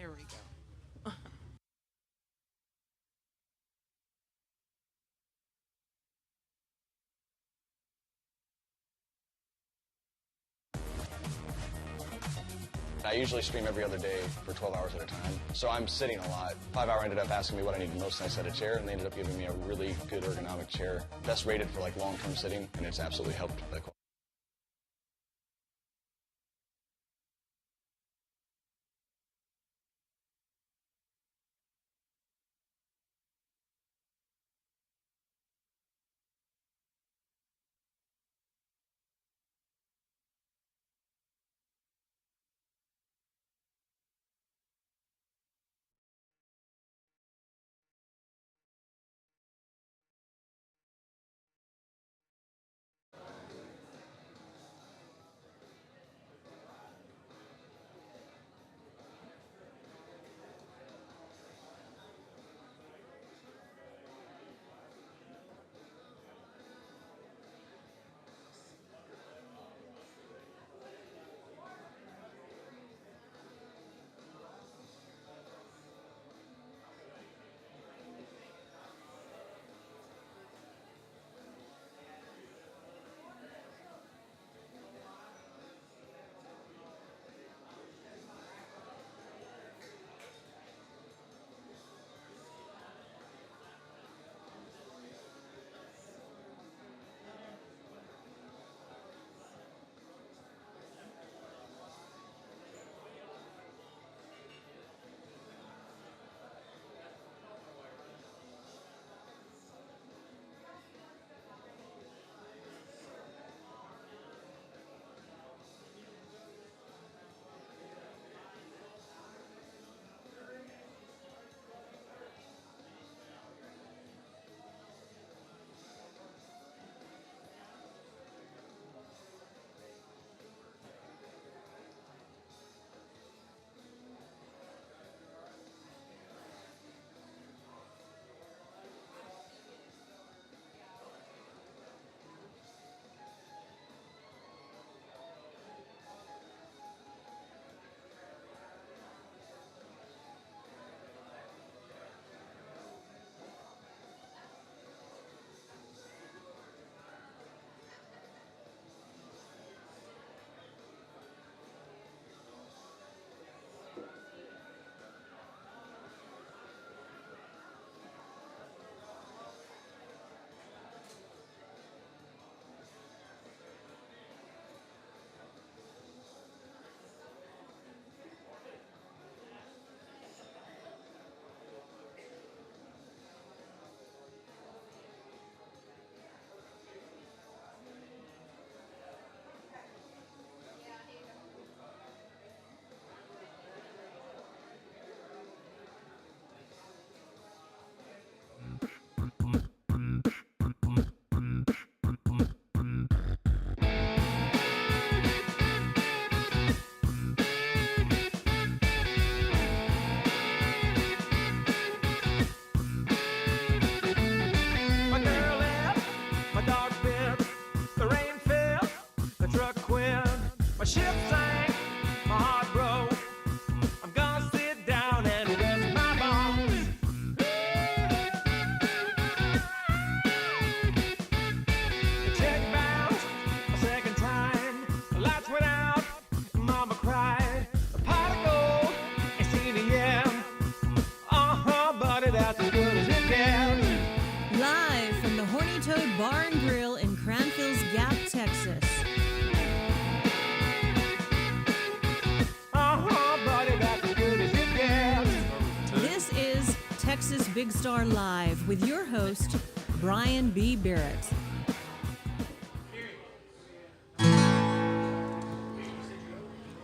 There we go. I usually stream every other day for 12 hours at a time, so I'm sitting a lot. 5 Hour ended up asking me what I needed most, and I said a chair, and they ended up giving me a really good ergonomic chair. Best rated for like long-term sitting, and it's absolutely helped the quality. Live from the Horny Toad Bar and Grill in Cranfills Gap, Texas. This is Texas Big Star Live with your host, Brian B. Barrett.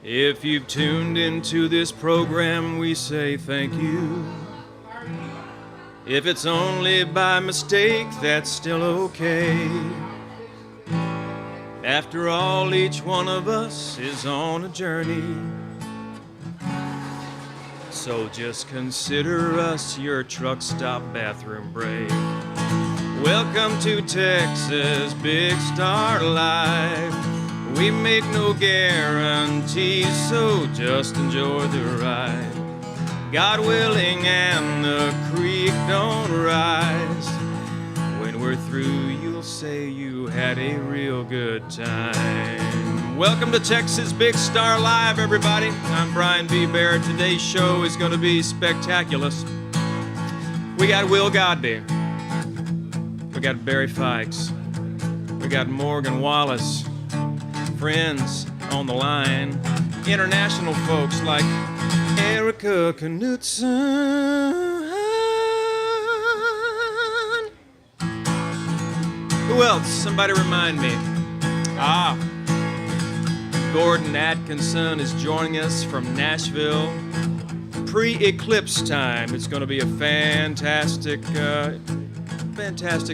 If you've tuned into this program, we say thank you. If it's only by mistake, that's still okay. After all, each one of us is on a journey. So just consider us your truck stop bathroom break. Welcome to Texas Big Star Live. We make no guarantees, so just enjoy the ride. God willing, and the creek don't rise. When we're through, you'll say you had a real good time. Welcome to Texas Big Star Live, everybody. I'm Brian B. Barrett. Today's show is going to be spectacular. We got Will Godby. We got Barry Fikes. We got Morgan Wallace. Friends on the line. International folks like Erica Knudsen. Who else? Somebody remind me. Gordon Atkinson is joining us from Nashville. Pre-eclipse time. It's going to be a fantastic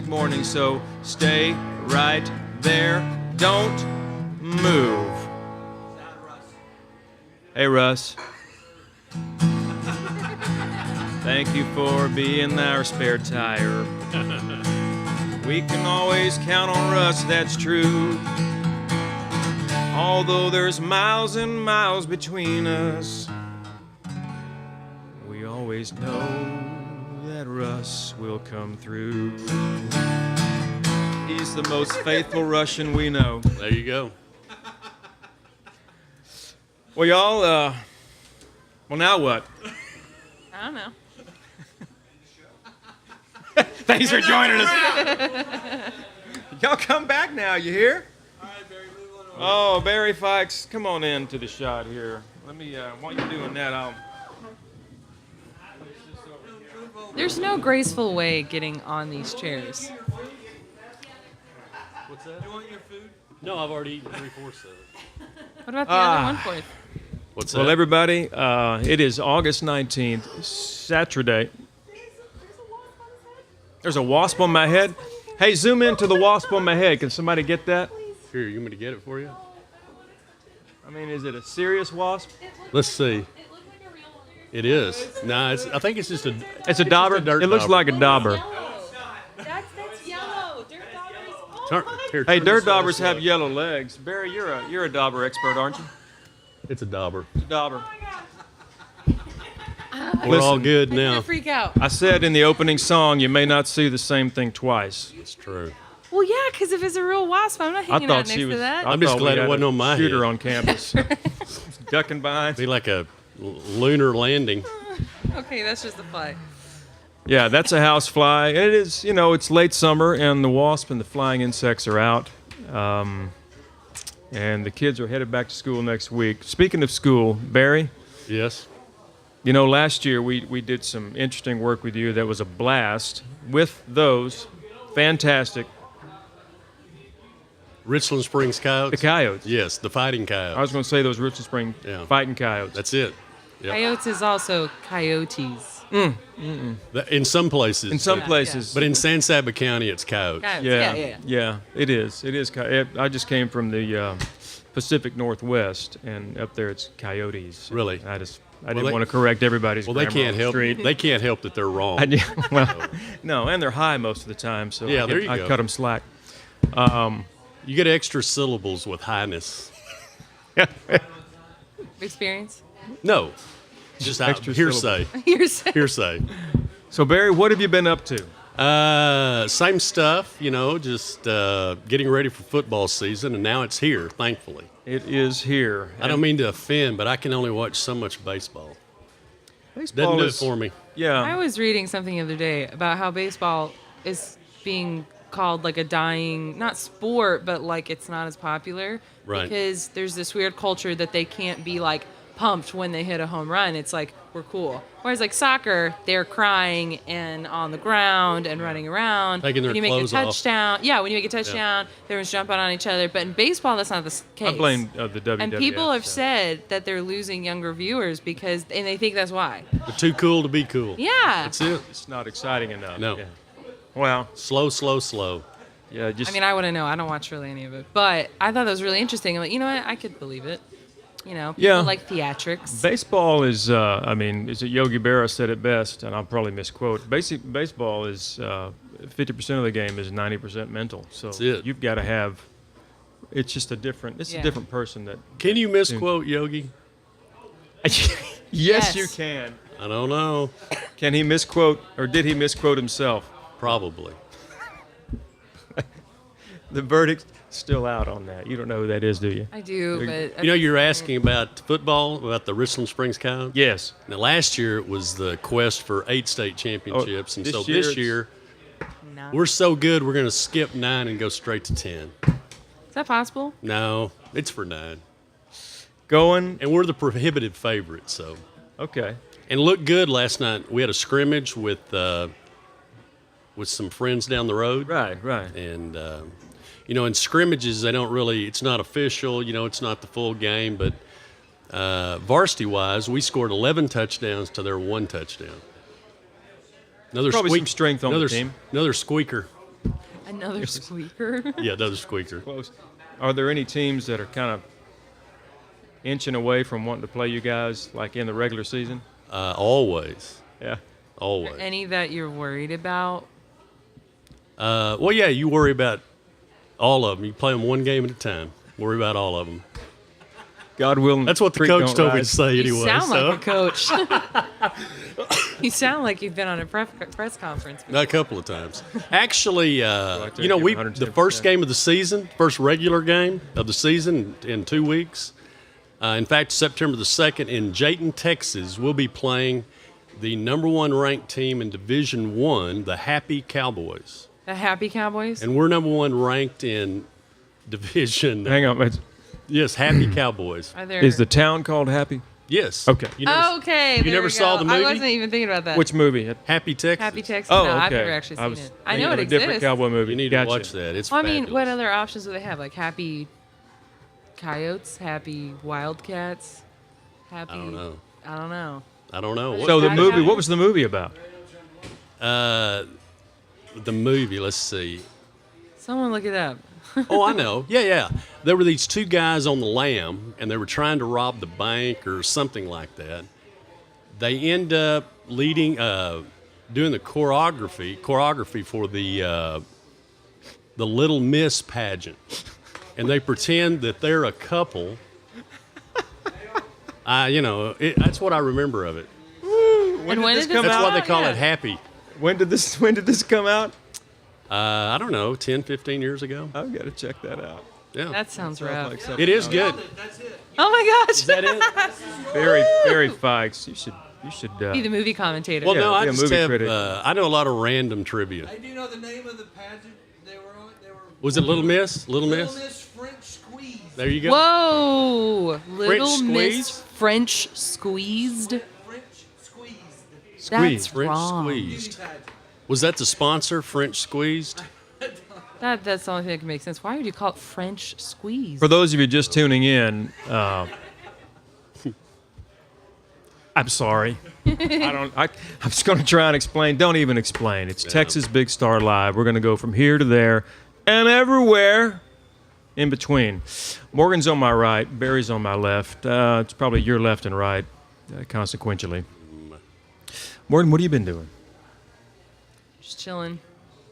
morning, so stay right there. Don't move. Hey, Russ. Thank you for being our spare tire. We can always count on Russ, that's true. Although there's miles and miles between us, we always know that Russ will come through. He's the most faithful Russian we know. There you go. Well, y'all, well, now what? I don't know. Thanks for joining us. Y'all come back now, you hear? All right, Barry, move on over. Oh, Barry Fikes, come on in to the shot here. Let me, while you're doing that, I'll... There's no graceful way getting on these chairs. What's that? You want your food? No, I've already eaten 3/4 of it. What about the other 1/4? What's that? Well, everybody, it is August 19th, Saturday. There's a wasp on my head. Hey, zoom into the wasp on my head. Can somebody get that? Here, you want me to get it for you? I mean, is it a serious wasp? Let's see. It is. No, I think it's just a. It's a dauber. dirt It looks dauber. like a dauber. That's yellow. Dirt daubers. Oh Turn, here, Hey, turn dirt this way, daubers this have way. yellow legs. Barry, you're a dauber expert, aren't you? It's a dauber. It's a dauber. We're all Listen. good I'm now. gonna freak out. I said in the opening song, you may not see the same thing twice. It's true. Well, yeah, because if it's a real wasp, I'm not I hanging out thought next she was. to that. I'm just thought we glad it had wasn't a on my shooter head. on campus, ducking behind. Be like a lunar landing. Okay, that's just a fly. Yeah, that's a house fly. It is, it's late summer, and the wasp and the flying insects are out. And the kids are headed back to school next week. Speaking of school, Barry, Yes. last year we did some interesting work with you that was a blast with those fantastic, Richland Springs Coyotes. the coyotes. Yes, the fighting coyotes. I was going to say those Richland Spring Yeah. fighting coyotes. That's it. Yep. Coyotes is also coyotes. In some places. In some Yeah, places. But in San Saba County, it's coyotes. Coyotes. Yeah, Yeah. it is. It is. I just came from the Pacific Northwest, and up there it's coyotes. Really? I Well, didn't they- want to correct everybody's Well, they grammar on can't the help. street. They can't help that they're wrong. Well, no, and they're high most of the time, so Yeah, there you I go. cut them slack. You get extra syllables with highness. Experience? No, just out, Extra hearsay. You're saying. Hearsay. So Barry, what have you been up to? Same stuff, just getting ready for football season, and now it's here, thankfully. It is here. I don't mean to offend, but I can only watch so much baseball. Baseball Doesn't do it is- for me. Yeah. I was reading something the other day about how baseball is being called like a dying, not sport, but like it's not as popular. Right. Because there's this weird culture that they can't be like pumped when they hit a home run. It's like, we're cool. Whereas like soccer, they're crying and on the ground and running around. Taking their when you make a clothes off. touchdown, yeah, when you make a touchdown, everyone's jumping on each other. But in baseball, that's not the case. I blame the WWF. And people have so. said that they're losing younger viewers because, and they think that's why. They're too cool to be cool. Yeah. That's it. It's not exciting enough. No. Yeah. Well, Slow, slow, slow. yeah, just I mean, I wouldn't know. I don't watch really any of it. But I thought that was really interesting. I'm like, you know what? I could believe it. People Yeah. like theatrics. baseball is. Is it Yogi Berra said it best, and I'll probably misquote. Baseball is 50% of the game is 90% mental. So it. you've got to have. It's just a different. It's Yeah. a different person that. Can you misquote Yogi? Yes, Yes. you can. I don't know. Can he misquote, or did he misquote himself? Probably. The verdict's still out on that. You don't know who that is, do you? I do, but You know, you're asking about football, about the Richland Springs Coyotes? Yes. Now, last year it was the quest for 8 state championships, and this so year this it's- year no. we're so good we're going to skip 9 and go straight to 10. Is that possible? No, it's for 9. Going. And we're the prohibitive favorite, so. Okay. And looked good last night. We had a scrimmage with some friends down the road. Right, right. And, you know, in scrimmages, they don't really, it's not official, you know, it's not the full game, but varsity-wise, we scored 11 touchdowns to their 1 touchdown. Another Probably some strength on the team. Another squeaker. Another squeaker. Yeah, another squeaker. Close. Are there any teams that are kind of inching away from wanting to play you guys, like in the regular season? Always. Yeah. Always. Any that you're worried about? Well, yeah, you worry about all of them. You play them one game at a time. Worry about all of them. God willing. That's what the creek coach don't told me to rise. say You anyway. sound so. like a coach. You sound like you've been on a press conference. A couple of times. Actually, there, you know, give the 110%. first game of the season, first regular game of the season in 2 weeks. In fact, September the 2nd in Jayton, Texas, we'll be playing the number 1 ranked team in Division I, the Happy Cowboys. The Happy Cowboys? And we're number 1 ranked in Division. Hang on. Yes, Happy Cowboys. Are there... Is the town called Happy? Yes. Okay. You never, okay, you there never we saw go. the movie? I wasn't even thinking about that. Which movie? Happy Texas. Happy Texas? Oh, no, okay. I've never actually seen it. I know it thinking of a exists. different cowboy movie. You need Gotcha. to watch that. It's Well, I mean, fabulous. what other options do they have? Like Happy Coyotes, Happy Wildcats, Happy. I don't know. I don't know. I don't know. So the Happy movie. Coyotes? What was the movie about? The movie, let's see. Someone look it up. Oh, I know. Yeah. There were these 2 guys on the lam, and they were trying to rob the bank or something like that. They end up doing the choreography for the Little Miss pageant, and they pretend that they're a couple. That's what I remember of it. And when did this come come That's why out? they call Yeah. it Happy. When did this come out? I don't know, 10, 15 years ago. I've got to check that out. Yeah, That sounds Sounds rough. like something it is else. good. Oh my gosh. Is that it? Barry Fikes. You should. Be the movie commentator. Well, Yeah, no, I be a just movie have. critic. I know a lot of random trivia. Hey, do you know the name of the pageant they were on? They were Was it Little Miss? Little Little Miss? Miss French Squeeze. There you go. Whoa! Little Miss squeezed? French squeezed. French Squeezed. That's French wrong. squeezed. Was that the sponsor, French Squeezed? That's the only thing that can make sense. Why would you call it French squeeze? For those of you just tuning in, I'm sorry. I'm just going to try and explain. Don't even explain. It's Texas Big Star Live. We're going to go from here to there and everywhere in between. Morgan's on my right. Barry's on my left. It's probably your left and right, consequentially. Morgan, what have you been doing? Just chilling.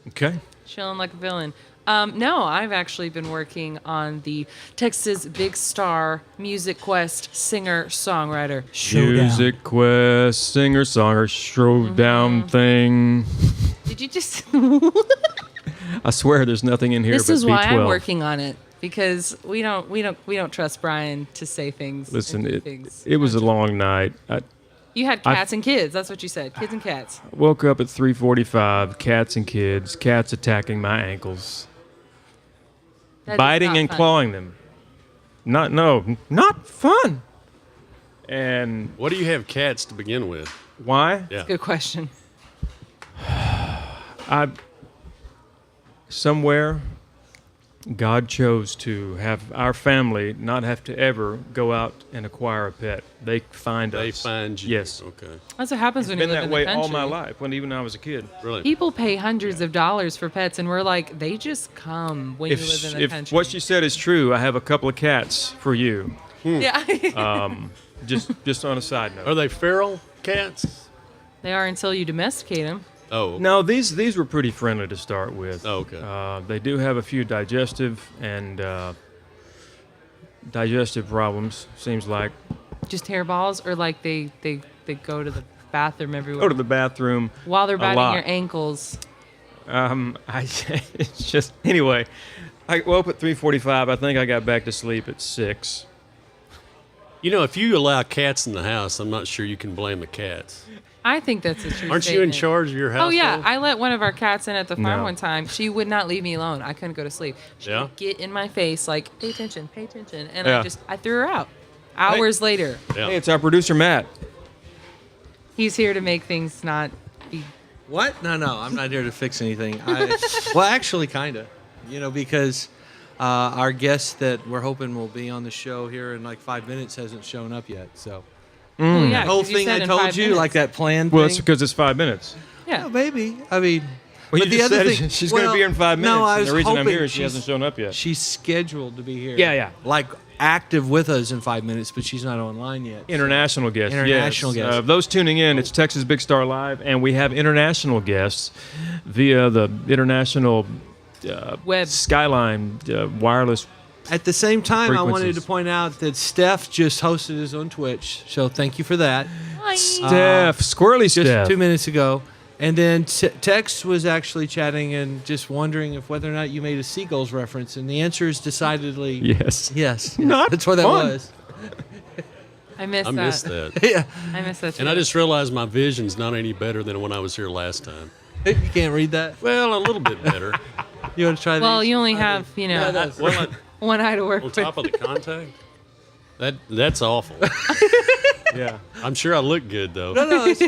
Okay. Chilling like a villain. No, I've actually been working on the Texas Big Star Music Quest singer-songwriter showdown. Music Quest, singer-songer, showdown thing. Did you just... I swear there's nothing in here This but is why B12. I'm working on it, because we don't trust Brian to say things. Listen, and do it things. was a long night. You had cats and kids. That's what you said. Kids and cats. Woke up at 3:45, cats and kids, cats attacking my ankles, That is biting not and fun. clawing them. Not fun. And What do you have cats to begin with? why? Yeah. Good question. Somewhere God chose to have our family not have to ever go out and acquire a pet. They find They us. find you. Yes. Okay. That's what happens when Been you live that in way the country. all my life, even when I was a kid. Really? People pay hundreds of dollars for pets, and we're like, they just come when you live in the If country. what she said is true, I have a couple of cats for you. Yeah. Just on a side note. Are they feral cats? They are until you domesticate them. Oh. No, these were pretty friendly to start with. Oh, okay. They do have a few digestive problems. Seems like Just hairballs, or like they go to the bathroom everywhere. Go to the bathroom. While they're a biting lot. your ankles. It's just anyway. I woke up at 3:45. I think I got back to sleep at 6. You know, if you allow cats in the house, I'm not sure you can blame the cats. I think that's a true Aren't you in statement. charge of your house? Oh yeah, I let one of our cats in at the farm No. one time. She would not leave me alone. I couldn't go to sleep. She Yeah? would get in my face like, pay attention, and Yeah. I threw her out. Hours later, Yeah. Hey, it's our producer Matt. he's here to make things not be. What? No, I'm not here to fix anything. Well, actually, kind of. Because our guest that we're hoping will be on the show here in like 5 minutes hasn't shown up yet. So Well, yeah, the whole 'cause you thing said I in told 5 you, minutes. like that plan Well, thing. it's because it's 5 minutes. Yeah. Oh, maybe. I mean, Well, but you the just other said thing, she's going to be here in 5 minutes. No, I and was the reason I'm hoping here is she she's- hasn't shown up yet. She's scheduled to be here. Yeah. Like active with us in 5 minutes, but she's not online yet. International guests. International yes. guests. Those tuning in, it's Texas Big Star Live, and we have international guests via the international Web. Skyline wireless. At the same time, I wanted Frequencies. to point out that Steph just hosted his own Twitch, so thank you for that. Steph, Squirrely Just Steph. 2 minutes ago. And then Tex was actually chatting and just wondering if whether or not you made a Seagulls reference, and the answer is decidedly Yes. yes. Not That's what that fun. was. I missed I that. missed that. Yeah, I missed that. And I too. just realized my vision's not any better than when I was here last time. you can't read that. Well, a little bit better. You want to try? Well, these? you only have Well, one eye to work on with. top of the contact? That's awful. Yeah. I'm sure I look good, though. No, it's,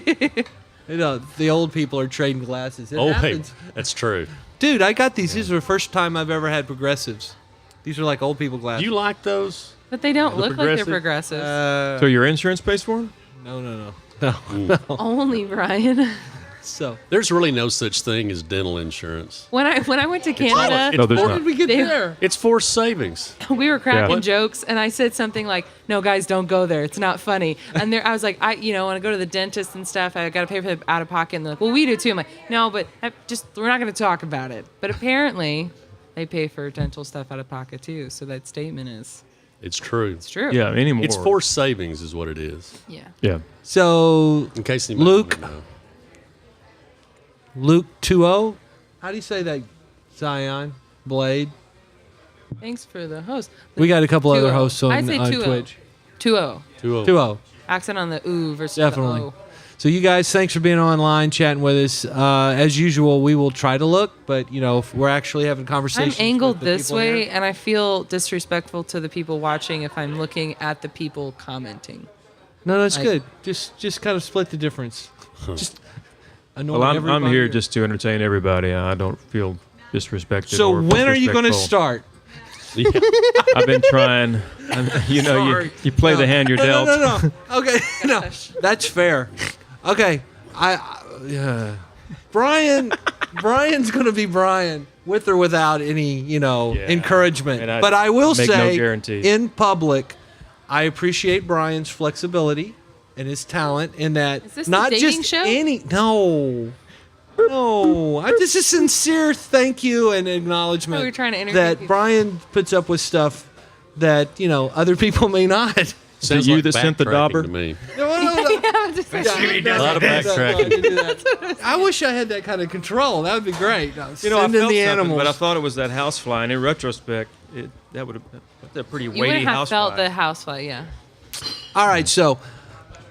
the old people are trading glasses. It Oh, hey, happens. that's true. Dude, I got these. These are the first time I've ever had progressives. These are like old people Do glasses. you like those? But they don't The look like they're progressive? progressive. So your insurance pays for them? No. Only Brian. So There's really no such thing as dental insurance. When I went to Canada, No, there's how not. did we get They- there? It's forced savings. we were cracking Yeah. jokes, and I said something like, "No, guys, don't go there. It's not funny." And I was like, when I go to the dentist and stuff, I got to pay for the out of pocket. And they're like, "Well, we do too." I'm like, "No, but we're not going to talk about it." But apparently, they pay for dental stuff out of pocket too. So that statement is It's true. it's true. Yeah, anymore. It's forced savings, is what it is. Yeah. Yeah. So In case anybody Luke. didn't know. Luke 2-0. How do you say that? Zion Blade. Thanks for the host. We got a couple other 2-0. hosts on, I'd say on 2-0. Twitch. 2-0. 2-0. 2-0. Accent on the ooh versus Definitely. the o. So you guys, thanks for being online, chatting with us. As usual, we will try to look, but if we're actually having I'm conversations. angled with the this people way, here- and I feel disrespectful to the people watching if I'm looking at the people commenting. No, that's I- good. Just kind of split the difference. Just annoy Well, I'm everybody. here just to entertain everybody. I don't feel disrespected. So or when are you going to disrespectful. start? Yeah. I've been trying. Sorry. You play the hand you're dealt. No. Okay, no, that's fair. Okay, Brian's going to be Brian with or without any encouragement. And I But I will make no say, guarantees. in public, I appreciate Brian's flexibility and his talent in that Is this the not dating just show? No, just a sincere thank you and acknowledgement Oh, you're trying to interview that people. Brian puts up with stuff that other people may not. Sounds you like that sent the backtracking dauber? to me. No. A lot of backtracking. I wish I had that kind of control. That would be great. No, I send in felt the something, animals. but I thought it was that housefly. And in retrospect, that would have that's a pretty You weighty wouldn't have housefly. felt the housefly, yeah. All right, so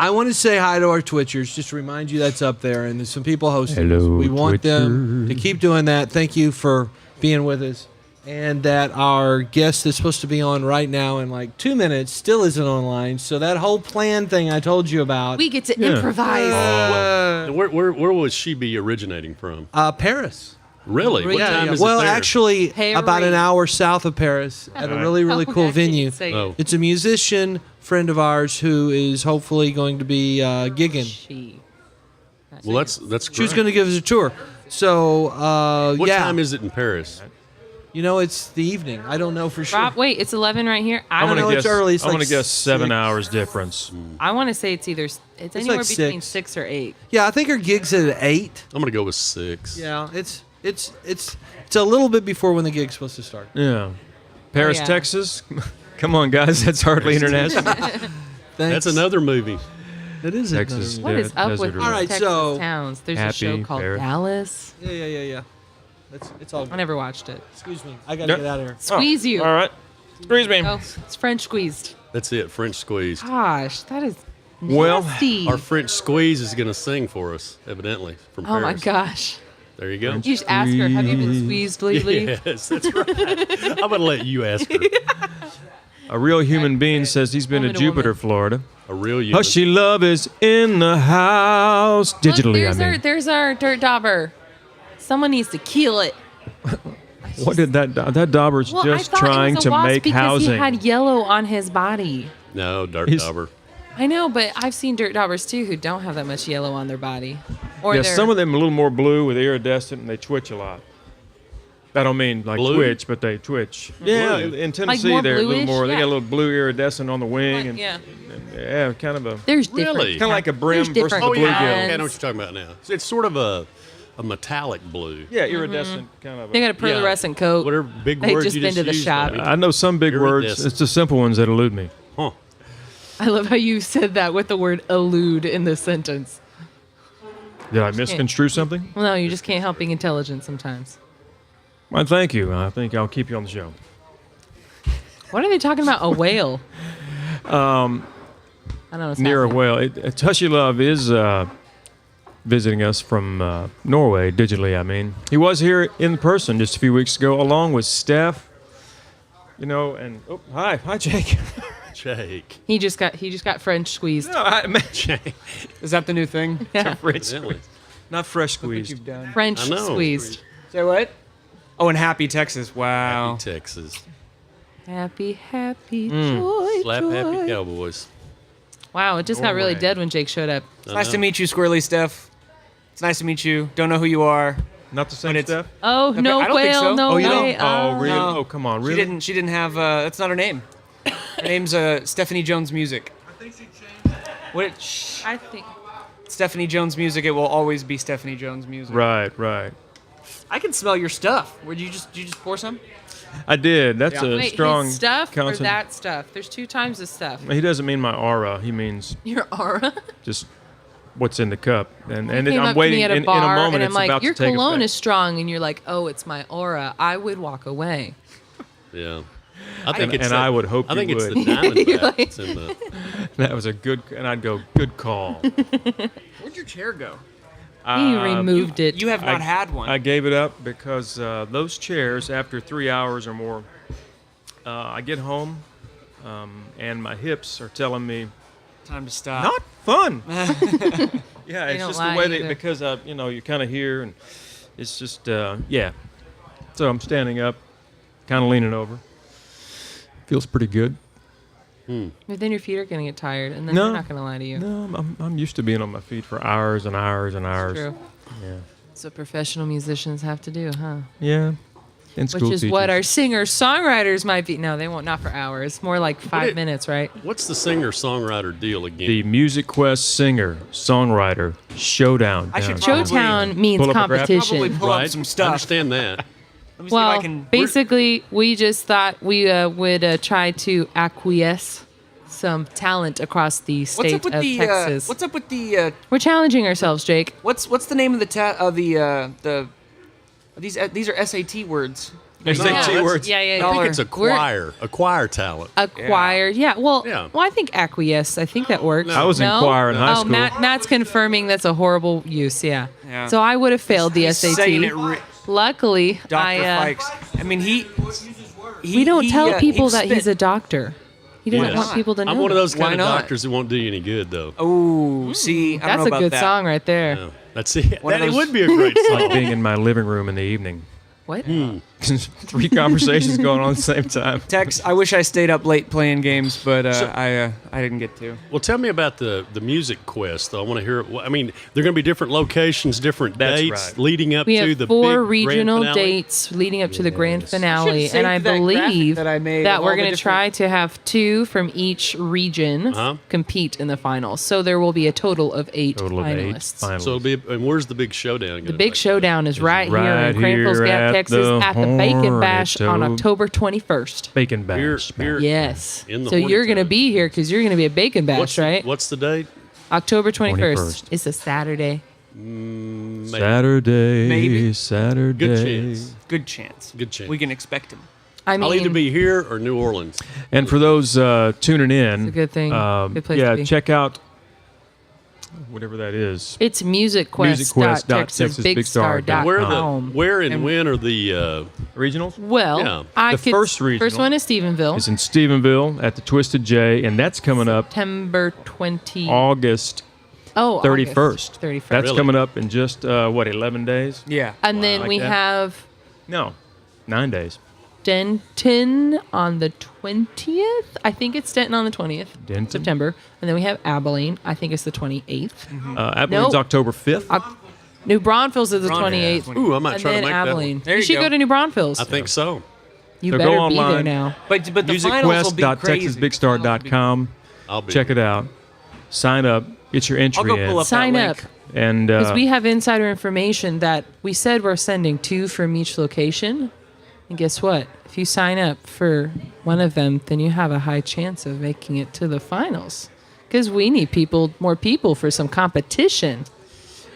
I want to say hi to our Twitchers. Just to remind you that's up there, and there's some people hosting. Hello, us. We want them to Twitchers. keep doing that. Thank you for being with us. And that our guest that's supposed to be on right now in like 2 minutes still isn't online. So that whole plan thing I told you about. We get to Yeah. improvise. Where will she be originating from? Paris. Really? What time is it Well, there? actually, Paris. about an hour south of Paris at a really, really Oh, cool I can't venue. say Oh. It's a musician friend of ours who is hopefully going to be gigging. She. Well, that's great. She was going to give us a tour. So, What yeah. time is it in Paris? It's the evening. I don't know for sure. Rob, wait, it's 11 right here. I I'm don't gonna know. know, it's guess. early. It's I'm like gonna guess 7 6. hours difference. I want to say it's anywhere like between 6. 6 or 8. Yeah, I think her gig's at 8. I'm going to go with 6. Yeah, it's a little bit before when the gig's supposed to start. Yeah. Paris, yeah. Texas. Come on, guys. That's hardly international. Thanks. That's another movie. That is Texas. What is up with Desert. these All right, Texas so- towns? There's a Happy, show called fair. Dallas. Yeah. It's all I good. never watched it. Excuse me. I gotta Yep. get out of here. Squeeze you. All right. Squeeze me. Oh, it's French squeezed. That's it. French squeezed. Gosh, that is Well, nasty. Our French squeeze is going to sing for us, evidently, from Oh my Paris. gosh. There you go. You should ask her, have you been squeezed lately? Yes, that's right. I'm going to let you ask her. a real human being says he's been to Woman to Jupiter, woman. Florida. A real you. Hushy love is in the house. Digitally, Look, I mean. there's our dirt dauber. Someone needs to kill it. What did that dauber's Well, just I thought trying it was a to wasp make because housing? he had yellow on his body. No, Dirt He's- Dauber. I know, but I've seen dirt daubers too who don't have that much yellow on their body. Or Yeah, they're, some of them a little more blue with iridescent, and they twitch a lot. I don't mean like Blue? twitch, but they twitch. Yeah, Blue. in Tennessee more they're a little bluish? more. They Yeah. got a little blue iridescent on the wing, and yeah. yeah, kind of a There's different. Really? kind of like a brim There's versus different the Oh, yeah. bluegill. Okay, I know what you're talking about now. It's sort of a metallic blue. Yeah, iridescent kind of. They got a pearlescent coat. Whatever big They've word just you been just to the used shop. there. I know some big words. Iridescent. It's the simple ones that elude me. Huh. I love how you said that with the word elude in the sentence. Did I misconstrue something? Well, no, you just can't help being intelligent sometimes. Well, thank you. I think I'll keep you on the show. What are they talking about? A whale? I don't know. What's Near a happening. whale. Tushy Love is visiting us from Norway, digitally, I mean. He was here in person just a few weeks ago, along with Steph. You know, and oh, hi, Jake. Jake. He just got French squeezed. No, I mean, Jake. Is that the new thing? French Really? not fresh What squeezed. you've done. French I know. squeezed. Say what? Oh, in Happy, Texas. Wow. Happy Texas. Happy, happy, joy, Slap joy. Happy Cowboys. Wow, it just got really Norway. dead when Jake showed up. It's nice to meet you, Squirrely Steph. It's nice to meet you. Don't know who you are. Not the same When it's- Steph? Oh, Okay, no I don't think whale, so. no Oh, you way. don't? Oh, really? No. Oh, come on, really? She didn't have. That's not her name. Her name's Stephanie Jones Music. I think she changed. What? Shh. I think. Stephanie Jones Music. It will always be Stephanie Jones Music. Right. I can smell your stuff. Did you just pour some? I did. That's a Wait, strong his stuff or consonant. that stuff? There's two times the stuff. He doesn't mean my aura. He means Your aura. just what's in the cup. And Came I'm up to waiting me at a in bar, a moment. and I'm It's like, about your to take cologne effect. is strong, and you're like, oh, it's my aura. I would walk away. Yeah. I think And it's I would hope I think you it's would. the Diamondback that's in the. That was a good, and I'd go, good call. Where'd your chair go? He removed it. You have not had one. I gave it up because those chairs, after 3 hours or more, I get home and my hips are telling me, Time to stop. not fun. Yeah, it's don't just the lie way either. because you're kind of here, and it's just yeah. So I'm standing up, kind of leaning over. Feels pretty good. But then your feet are going to get tired, and then No. they're not going to lie to you. No, I'm used to being on my feet for hours and hours and hours. True. Yeah. That's what professional musicians have to do, huh? Yeah. And Which school is what teachers. our singer-songwriters might be. No, they won't. Not for hours. More like 5 it- minutes, right? What's the singer-songwriter deal again? The Music Quest singer songwriter showdown. I should downtown. probably- Showtown means Pull up a graph. competition. Probably pull right? up some I stuff. understand that. Let me see if Well, I can. basically, we just thought we would try to acquiesce some talent across the What's state up with of the? Texas. What's up with the? We're challenging ourselves, Jake. What's the name of the these are SAT words. SAT that's- words. Yeah, I think it's a choir talent. Acquired. Yeah. Well, Yeah. I think acquiesce. I think that works. I was in choir in high oh, school. Matt's confirming that's a horrible use. Yeah. Yeah. So I would have failed the He's SAT. saying it Luckily, Dr. I Fikes. I mean, we don't tell people that he's a. a doctor. He doesn't Yes. want people to know. I'm one of those Why kind of not? doctors that won't do you any good, though. Oh, see, I don't That's know a about good that. song right there. Yeah. That's it. One of That, it those- would be a great Like song. being in my living room in the evening. What? 3 conversations going on at the same time. Tex, I wish I stayed up late playing games, but I didn't get to. Well, tell me about the music quest, though. I want to hear it. I mean, they're going to be different locations, different That's dates right. leading up We to have the 4 big grand regional finale. dates leading up to the grand You finale, should've and I saved that graphic believe that I made that of we're all the going to try to have 2 from each region Uh-huh. compete in the finals. So there will be a total of 8 Total of 8 finalists. finalists. So it'll be. And where's the big showdown? The big showdown is right, here in right Cranfills here Gap, at Texas, the at the Bacon Bash on Hornito. October 21st. Bacon bash. Here, Yes. In the So you're Hornito. going to be here because you're going to be a Bacon Bash, what's right? what's the date? October 21st. 21st. It's a Saturday. Saturday. Maybe. Saturday. Good chance. Good chance. Good chance. We can expect him. I mean, I'll either be here or New Orleans. And for those tuning in, It's a good thing. Good place yeah, to be. check out whatever that is. it's musicquest.texasbigstar.com. Where and when are the Regionals Well, Yeah. I The could, first regional one is Stephenville, is in Stephenville at the Twisted J, and that's coming up September 20. August 31st. August 31st. That's Really? coming up in just 11 days? Yeah. And then like we that. have No, 9 days. Denton on the 20th. I think it's Denton on the 20th, Denton. September. And then we have Abilene. I think it's the 28th. Abilene's Nope. October 5th. New Braunfels is the Braunfels. 28th. Ooh, I might and try to then make that Abilene. one. There you should go. go to New Braunfels. I think so. You So better go be there online. now. But the finals will be crazy. MusicQuest.TexasBigStar.com. I'll be. Check it out. Sign up. Get your entry I'll go in. pull up Sign that up. link. And Because we have insider information that we said we're sending 2 from each location. And guess what? If you sign up for one of them, then you have a high chance of making it to the finals. Because we need more people for some competition.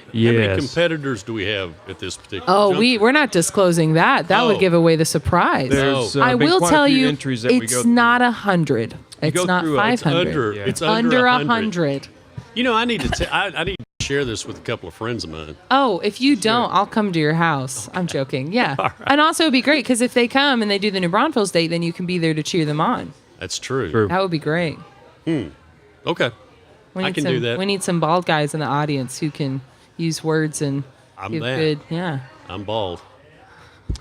How many yes. competitors do we have at this particular? Oh, juncture? we're not disclosing that. That would Oh. give away the surprise. There's, I been will quite a tell few you, entries that we go it's through. not 100. It's go not through it. It's 500. Yeah. It's Under 100. You know, I need to. I need to share this with a couple of friends of mine. Oh, if you don't, I'll come to your house. I'm joking. Yeah. And also, it'd be great because if they come and they do the New Braunfels date, then you can be there to cheer them on. That's true. True. That would be great. Okay. We I need can some, do that. We need some bald guys in the audience who can use words and I'm give that. good. Yeah. I'm bald.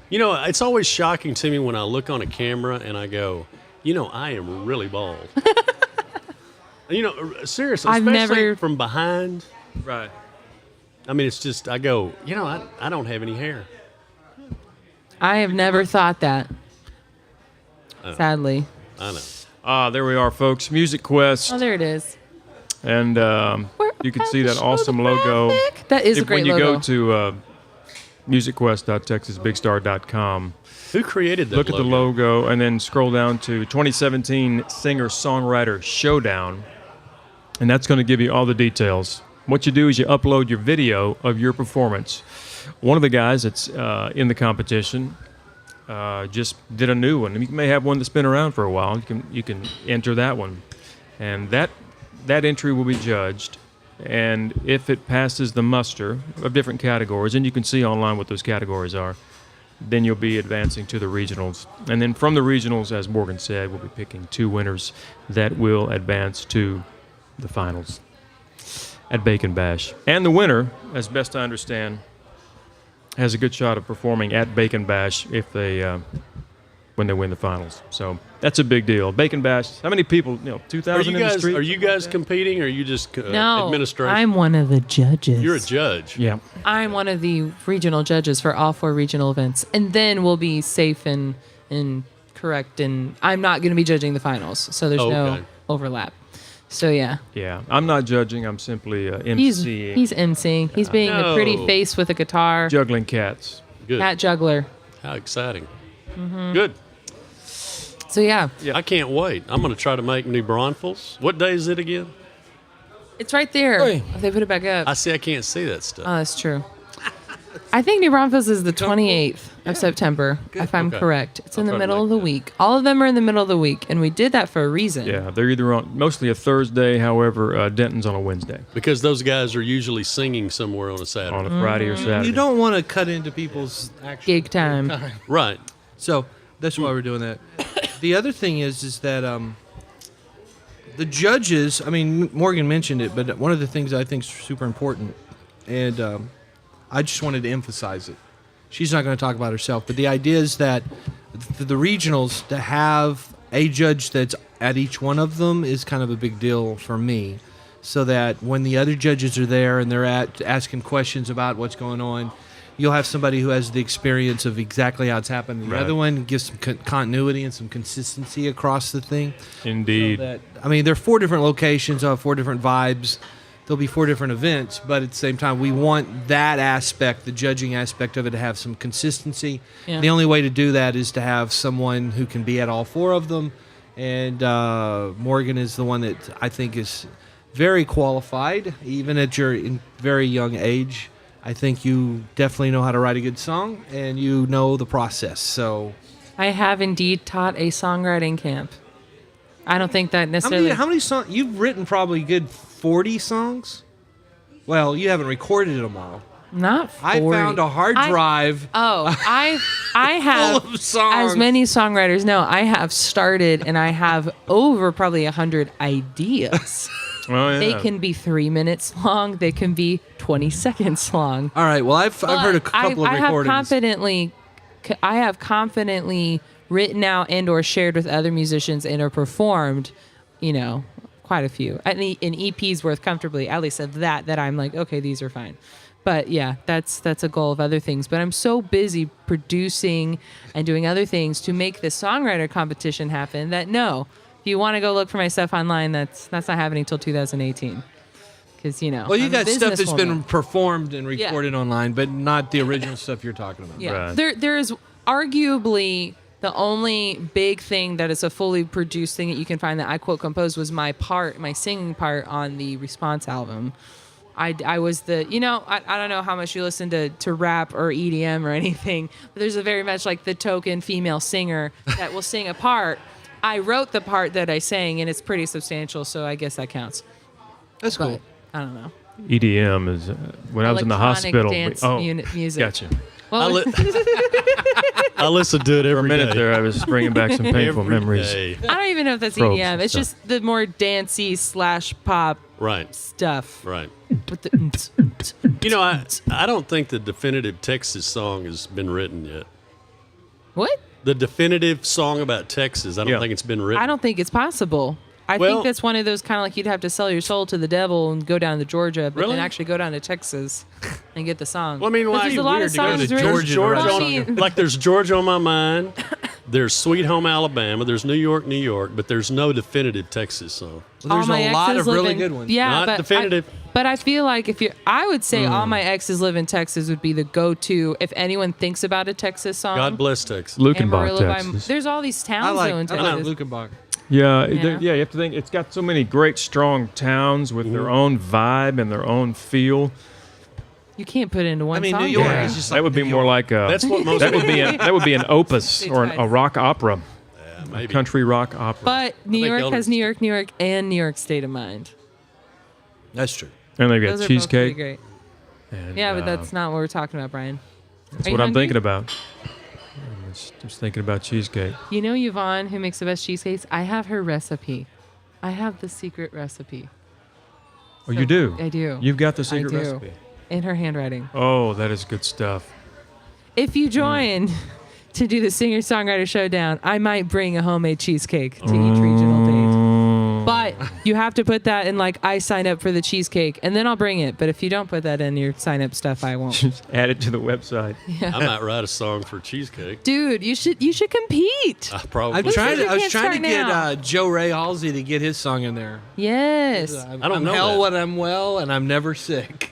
You know, it's always shocking to me when I look on a camera and I go, you know, I am really bald. You know, seriously, I've especially never- from behind. Right. I mean, it's just, I go, you know, I don't have any hair. I have never thought that. Sadly. I know. There we are, folks. Music Quest. Oh, there it is. And you can see that awesome logo. That is a great when you logo. go to musicquest.texasbigstar.com, Who created that look at the logo, and then scroll down to 2017 Singer-Songwriter Showdown, and that's going to give you all the details. What you do is you upload your video of your performance. One of the guys that's in the competition just did a new one. You may have one that's been around for a while. You can enter that one, and that entry will be judged. And if it passes the muster of different categories, and you can see online what those categories are, then you'll be advancing to the regionals. And then from the regionals, as Morgan said, we'll be picking 2 winners that will advance to the finals at Bacon Bash. And the winner, as best I understand, has a good shot of performing at Bacon Bash if they when they win the finals. So that's a big deal. Bacon Bash. How many people? 2,000 in the street. Are you guys competing, or are you just No, administration? I'm one of the judges. You're a judge. Yeah. I'm one of the regional judges for all 4 regional events, and then we'll be safe and correct. And I'm not going to be judging the finals, so there's Oh, no okay. overlap. So yeah, Yeah. I'm not judging. I'm simply he's emceeing. emceeing. He's being a pretty No. face with a guitar, Juggling cats. Good. cat juggler. How exciting. Mm-hmm. Good. So yeah, I can't wait. I'm going to try to make New Braunfels. What day is it again? it's right there. Hey. If they put it back up. I see. I can't see that stuff. Oh, that's true. I think New Braunfels is the 28th of September, if I'm Okay. correct. It's in the try to middle make of the that. week. All of them are in the middle of the week, and we did that for a reason. Yeah, they're either on mostly a Thursday. However, Denton's on a Wednesday, Because those guys are usually singing somewhere on a Saturday. on a Friday or Saturday. You don't want to cut into people's actual Gig time. Right. So that's why we're doing that. The other thing is that the judges. I mean, Morgan mentioned it, but one of the things I think is super important, and I just wanted to emphasize it. She's not going to talk about herself, but the idea is that the regionals, to have a judge that's at each one of them is kind of a big deal for me, so that when the other judges are there and they're asking questions about what's going on, you'll have somebody who has the experience of exactly how it's happened. The Right. other one gives some continuity and some consistency across the thing. Indeed. They're 4 different locations, 4 different vibes. There'll be 4 different events, but at the same time, we want that aspect, the judging aspect of it, to have some consistency. Yeah. The only way to do that is to have someone who can be at all 4 of them. And Morgan is the one that I think is very qualified, even at your very young age. I think you definitely know how to write a good song, and you know the process. So, I have indeed taught a songwriting camp. I don't think that necessarily. how many songs you've written? Probably good 40 songs. Well, you haven't recorded them all. Not 40. I found a hard drive. I have Full of songs. as many songwriters know. I have started and I have over probably 100 ideas. Oh, yeah. They can be 3 minutes long. They can be 20 seconds long. All right. Well, I've heard a couple of recordings. I have confidently written out and or shared with other musicians and or performed, quite a few. And in EPs worth comfortably, at least of that I'm like, okay, these are fine. But yeah, that's a goal of other things. But I'm so busy producing and doing other things to make the songwriter competition happen that no, if you want to go look for my stuff online, that's not happening until 2018. Because Well, you I'm got a stuff that's been businesswoman. performed and recorded online, but not the original stuff you're talking about. Yeah, Right. there is arguably the only big thing that is a fully produced thing that you can find that I quote composed was my singing part on the Response album. I was the, I don't know how much you listen to rap or EDM or anything, but there's a very much like the token female singer that will sing a part. I wrote the part that I sang, and it's pretty substantial, so I guess that counts. That's But cool. I don't know. EDM is when I was in the Electronic hospital. dance music. Gotcha. Well, I listen to it For a every minute day. there, I was bringing back some painful Every memories. day. I don't even know if that's Probes EDM. and It's stuff. just the more dancey / pop Right, stuff. right. With the I don't think the definitive Texas song has been written yet. what? The definitive song about Texas, I don't Yeah. think it's been written. I don't think it's possible. I Well- think that's one of those kind of like you'd have to sell your soul to the devil and go down to Georgia, but Really? then actually go down to Texas and get the song. Well, I mean, But like, there's a lot of weird to go songs to written- Georgia to Georgia, write a Well, I song. mean, like there's Georgia on my mind, there's Sweet Home Alabama, there's New York, New York, but there's no definitive Texas song. Well, there's All My a lot Exes of really Live in- good ones. Yeah, Not but definitive. but I feel like I would say All My Exes Live in Texas would be the go-to if anyone thinks about a Texas song. God bless Texas. Lukenbach, Amarillo by- Texas. There's all these towns I though in like Texas. Lukenbach. Yeah, Yeah. you have to think it's got so many great, strong towns with their own vibe and their own feel. You can't put it into one I mean, song. New York Gary. is just That like would be New more York. like a That's what most that would be an opus or a rock opera, Yeah, maybe. country rock opera. But New think York Elder- has New York, and New York State of Mind. That's true. And they've got Those are both pretty cheesecake. great. And, Yeah, but that's not what we're talking about, Brian. that's Are you what I'm hungry? thinking about. I'm just thinking about cheesecake. You know Yvonne, who makes the best cheesecakes? I have her recipe. I have the secret recipe. Oh, you do? I do. You've got the secret do. recipe. In her handwriting. Oh, that is good stuff. If you join to do the singer-songwriter showdown, I might bring a homemade cheesecake to each regional date. But you have to put that in like I sign up for the cheesecake, and then I'll bring it. But if you don't put that in your sign-up stuff, I won't. Just add it to the website. I might write a song for cheesecake. Dude, you should compete. I probably. I was trying can't to start get now. Joe Ray Halsey to get his song in there. Yes. I'm, I don't I'm know hell that. when I'm well, and I'm never sick.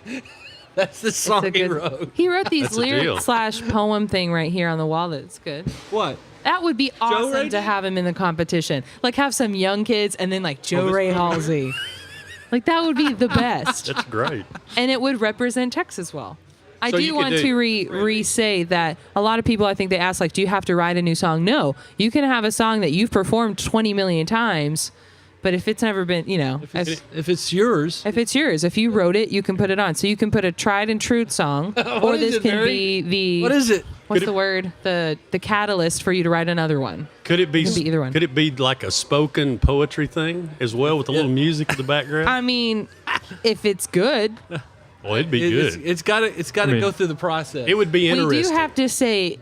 That's the It's song a he good- wrote. He wrote these That's a deal. lyric / poem thing right here on the wall that's good. What? That would be awesome Ray to did? have him in the competition. Like have some young kids and then like Joe this- Ray Halsey. Like that would be the best. That's great. And it would represent Texas well. I So do you could want do- to re-say that a lot of people, I think they ask, like, do you have to write a new song? No. You can have a song that you've performed 20 million times, but if it's never been, If it's yours, if it's yours, if you wrote it, you can put it on. So you can put a tried and true song, or is this it, can Mary? be the what is it? what's the word? The catalyst for you to write another one. Could it be? Could be either one. Could it be like a spoken poetry thing as well with a little music in the background? I mean, if it's good, Well, it'd be good. It's got to mean- go through the process. It would be we interesting. do have to say.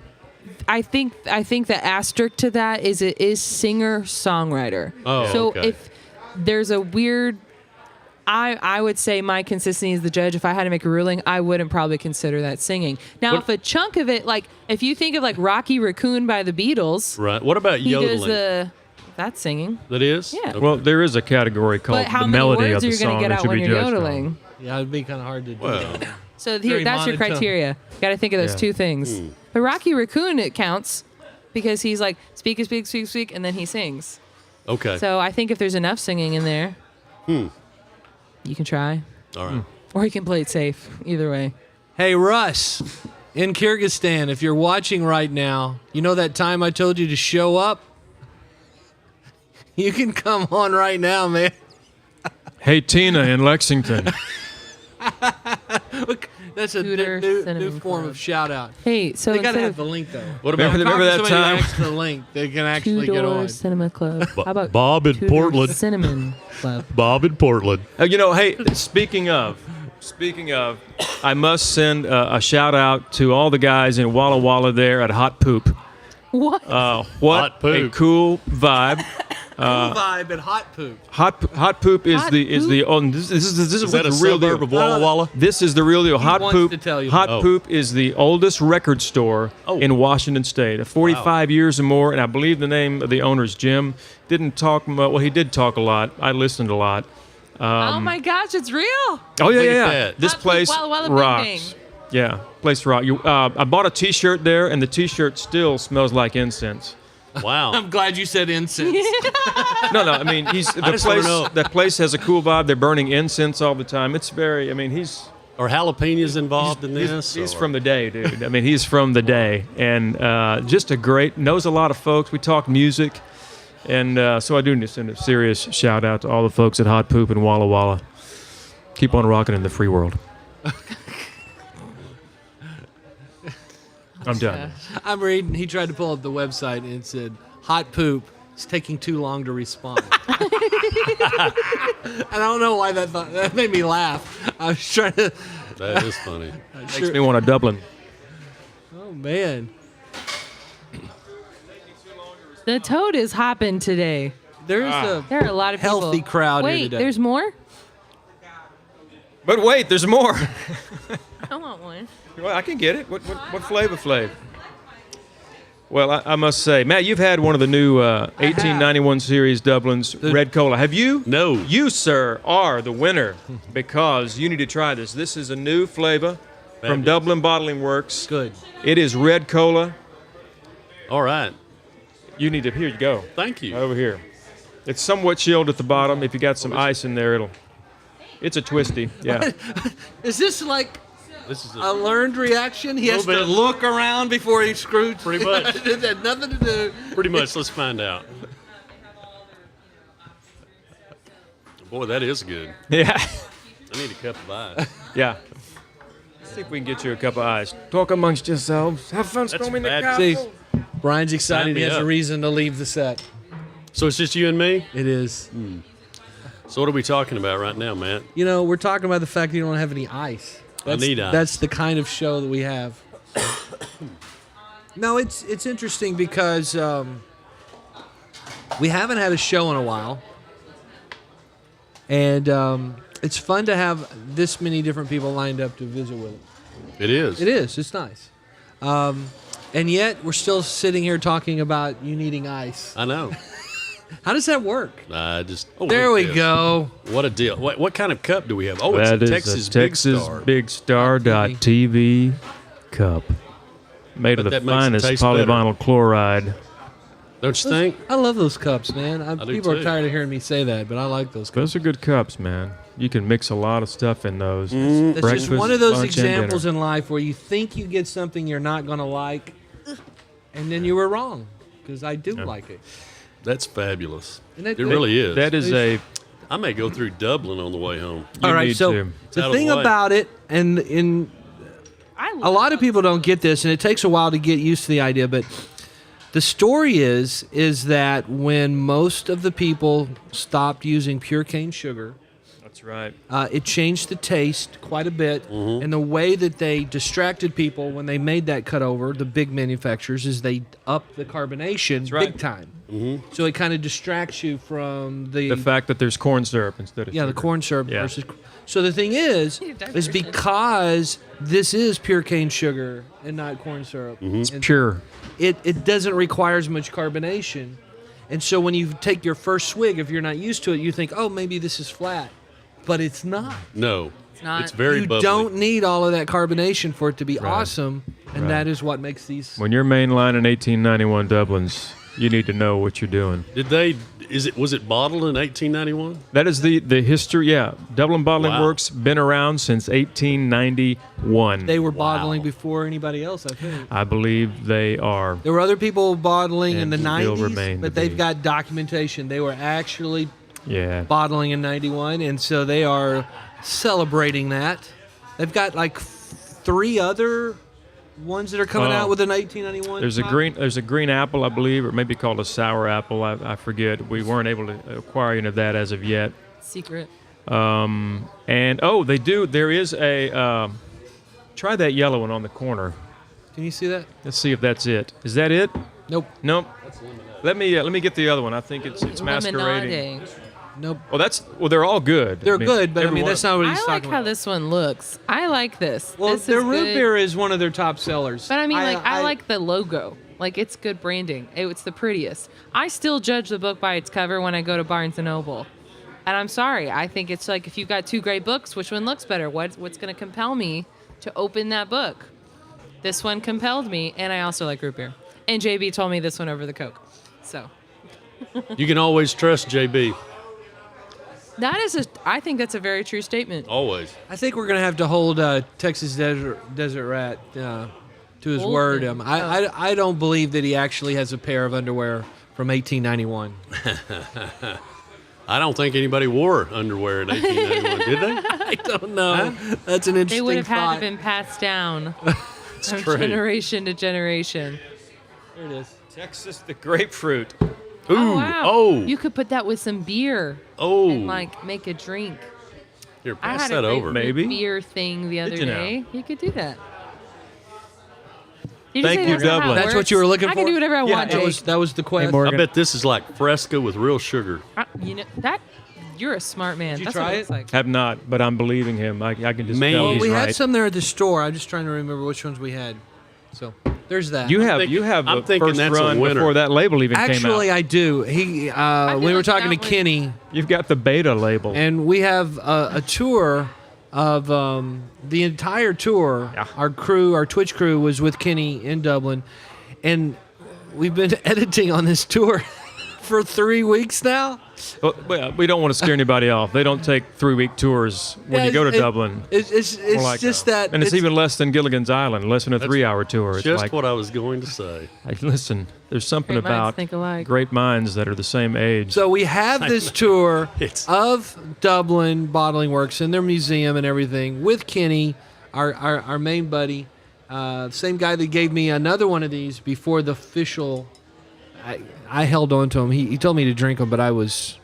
I think the asterisk to that is it is singer songwriter. Oh, so okay. if there's a weird, I would say my consistency as the judge. If I had to make a ruling, I wouldn't probably consider that singing. Now, What- if a chunk of it, like if you think of like Rocky Raccoon by the Beatles, Right. What about he yodeling? does that's singing. That is? Yeah. Okay. Well, there is a category called But how the many melody words of are the you going song to get that out should when be you're judged yodeling? on. Yeah, it'd be kind of hard to do. Well, that. So Very that's your monotone. criteria. Got to think of those Yeah. two things. But Rocky Raccoon, it counts because he's like speak, speak, speak, speak, and then he sings. okay. So I think if there's enough singing in there, You can try, All right. or you can play it safe. Either way. Hey, Russ, in Kyrgyzstan, if you're watching right now, you know that time I told you to show up? You can come on right now, man. Hey, Tina in Lexington. Look, that's a Scooter new Cinnamon form Club. of shout out. Hey, so They gotta instead have of the link though. What about Remember that Somebody time? likes the link. They can actually get Two-Door on. Cinema Club, how about Bob in Tudor Portland? Cinnamon Club? Bob in Portland. Hey, speaking of, I must send a shout out to all the guys in Walla Walla there at Hot Poop. What? What Hot Poop. a cool vibe. Cool vibe and hot poop. Hot Poop is Hot the Poop? oh, this is Is that a what's the real suburb deal. of Walla Walla? This is the real deal. Hot wants Poop. to tell you. Hot Oh. Poop is the oldest record store in Washington State. 45 years or more, and I believe the name of the owner's Jim. Didn't talk much. Well, he did talk a lot. I listened a lot. Oh my gosh, it's real. Oh yeah, Look at yeah. that. This Hot Poop place Walla Walla Bing rocks. Bang. Yeah, place rock. I bought a T-shirt there, and the T-shirt still smells like incense. Wow. I'm glad you said incense. No, I mean the just wanna place. know. That place has a cool vibe. They're burning incense all the time. It's very. I mean, he's Are jalapenos involved in this? he's or- from the day, dude. I mean, he's from the day, and just a great. Knows a lot of folks. We talk music, and so I do need to send a serious shout out to all the folks at Hot Poop and Walla Walla. Keep on rocking in the free world. I'm done. I'm reading. He tried to pull up the website and it said, "Hot poop. It's taking too long to respond." And I don't know why that made me laugh. I was trying to. That is funny. Makes me want to Dublin. Oh man, The toad is hopping today. there's a There are a lot of people. healthy crowd Wait, here today. there's more? But wait, there's more. I want one. Well, I can get it. What flavor? Well, I must say, Matt, you've had one of the new 1891 series Dublin's Red Cola. Have you? No. You, sir, are the winner because you need to try this. This is a new flavor from Fabulous. Dublin Bottling Works. good. It is Red Cola. All right. You need to. Here you go. Thank you. Over here. It's somewhat chilled at the bottom. If you got some ice in there, it's a twisty. Yeah. Is this like This is a learned reaction? He has Little to bit. look around before he screws. Pretty much. It had nothing to do. pretty much. Let's find out. Boy, that is good. Yeah. I need a cup of ice. Yeah. Let's see if we can get you a cup of ice. Talk amongst yourselves. Have fun That's storming the bad. castle. See, Brian's excited. Sign He me has a up. reason to leave the set. So it's just you and me? It is. So what are we talking about right now, Matt? You know, we're talking about the fact that you don't have any ice. need ice. That's the kind of show that we have. No, it's interesting because we haven't had a show in a while, and it's fun to have this many different people lined up to visit with it. It is. It is. It's nice. And yet we're still sitting here talking about you needing ice. I know. How does that work? Just There look we at this. go. What a deal. What kind of cup do we have? Oh, it's That a is Texas a Big Texas Star. Big Star.TV cup. Made of Bet the that makes it finest taste better. polyvinyl chloride. Don't you think? I love those cups, man. do People are too. tired of hearing me say that, but I like those cups. Those are good cups, man. You can mix a lot of stuff in those. That's Breakfast, just one of those lunch, and dinner. examples in life where you think you get something you're not going to like, and then you were wrong, because I do like it. That's fabulous. Isn't that It good? really is. That is a. I may go through Dublin on the way home. You All right, need so to. It's out the of thing the way. about it, and in a lot of people don't get this, and it takes a while to get used to the idea, but the story is that when most of the people stopped using pure cane sugar, That's right. it changed the taste quite a bit, Mm-hmm. and the way that they distracted people when they made that cut over, the big manufacturers, is they upped the carbonation right. big time. Mm-hmm. So it kind of distracts you from the fact that there's corn syrup instead of the sugar. corn syrup Yeah. versus. So the thing is because this is pure cane sugar and not corn syrup. Mm-hmm. And Pure. it doesn't require as much carbonation, and so when you take your first swig, if you're not used to it, you think, oh, maybe this is flat, but it's not. No. It's not. It's very You bubbly. don't need all of that carbonation for it to be awesome, and Right. that is what makes these. When you're mainlining 1891 Dublins, you need to know what you're doing. Did they? Was it bottled in 1891? That is the history. Yeah, Dublin Bottling Wow. Works been around since 1891. They were bottling before anybody else, I think. I believe they are. There were other people bottling in And the will 90s, remain to but they've be. got documentation. They were actually Yeah. bottling in 91, and so they are celebrating that. They've got like 3 other ones that are coming out with an 1891. There's a pop. green apple, I believe, or maybe called a sour apple. I forget. We weren't able to acquire any of that as of yet. Secret. And they do. There is a. Try that yellow one on the corner. Can you see that? Let's see if that's it. Is that it? Nope. Nope. Let me get the other one. I think it's masquerading. Lemonade. Nope. Well, they're all good. They're I mean, good, but I every mean one- that's not what he's I like talking how about. this one looks. I like this. Well, this their is root good. beer is one of their top sellers. But I mean, I like the logo. Like, it's good branding. It's the prettiest. I still judge the book by its cover when I go to Barnes & Noble. And I'm sorry. I think it's like, if you've got 2 great books, which one looks better? What's going to compel me to open that book? This one compelled me, and I also like root beer. And JB told me this one over the Coke. So You can always trust JB. I think that's a very true statement. Always. I think we're gonna have to hold Texas Desert Rat to his Hold word. him. I don't believe that he actually has a pair of underwear from 1891. I don't think anybody wore underwear in 1891, did they? I don't know. That's an interesting They would have had to thought. have been passed down from true. generation to generation. There it is. Texas, the grapefruit. Ooh. Oh, wow. Oh. You could put that with some beer Oh. and, like, make a drink. Here, I pass had that a over. grapefruit Maybe. beer thing the other you know? day. You could do that. You Thank say you, that's not how it Dublin. That's what works? you were looking I for. can do whatever I want, that Jake. was the quest. Morgan. I bet this is like Fresca with real sugar. You know that you're a smart man. Did you That's try what it it? looks like. Have not, but I'm believing him. I can just Man. tell Well, he's we right. had some there at the store. I'm just trying to remember which ones we had. So there's that. You have I'm a thinking first that's a run winner. before that label even Actually, came out. I do. He feel we were like talking to that was- Kenny, You've got the beta label. and we have a tour of the entire tour. Yeah. Our Twitch crew was with Kenny in Dublin, and we've been editing on this tour for 3 weeks now. Well, we don't want to scare anybody off. They don't take 3-week tours when you go to Dublin. It's More like just a- that, and it's even less than Gilligan's Island, less than a 3-hour tour. It's Just like, what I was going to say. hey, listen, there's something Great minds about think alike. great minds that are the same age. So we have this tour It's- of Dublin Bottling Works and their museum and everything with Kenny, our main buddy, same guy that gave me another one of these before the official. I held on to him. He told me to drink them, but I was,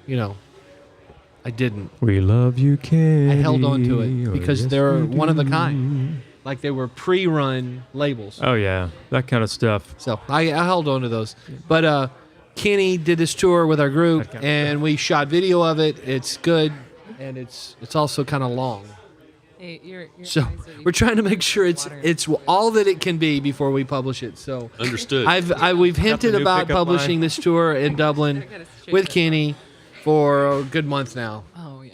I didn't. We love you, Kenny. I held on to it Oh, because yes, they're we one of a do. kind. Like they were pre-run labels. Oh yeah, that kind of stuff. So I held on to those. But Kenny did this tour with our group, That kind of and we shot video of it. It's good, and it's also kind of long. Hey, your So eyes are- we're trying to make sure it's Water. all that it can be before we publish it. So Understood. we've hinted new about pickup publishing line? this tour in Dublin gotta shake with that. Kenny for a good month now, Oh yeah.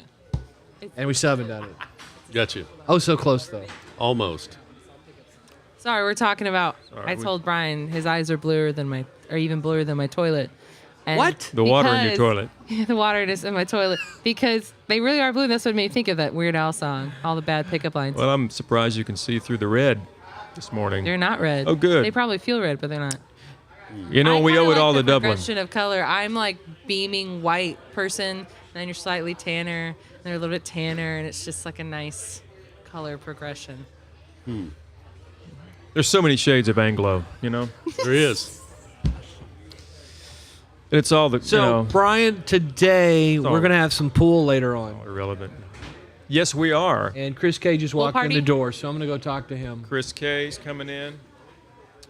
and we still haven't done it. Got you. Oh, so close though. Almost. Sorry, we're talking about. I told Brian his eyes are bluer than even bluer than my toilet. And What? The water in your because- toilet. The water is in my toilet because they really are blue. That's what made me think of that Weird Al song. All the bad pickup lines. Well, I'm surprised you can see through the red this morning. They're not red. Oh, good. They probably feel red, but they're not. You know, I we kinda owe it like all the to Dublin. progression of color. I'm like beaming white person, and then you're slightly tanner, and they're a little bit tanner, and it's just like a nice color progression. There's so many shades of Anglo, you know? There is. It's all the, So Brian, today all- we're gonna have some pool later on, irrelevant. Yes, we are. and Chris K just Pool walked in party? the door, so I'm gonna go talk to him. Chris K's coming in.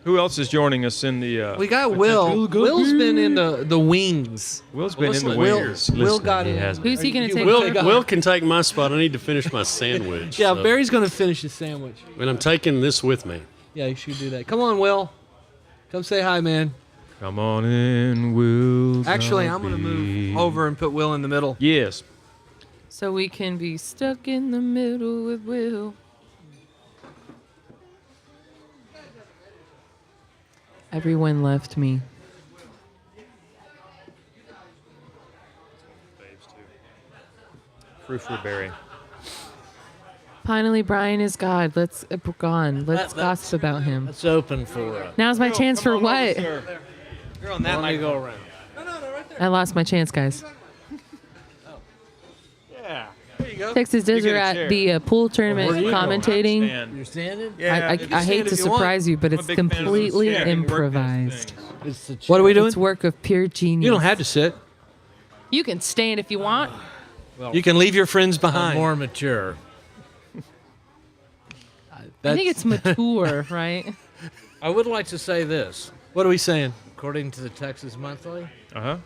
Who else is joining us in the? We got Will. Will's been in the wings. Will's been in the Will- wings. Will Listen, got he in. has. Who's he gonna You take? will- over? Will can take my spot. I need to finish my sandwich. Yeah, so- Barry's gonna finish his sandwich. And I'm taking this with me. Yeah, you should do that. Come on, Will. Come say hi, man. Come on in, Will. Actually, I'm gonna move over and put Will in the middle. Yes. So we can be stuck in the middle with Will. Everyone left me. Frou Frou Berry. Finally, Brian is God. Let's gone. Let's gossip about him. It's open for Now's my chance for what? You're on that Let me mic. go around. I lost my chance, guys. Yeah. Texas get a Desert at chair. the pool tournament Where are you going? commentating. Stand. You're standing? Yeah. I hate to surprise you, but I'm a it's big fan of those completely standing workout improvised. things. It's the What are we doing? It's work of pure genius. You don't have to sit. You can stand if you want. You can leave your friends I'm behind. more mature. I think it's mature, right? I would like to say this. What are we saying? According to the Texas Monthly, Uh-huh.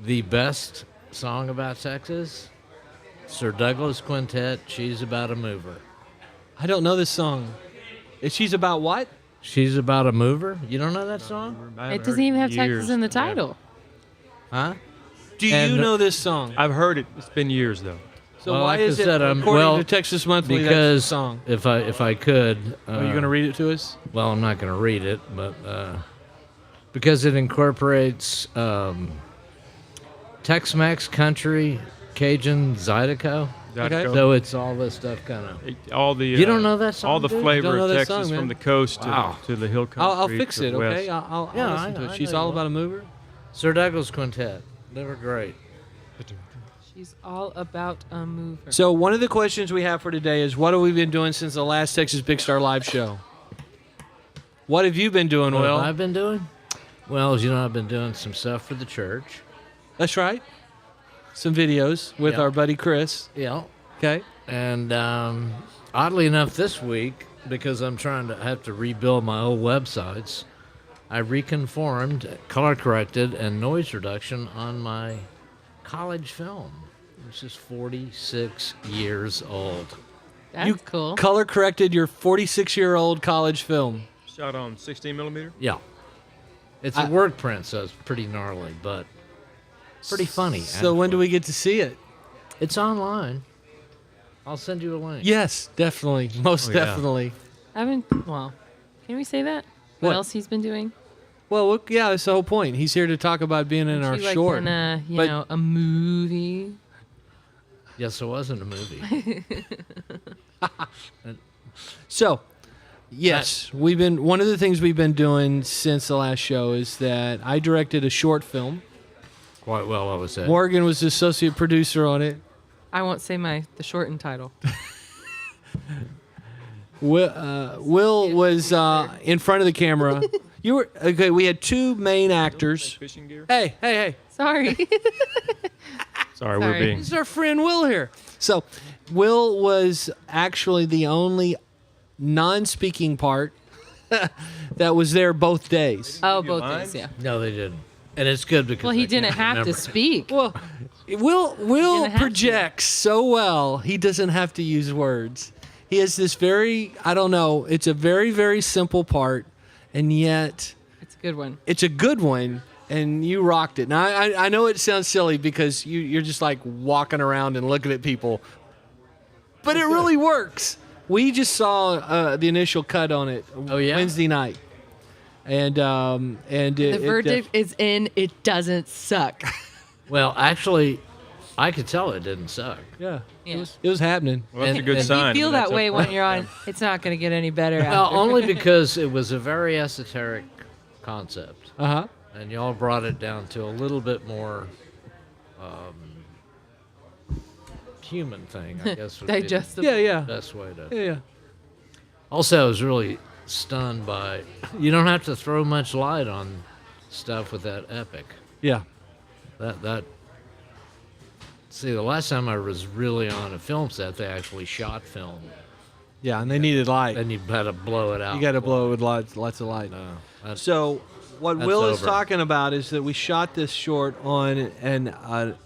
the best song about Texas, Sir Douglas Quintet, She's About a Mover. I don't know this song. She's about what? She's About a Mover? You don't know that song? I haven't It doesn't heard even have in Texas years. in the Yeah. title. Huh? Do And- you know this song? I've heard it. It's been years though. So Well, why like I is it, said, according well, to Texas Monthly, that's Because the song? if I could, Are you going to read it to us? well, I'm not going to read it, but because it incorporates Tex-Mex, country, Cajun, Zydeco. Okay. So it's all this stuff kind of. All the You don't know that song, all the dude? flavor Don't know of that Texas song, man. from the coast Wow. to the hill country. I'll fix to it, the okay? west. I'll Yeah, listen to I it. know She's you all will. about a mover. Sir Douglas Quintet. They were great. She's all about a mover. So one of the questions we have for today is, what have we been doing since the last Texas Big Star live show? What have you been doing, What Will? have I been doing? Well, as you know, I've been doing some stuff for the church. That's right. Some videos with Yeah. our buddy Chris. Yeah. Okay. And oddly enough, this week, because I'm trying to have to rebuild my old websites, I reconformed, color corrected, and noise reduction on my college film, which is 46 years old. That's You cool. Color corrected your 46-year-old college film. Shot on 16 millimeter. Yeah. It's a word print, so it's pretty gnarly, but pretty funny. So when do we get to see it? It's online. I'll send you a link. Yes, definitely. Most yeah. definitely. Well, can we say that? What What? else he's been doing? Well, yeah, that's the whole point. He's here to talk about being in our She, like, short. in a, But- a movie. Yes, it wasn't a movie. So, yes, we've been. One of the things we've been doing since the last show is that I directed a short film. Quite well, I would say. Morgan was the associate producer on it. I won't say the shortened title. Will was in front of the camera. You were okay. We had two main actors. Fishing gear. Hey! Sorry. Sorry, we're Sorry. being. This is our friend Will here. So, Will was actually the only non-speaking part that was there both days. Oh, both mind? days, yeah. No, they didn't. And it's good because Well, he I can't didn't have to remember. speak. Well, Will didn't have to. projects so well. He doesn't have to use words. He has this very, I don't know, it's a very, very simple part, and yet It's a good one. it's a good one, and you rocked it. Now, I know it sounds silly because you're just like walking around and looking at people, but it really works. We just saw the initial cut on it Oh, yeah? Wednesday night. And The verdict is in. It doesn't suck. Well, actually, I could tell it didn't suck. yeah, Yeah. it was happening. Well, that's a And- good and- sign. You feel when that's that way up when front. you're on. It's not going to get any better. Well, after. only because it was a very esoteric concept, Uh huh. and y'all brought it down to a little bit more human thing, I guess. Would be digestible. Yeah. the best way to. Yeah. Also, I was really stunned by. You don't have to throw much light on stuff with that epic. Yeah. That. See, the last time I was really on a film set, they actually shot film, Yeah, and they needed light. and you had to blow it out. You got to blow it with lots of light. No, that's, So, what That's Will is over. talking about is that we shot this short on an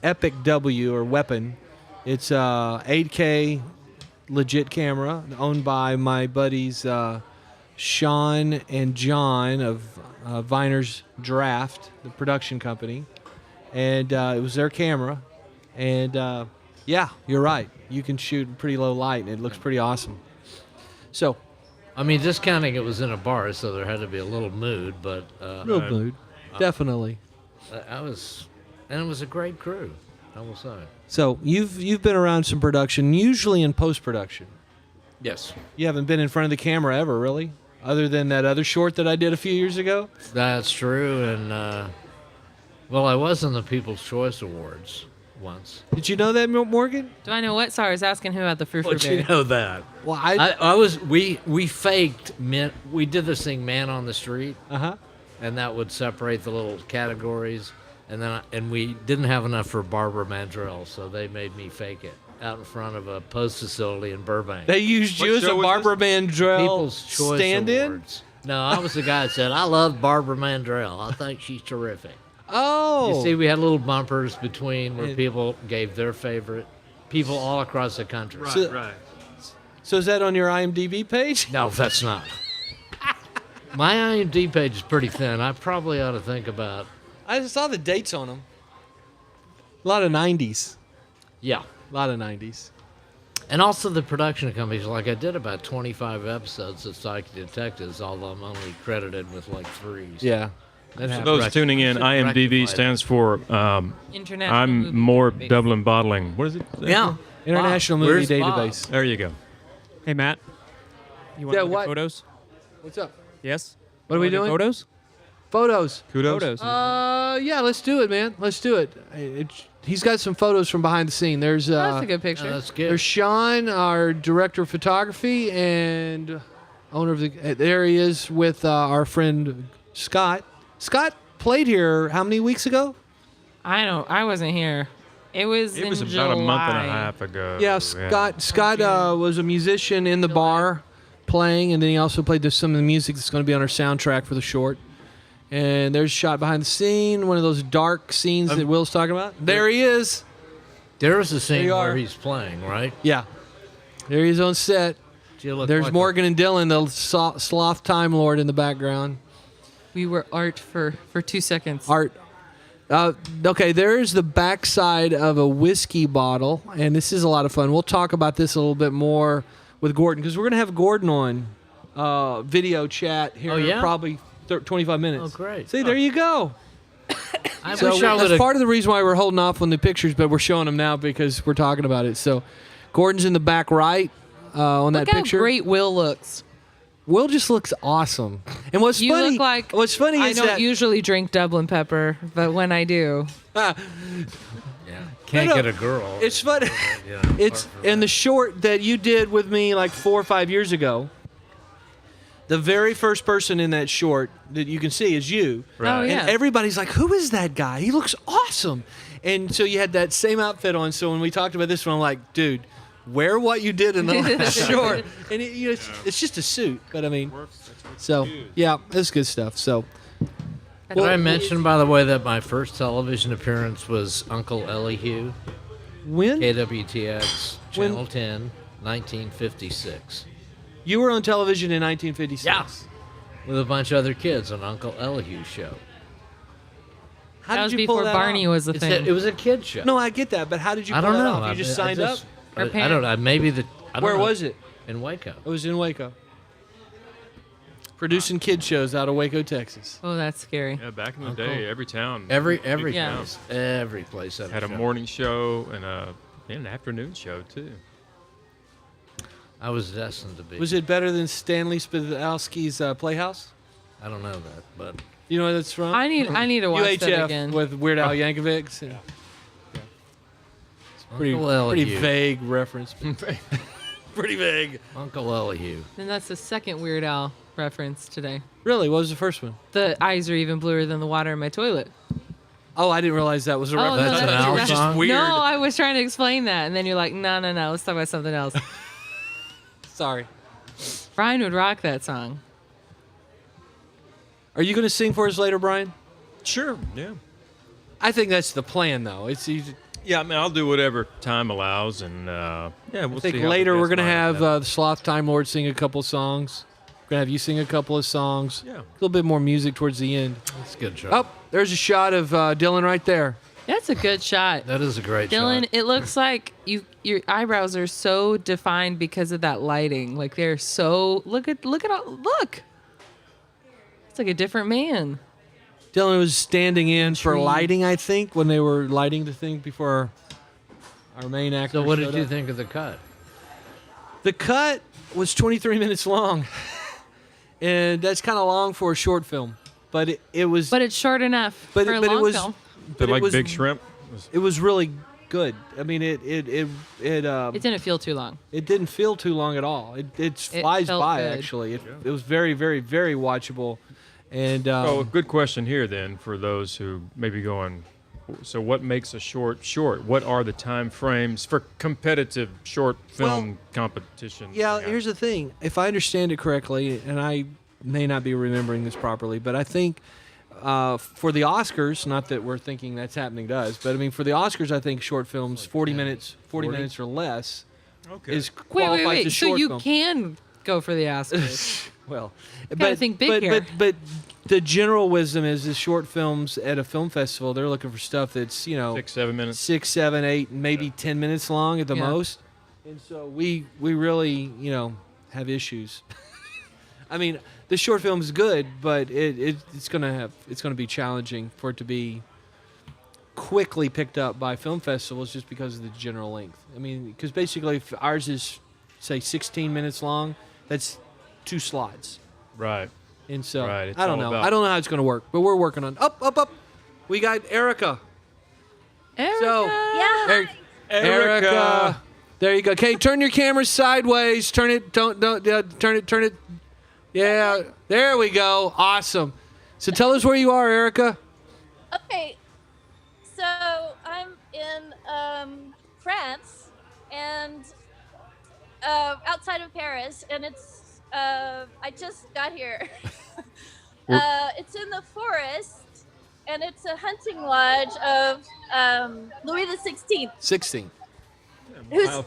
Epic W or weapon. It's a 8K legit camera owned by my buddies Sean and John of Viner's Draft, the production company, and it was their camera. And yeah, you're right. You can shoot in pretty low light, and it looks pretty awesome. So, I mean, discounting it was in a bar, so there had to be a little mood, but real mood, definitely. I was, and it was a great crew, I will say. So you've been around some production, usually in post-production. Yes. You haven't been in front of the camera ever, really? Other than that other short that I did a few years ago? That's true. And, well, I was in the People's Choice Awards once. Did you know that, Morgan? Do I know what? Sorry, I was asking who had the frou-frou But you berry. know that. Well, We faked, we did this thing, Man on the Street, Uh-huh. and that would separate the little categories. And we didn't have enough for Barbara Mandrell, so they made me fake it out in front of a post facility in Burbank. They used you as a Barbara Mandrell People's Choice stand-in? Awards. No, I was the guy that said, I love Barbara Mandrell. I think she's terrific. Oh. You see, we had little bumpers between where people gave their favorite, people all across the country. Right. So is that on your IMDb page? No, that's not. My IMDb page is pretty thin. I probably ought to think about, I saw the dates on them. A lot of 90s. yeah. A lot of 90s. And also the production companies. Like I did about 25 episodes of Psychic Detectives, although I'm only credited with like 3. Yeah. That For those tuning in, IMDb stands for International I'm Movie More Database. Dublin Bottling. What is it? Yeah. International Bob, Movie where's Bob? Database. There you go. Hey, Matt. You want Yeah, to look what? at photos? What's up? Yes. What are we Wanna get doing? Photos? Photos. Kudos. Photos. Yeah, let's do it, man. Let's do it. He's got some photos from behind the scene. There's That's a good picture. That's good. there's Sean, our director of photography and owner of the. There he is with our friend Scott. Scott played here how many weeks ago? I wasn't here. It was It was in about a month and a July. half ago. Yeah, Scott was a musician in the bar playing, and then he also played some of the music that's going to be on our soundtrack for the short. And there's a shot behind the scene, one of those dark scenes that Will's talking about. There he is. There's a scene you are. where he's playing, right? Yeah. There he is on set. You look There's like Morgan and Dylan, the sloth Time Lord in the background. We were art for 2 seconds. Art. Okay, there's the backside of a whiskey bottle, and this is a lot of fun. We'll talk about this a little bit more with Gordon, because we're going to have Gordon on video chat here Oh, yeah? probably 25 minutes. Oh, great. See, there you go. I So wish I that's would part of the reason why we're holding off on the pictures, but we're showing them now because we're talking about it. So Gordon's in the back right on Look that how picture. great Will looks. Will just looks awesome. And what's You funny? look like what's funny I is don't that usually drink Dublin pepper, but when I do, Can't No, get a girl. it's funny. Yeah, It's in the short that you did with me like 4 or 5 years ago. The very first person in that short that you can see is you. Oh, yeah. And everybody's like, who is that guy? He looks awesome. And so you had that same outfit on. So when we talked about this one, I'm like, dude, wear what you did in the last short. And it's just a suit. But I mean, so yeah, it's good stuff. So Did I mention, by the way, that my first television appearance was Uncle Elihu, when KWTX, When- Channel 10, 1956. you were on television in 1956. With a bunch of other kids on Uncle Elihu's show. How that did was you pull before that Barney off? was the thing. It was a kid show. No, I get that, but how did you pull I don't that know. off? You just I signed up? Her I don't know. Maybe the. I don't Where know. was it? In Waco. It was in Waco. Producing kid shows out of Waco, Texas. Oh, that's scary. Yeah, back in the Uncle. day, every town. Every Yeah. place. Every place had a show. morning show and an afternoon show too. I was destined to be. Was it better than Stanley Spidowski's Playhouse? I don't know that, but You know where that's from? I need to watch that UHF again. with Weird Al Yankovic. And pretty, Uncle pretty Elihu. vague reference. Pretty vague. Uncle Elihu. And that's the second Weird Al reference today. Really? What was the first one? The eyes are even bluer than the water in my toilet. Oh, I didn't realize that was a Oh, reference. no, That's I an thought you Al were just song? weird. No, I was trying to explain that, and then you're like, no, let's talk about something else. Sorry. Brian would rock that song. Are you going to sing for us later, Brian? Sure. Yeah. I think that's the plan, though. Yeah. I mean, I'll do whatever time allows, and yeah, we'll I think see how later the we're guests going to line have up. the Sloth Time Lord sing a couple songs. We're going to have you sing a couple of songs. Yeah. A little bit more music towards the end. That's a good show. Oh, there's a shot of Dylan right there. That's a good shot. That is a great Dylan, shot. it looks like your eyebrows are so defined because of that lighting. Like they're so look. It's like a different man. Dylan was standing in for lighting, I think, when they were lighting the thing before our main actor. So what did showed you up. think of the cut? The cut was 23 minutes long, and that's kind of long for a short film. But it was. But it's short enough for a it long was. film. But like it was, Big Shrimp? It was really good. I mean, it It didn't feel too long. it didn't feel too long at all. It flies felt by good. actually. It was very, very, very watchable. And Oh, good question here then for those who may be going, so what makes a short short? What are the time frames for competitive short film competitions? yeah, here's the thing. If I understand it correctly, and I may not be remembering this properly, but I think for the Oscars, not that we're thinking that's happening to us, but I mean for the Oscars, I think short films, 40 minutes or less, is qualified Wait. as So short you film. can go for the Oscars. Well, gotta think big here. But the general wisdom is the short films at a film festival, they're looking for stuff that's 6, 7 minutes. 6, 7, 8, maybe 10 minutes long at the Yeah. most. And so we really have issues. I mean, the short film is good, but it's gonna be challenging for it to be quickly picked up by film festivals just because of the general length. I mean, because basically if ours is say 16 minutes long, that's 2 slots. Right. And so Right, it's I don't all know. about- I don't know how it's going to work, but we're working on up. We got Erica. Erica. So Yeah. Erica. There you go. Okay, turn your camera sideways. Turn it. Don't. Turn it. Yeah. There we go. Awesome. So tell us where you are, Erica. Okay. So I'm in France and outside of Paris, and it's I just got here. It's in the forest, and it's a hunting lodge of Louis the 16th, 16. who's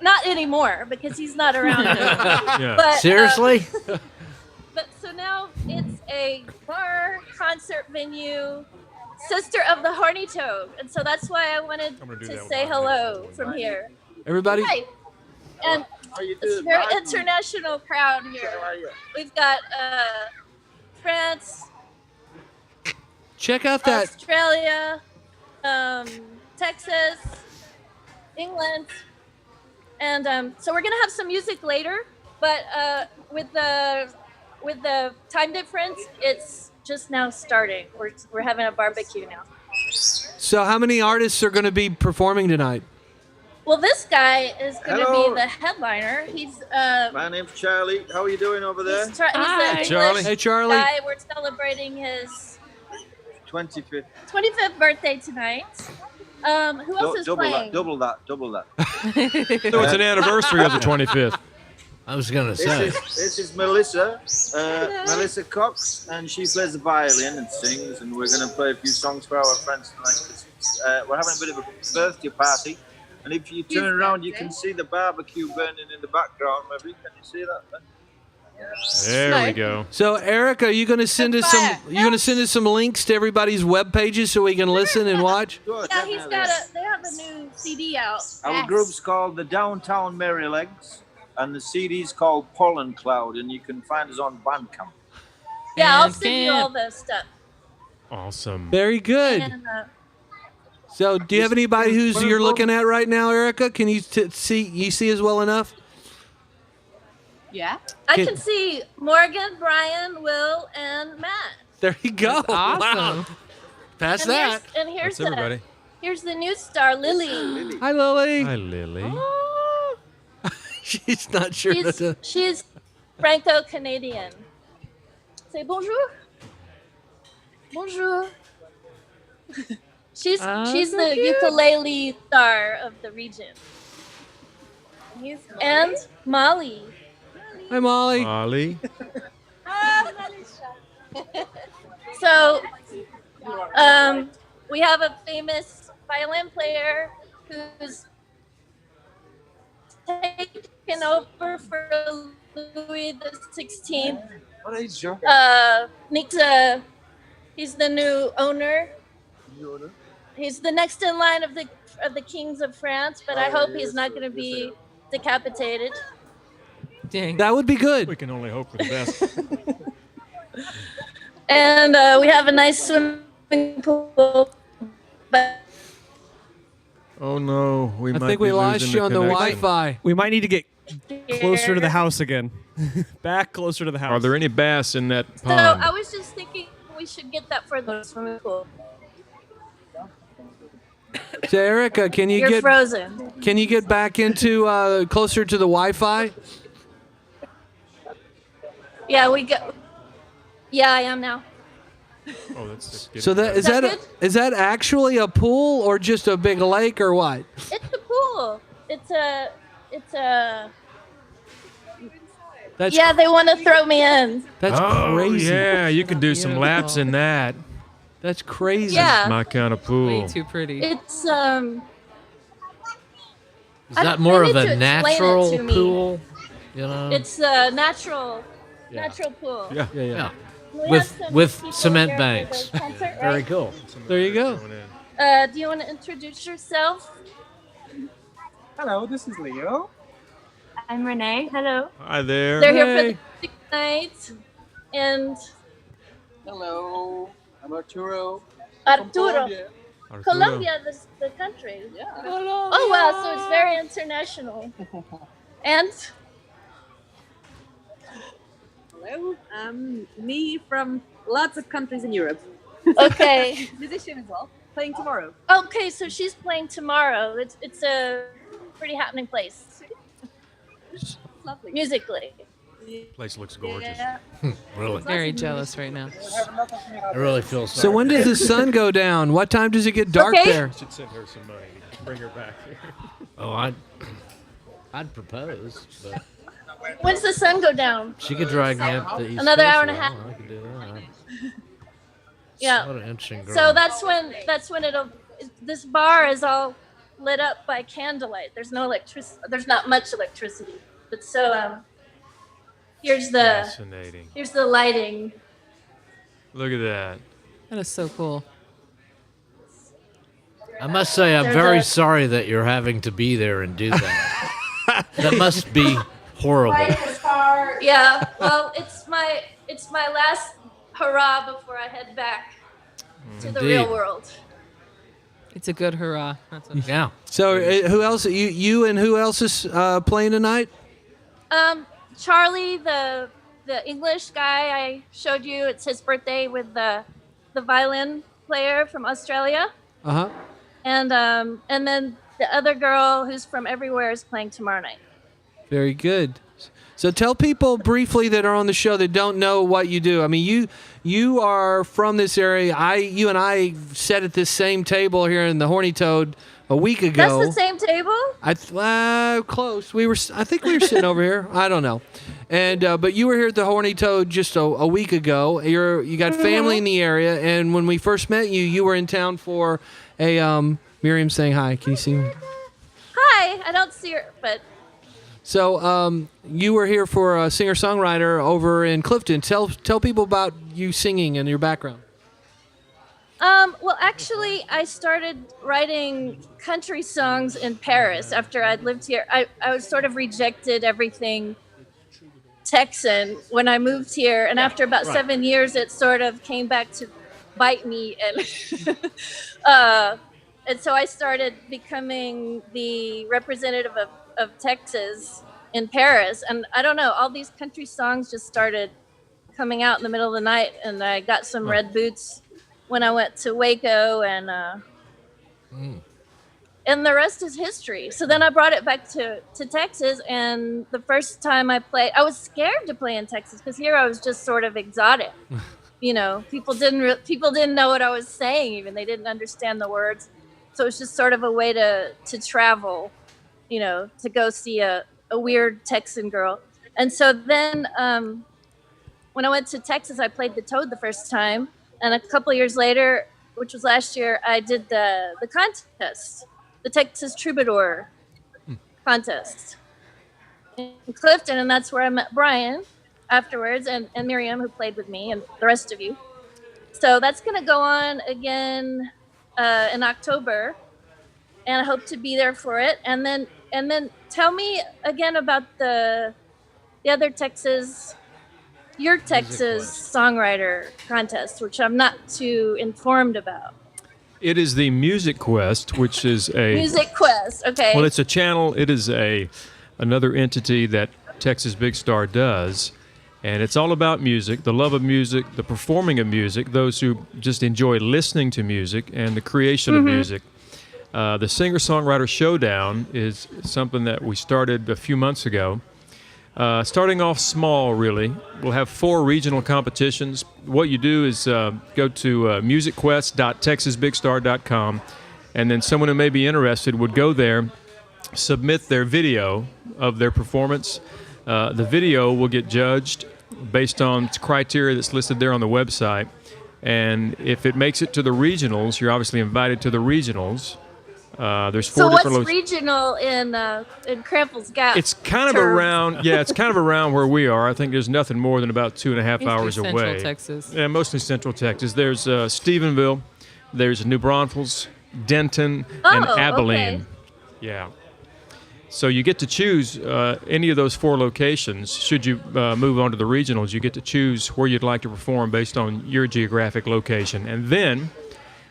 not anymore because he's not around anymore. Yeah. But, Seriously? But so now it's a bar, concert venue, sister of the Horny Toad, and so that's why I wanted I'm gonna do to that say one. hello from here. Everybody. Hi. And it's a very international crowd here. We've got France, Check out that. Australia, Texas, England, and so we're gonna have some music later. But with the time difference, it's just now starting. We're having a barbecue now. So how many artists are going to be performing tonight? Well, this guy is going to Hello. be the headliner. He's My name's Charlie. How are you doing over there? he's Hi. the Charlie. English Hey, Charlie. guy. We're celebrating his 25th. 25th birthday tonight. Who else is playing? Double that. So it's an anniversary of the 25th. I was going to say. This is Melissa, Melissa Cox, and she plays the violin and sings, and we're going to play a few songs for our friends tonight. We're having a bit of a birthday party, and if you turn around, you can see the barbecue burning in the background. Maybe can you see that? There we go. So Erica, are you going to send us some? You going to send us some links to everybody's web pages so we can listen and watch? Sure, Yeah, he's definitely. they have a new CD out. Our Yes. group's called the Downtown Merrylegs, and the CD's called Pollen Cloud, and you can find us on Bandcamp. Yeah, I'll send you all the stuff. Awesome. Very good. And, So, do you have anybody who's you're looking at right now, Erica? Can you see us well enough? yeah, I can see Morgan, Brian, Will, and Matt. There you go. Awesome. Wow. Past And that. here's That's everybody. here's the new star, Lily. Hi, Lily. Hi, Lily. She's not sure. She's Franco-Canadian. Say bonjour. Bonjour. she's so the cute. ukulele star of the region. And Molly. Hi, Molly. Molly. So, we have a famous violin player who's taken over for Louis the 16th. What is your He's the new owner. He's the next in line of the kings of France, but I hope he's not going to be decapitated. Dang. That would be good. We can only hope for the best. And we have a nice swimming pool. But Oh no, we I might think be we lost losing you on the connection. Wi-Fi. We might need to get closer to the house again. Back closer to the house. Are there any bass in that So pond? I was just thinking we should get that for the swimming pool. So Erica, can you You're frozen. Can you get back into closer to the Wi-Fi? Yeah, we go. Yeah, I am now. Oh, that's So Is that good? is that actually a pool or just a big lake or what? It's a pool. It's a. That's Yeah, they want to throw me in. That's crazy. Yeah, you can do some laps in that. That's crazy. Yeah. My kind of pool. Way too pretty. It's Is I that more need of to a explain it natural to me. pool? You know? It's a natural pool. Yeah. yeah. We With- have some with people cement here for banks. the concert, Very right? cool. There you go. Do you want to introduce yourself? Hello, this is Leo. I'm Renee. Hello. Hi there. They're here for the music night. And Hello, I'm Arturo. Arturo. Arturo. Colombia, the country. Yeah. Oh, wow. So it's very international. And Hello, me from lots of countries in Europe. okay. Musician as well, playing tomorrow. Okay, so she's playing tomorrow. It's a pretty happening place. Lovely. Musically. Place looks gorgeous. Yeah. Really? Very jealous right now. I really feel sorry. So when does the sun go down? What time does it get dark Okay. there? Should send her some money. Bring her back here. Oh, I'd propose, but When's the sun go down? she could drag me up the East Another Coast hour and a Road. half. I could do that. Yeah. What an interesting girl. So that's when it'll. This bar is all lit up by candlelight. There's no electricity. There's not much electricity. But so here's the Fascinating. lighting. Look at that. That is so cool. I must say, I'm There's very a- sorry that you're having to be there and do that. That must be horrible. Yeah. Well, it's my last hurrah before I head back to the real Indeed. world. It's a good hurrah. That's what Yeah. So who else? You and who else is playing tonight? Charlie, the English guy I showed you. It's his birthday with the violin player from Australia. Uh huh. And then the other girl who's from everywhere is playing tomorrow night. Very good. So tell people briefly that are on the show that don't know what you do. I mean, you are from this area. You and I sat at this same table here in the Horny Toad a week ago. That's the same table? Close. I think we were sitting over here. I don't know. And but you were here at the Horny Toad just a week ago. You got family in the area, and when we first met you, you were in town for a Miriam saying hi. Can you see me? Hi. I don't see her, but So you were here for a singer-songwriter over in Clifton. Tell people about you singing and your background. well, actually, I started writing country songs in Paris after I'd lived here. I was sort of rejected everything Texan when I moved here, and after about 7 years, it sort of came back to bite me, and so I started becoming the representative of Texas in Paris, and I don't know, all these country songs just started coming out in the middle of the night, and I got some red boots when I went to Waco, and the rest is history. So then I brought it back to Texas, and the first time I played, I was scared to play in Texas because here I was just sort of exotic. You know, people didn't know what I was saying, even they didn't understand the words. So it was just sort of a way to travel, you know, to go see a weird Texan girl. And so then when I went to Texas, I played the Toad the first time. And a couple years later, which was last year, I did the contest, the Texas Troubadour contest in Clifton. And that's where I met Brian afterwards, and Miriam, who played with me, and the rest of you. So that's going to go on again in October. And I hope to be there for it. And then tell me again about the other Texas, your Texas songwriter contest, which I'm not too informed about. It is the Music Quest, which is a Music Quest. Okay. well, it's a channel. It is another entity that Texas Big Star does, and it's all about music, the love of music, the performing of music, those who just enjoy listening to music, and the creation of music. The Singer-Songwriter Showdown is something that we started a few months ago. Starting off small, really. We'll have 4 regional competitions. What you do is go to musicquest.texasbigstar.com, and then someone who may be interested would go there, submit their video of their performance. The video will get judged based on criteria that's listed there on the website. And if it makes it to the regionals, you're obviously invited to the regionals. There's 4 So different what's regional in Cramples Gap? It's kind of terms? around, it's kind of around where we are. I think there's nothing more than about 2.5 hours Central away. Texas. Yeah, mostly Central Texas. There's Stephenville, there's New Braunfels, Denton, and Abilene. Okay. Yeah. So you get to choose any of those 4 locations. Should you move on to the regionals, you get to choose where you'd like to perform based on your geographic location. And then,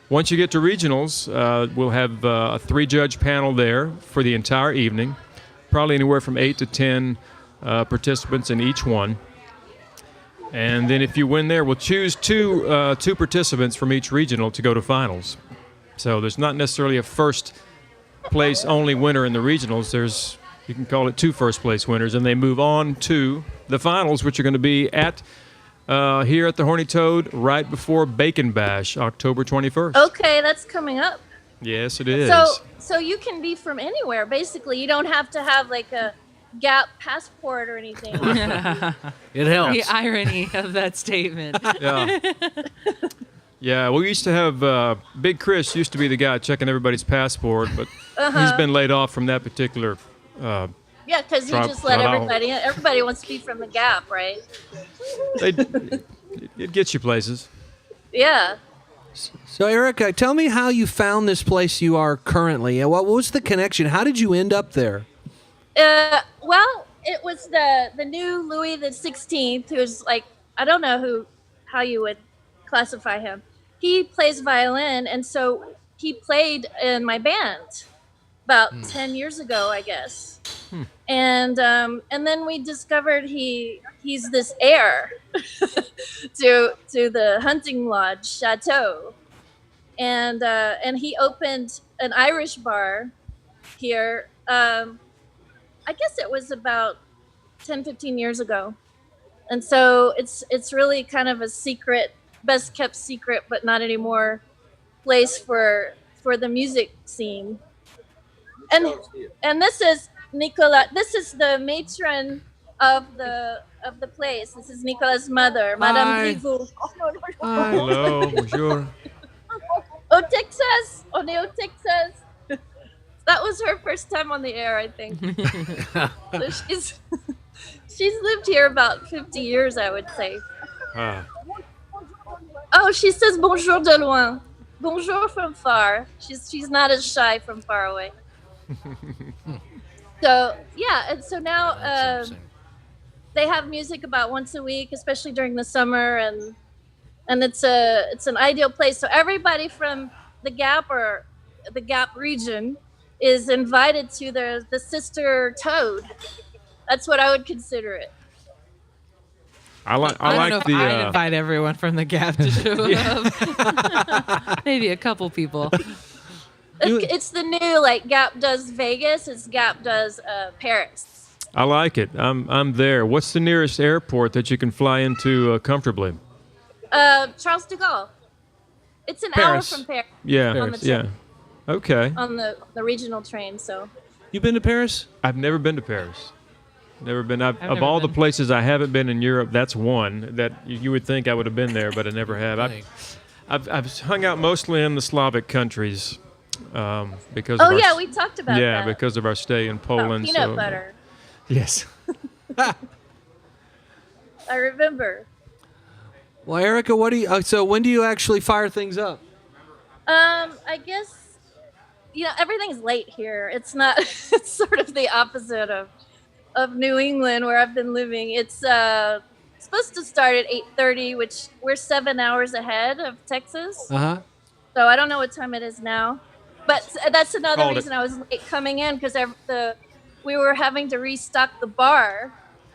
once you get to regionals, we'll have a 3-judge panel there for the entire evening, probably anywhere from 8 to 10 participants in each one. And then if you win there, we'll choose two participants from each regional to go to finals. So there's not necessarily a first place only winner in the regionals. You can call it 2 first place winners, and they move on to the finals, which are going to be at here at the Horny Toad right before Bacon Bash, October 21st. Okay, that's coming up. Yes, it is. So you can be from anywhere, basically. You don't have to have like a Gap passport or anything. It helps. The irony of that statement. Yeah. Yeah, we used to have Big Chris used to be the guy checking everybody's passport, but he's been laid off from that particular. Yeah, because you just let travel. everybody wants to be from the Gap, right? It gets you places. Yeah. So, Erica, tell me how you found this place you are currently. And what was the connection? How did you end up there? Well, it was the new Louis the 16th, who's like, I don't know how you would classify him. He plays violin, and so he played in my band about 10 years ago, I guess. And then we discovered he's this heir to the hunting lodge chateau, and he opened an Irish bar here. I guess it was about 10-15 years ago, and so it's really kind of a secret, best kept secret, but not anymore, place for the music scene. And this is Nicola. This is the matron of the place. This is Nicola's mother, Madame Brivou. Hello, bonjour. Oh, Texas! On est au Texas. That was her first time on the air, I think. So she's lived here about 50 years, I would say. Oh, she says bonjour de loin. Bonjour from far. She's not as shy from far away. So yeah, and so now they have music about once a week, especially during the summer, and it's an ideal place. So everybody from the Gap or the Gap region is invited to the sister Toad. That's what I would consider it. I like don't know the. if I'd invite everyone from the Gap to show up. Maybe a couple people. It's the new, like, Gap does Vegas. It's Gap does Paris. I like it. I'm there. What's the nearest airport that you can fly into comfortably? Charles de Gaulle. It's an Paris. hour from Paris. Yeah. On the Yeah. Okay. On the regional train. So. You been to Paris? I've never been to Paris. Never been. Of never all the been. places I haven't been in Europe, that's one that you would think I would have been there, but I never have. I've hung out mostly in the Slavic countries because. Oh of yeah, our, we talked about yeah, that. because of our stay in About Poland. peanut so, butter. Yes. I remember. Well, Erica, what do you? So when do you actually fire things up? I guess everything's late here. It's not. It's sort of the opposite of New England where I've been living. It's supposed to start at 8:30, which we're 7 hours ahead of Texas. Uh huh. So I don't know what time it is now, but that's another Called it. reason I was late coming in because we were having to restock the bar,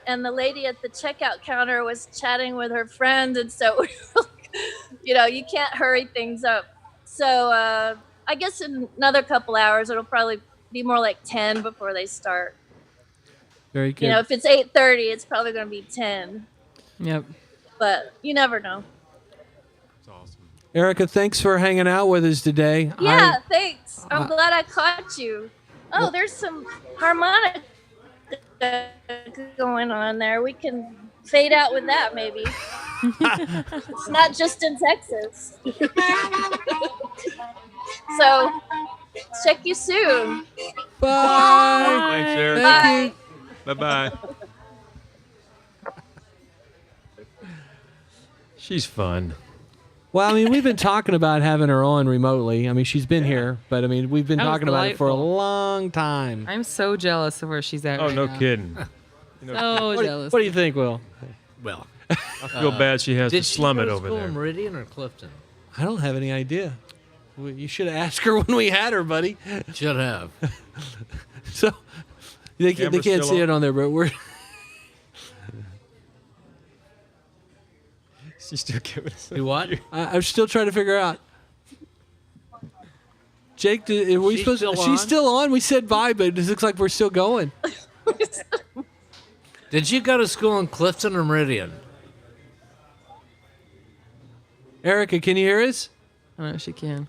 and the lady at the checkout counter was chatting with her friend, and so you can't hurry things up. So I guess in another couple hours it'll probably be more like 10 before they start. Very good. If it's 8:30, it's probably going to be 10. Yep. But you never know. Erica, thanks for hanging out with us today. Yeah, thanks. I'm glad I caught you. Oh, there's some harmonica going on there. We can fade out with that, maybe. It's not just in Texas. So, check you soon. Bye. Thanks, Eric. Bye. Bye-bye. She's fun. Well, I mean, we've been talking about having her on remotely. I mean, she's been here, but I mean, we've been That was talking about it for a delightful. long time. I'm so jealous of where she's at. Oh, right no now. kidding. So jealous. What do you think, Will? Well, I feel bad she has to Did she slum go it to over school there. in Meridian or Clifton? I don't have any idea. Well, you should have asked her when we had her, buddy. Should have. So they can't Camera's see still it on there, but we're. She's still giving us Do what? I'm still trying to figure out. Jake, are we She's supposed? still She's on? still on. We said bye, but it looks like we're still going. Did you go to school in Clifton or Meridian? Erica, can you hear us? I don't know if she can.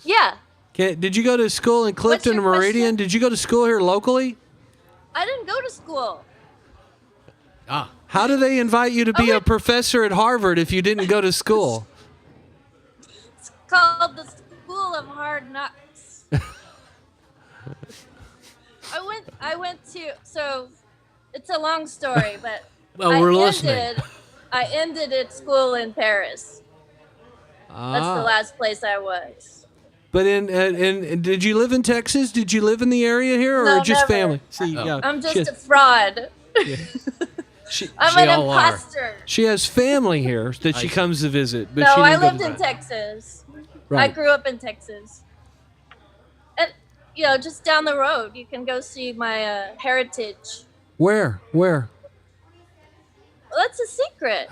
Yeah, Did you go to school in Clifton or your Meridian? question? Did you go to school here locally? I didn't go to school. Ah, How do they invite you to be Oh, a wait. professor at Harvard if you didn't go to school? It's called the School of Hard Knocks. I went to, so it's a long story, but well, we're listening. I ended at school in Paris. That's the last place I was. But did you live in Texas? Did you live in the area here, or No, just never. family? See, yeah, I'm she, just a fraud. she, I'm She an all are. imposter. she has family here that she comes to visit. But No, she I didn't go lived to- in Texas. Right. I grew up in Texas. And, just down the road, you can go see my heritage. Where? Well, that's a secret.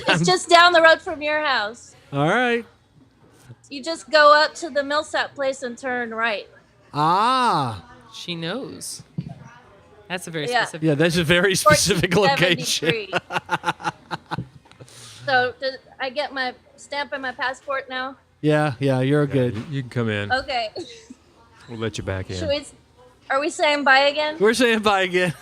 It's just down the road from your house. All right. You just go up to the Millsap place and turn right. Ah, She knows. That's a very Yeah. specific. yeah, that's a very specific location. 1473. So, did I get my stamp and my passport now? Yeah, you're good. You can come in. Okay. We'll let you back in. Are we saying bye again? We're saying bye again.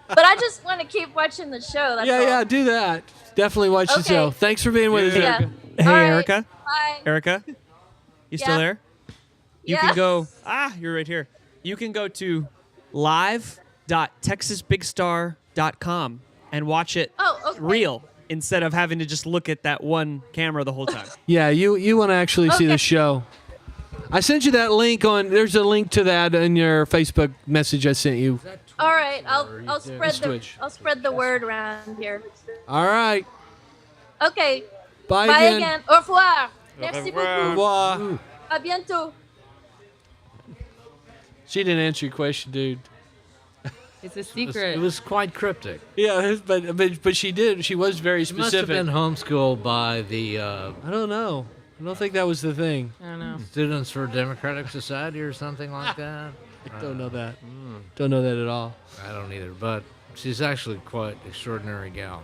But I just want to keep watching the show. That's all. Yeah, do that. Definitely watch the Okay. show. Thanks for being with us, Yeah. Erica. Hey, All right. Erica. Bye. Erica, you still Yeah. there? You Yeah. can go. You're right here. You can go to live.texasbigstar.com and watch it Oh, okay. real instead of having to just look at that one camera the whole time. Yeah, you want to actually see the Okay. show. I sent you that link there's a link to that in your Facebook message I sent you. All right. I'll Switch. spread the word around here. All right. Okay. Bye, Bye again. again. Au revoir. Merci revoir. Au beaucoup. revoir. À bientôt. She didn't answer your question, dude. It's a It secret. was quite cryptic. Yeah, but she did. She was very She must have specific. been homeschooled by the I don't know. I don't think that was the thing. I don't know. Students for Democratic Society or something like that. I don't know that. Don't know that at all. I don't either, but she's actually quite extraordinary gal.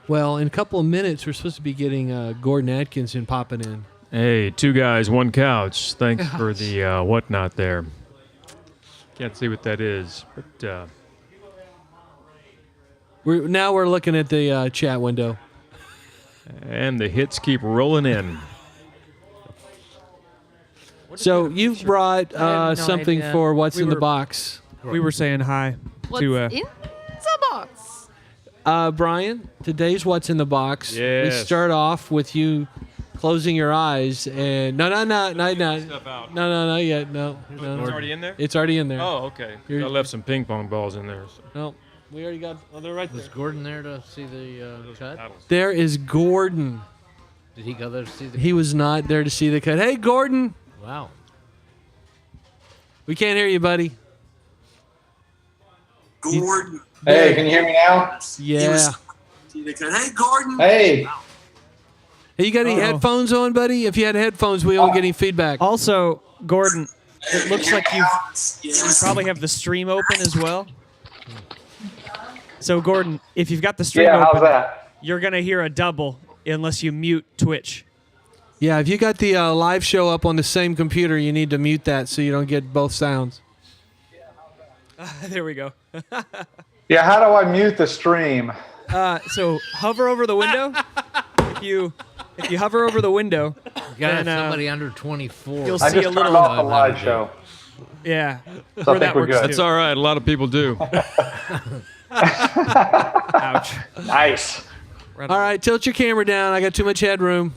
Well, in a couple of minutes, we're supposed to be getting Gordon Atkinson popping in. Hey, 2 guys, 1 couch. Thanks for the whatnot there. Can't see what that is, but We're looking at the chat window. and the hits keep rolling in. So you've brought I have no something idea. for what's We in the were- box. We were saying hi What's to. in the box? Brian, today's what's in the box. We Yes. start off with you closing your eyes and no, Stuff out. not yet. No, It's already in there? It's already in there. Oh, okay. You're- I left some ping pong balls in there. So. No, We already got. Oh, they're right there. Was Gordon there to see the cut? There is Gordon. Did he go there to see the? He was not there to see the cut. Hey, Gordon. Wow. We can't hear you, buddy. Gordon. Hey, can you hear me now? Yeah. Hey, Gordon. Hey. Hey, you got any headphones on, buddy? If you had headphones, we won't get any feedback. Also, Gordon, it looks like you probably have the stream open as well. So, Gordon, if you've got the stream Yeah, how's open, that? you're going to hear a double unless you mute Twitch. Yeah, if you got the live show up on the same computer, you need to mute that so you don't get both sounds. There we go. Yeah, how do I mute the stream? So hover over the window. If you hover over the window, You gotta have then, somebody under 24. you'll I see just a turned little. off the live show. Yeah, So or I think that we're works good. too. It's all right. A lot of people do. Ouch. Nice. All right, tilt your camera down. I got too much headroom.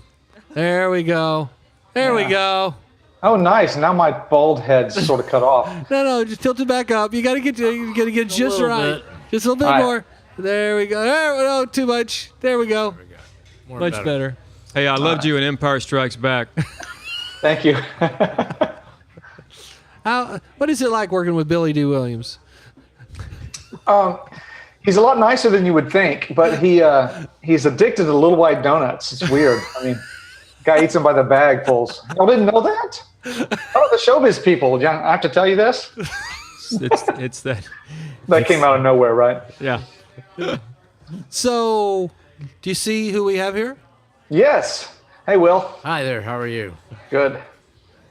There we go. There we go. Oh, nice. Now my bald head's sort of cut off. No, just tilt it back up. You gotta get it just little right. bit. Just a little bit All right. more. There we go. No, too much. There we go. More Much better. Hey, I loved you in Empire Strikes Back. Thank you. What is it like working with Billy D. Williams? He's a lot nicer than you would think, but he's addicted to little white donuts. It's weird. I mean, guy eats them by the bagfuls. Y'all didn't know that? Oh, the showbiz people. I have to tell you this? It's that. That came out of nowhere, right? Yeah. So, do you see who we have here? Yes. Hey, Will. Hi there. How are you? Good.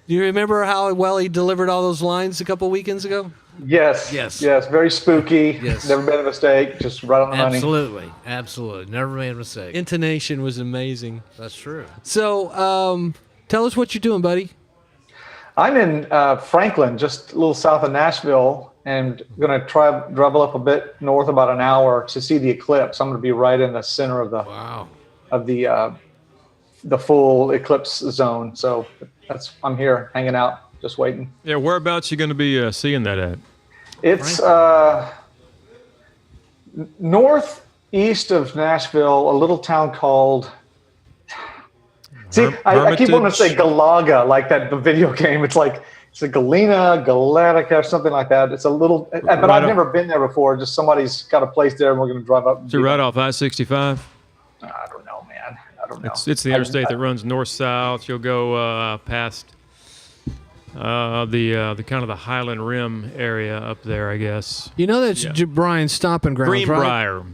Do you remember how well he delivered all those lines a couple weekends ago? Yes. Yes. Yes. Very spooky. Yes. Never been a mistake. Just right on the money. Absolutely. Absolutely. Never made a mistake. Intonation was amazing. That's true. So, tell us what you're doing, buddy. I'm in Franklin, just a little south of Nashville, and going to try travel up a bit north about an hour to see the eclipse. I'm going to be right in the center of the full eclipse zone. So I'm here hanging out, just waiting. Yeah, whereabouts you going to be seeing that at? It's northeast of Nashville, a little town called. See, I keep wanting to say Galaga, like the video game. It's a Galena, Galatica, or something like that. It's a little, but I've never been there before. Just somebody's got a place there, and we're going to drive up. So right off I-65? I don't know, man. I don't know. It's the interstate that runs north-south. You'll go past the kind of the Highland Rim area up there, I guess. You know that's Brian's stomping grounds, Greenbrier. right?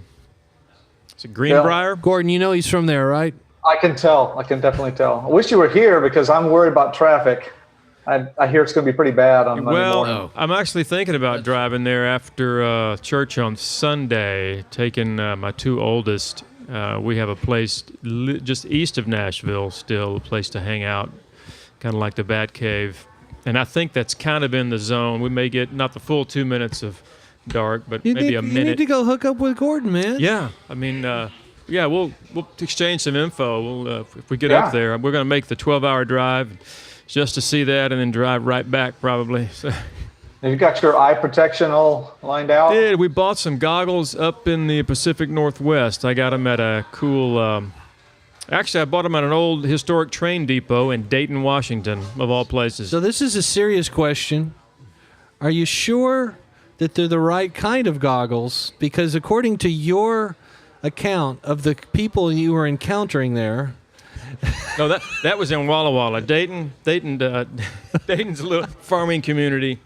Is it Greenbrier? Gordon, you know he's from there, right? I can tell. I can definitely tell. I wish you were here because I'm worried about traffic. I hear it's going to be pretty bad on Monday morning. I'm actually thinking about driving there after church on Sunday, taking my two oldest. We have a place just east of Nashville still, a place to hang out, kind of like the Bat Cave. And I think that's kind of in the zone. We may get not the full 2 minutes of dark, but maybe a minute. You need to go hook up with Gordon, man. Yeah. I mean, we'll exchange some info. We'll if we get up there, we're going to make the 12-hour drive just to see that and then drive right back probably. So. Have you got your eye protection all lined out? We bought some goggles up in the Pacific Northwest. I got them at a cool. Actually, I bought them at an old historic train depot in Dayton, Washington, of all places. So this is a serious question. Are you sure that they're the right kind of goggles? Because according to your account of the people you were encountering there. No, that was in Walla Walla. Dayton's a little farming community.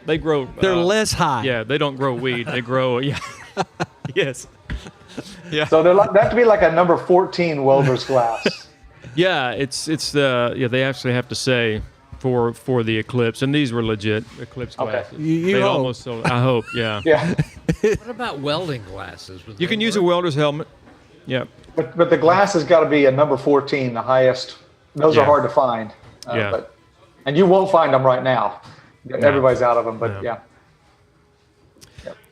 They grow. They're less high. Yeah, they don't grow weed. They grow. Yeah. Yes. Yeah. So they have to be like a number 14 welder's glass. Yeah, it's they actually have to say for the eclipse, and these were legit eclipse glasses. You hope. Almost sold. I hope. Yeah. Yeah. What about welding glasses? You can use a welder's helmet. Yeah. But the glass has got to be a number 14, the highest. Those are hard to find. And you won't find them right now. Everybody's out of them, but yeah.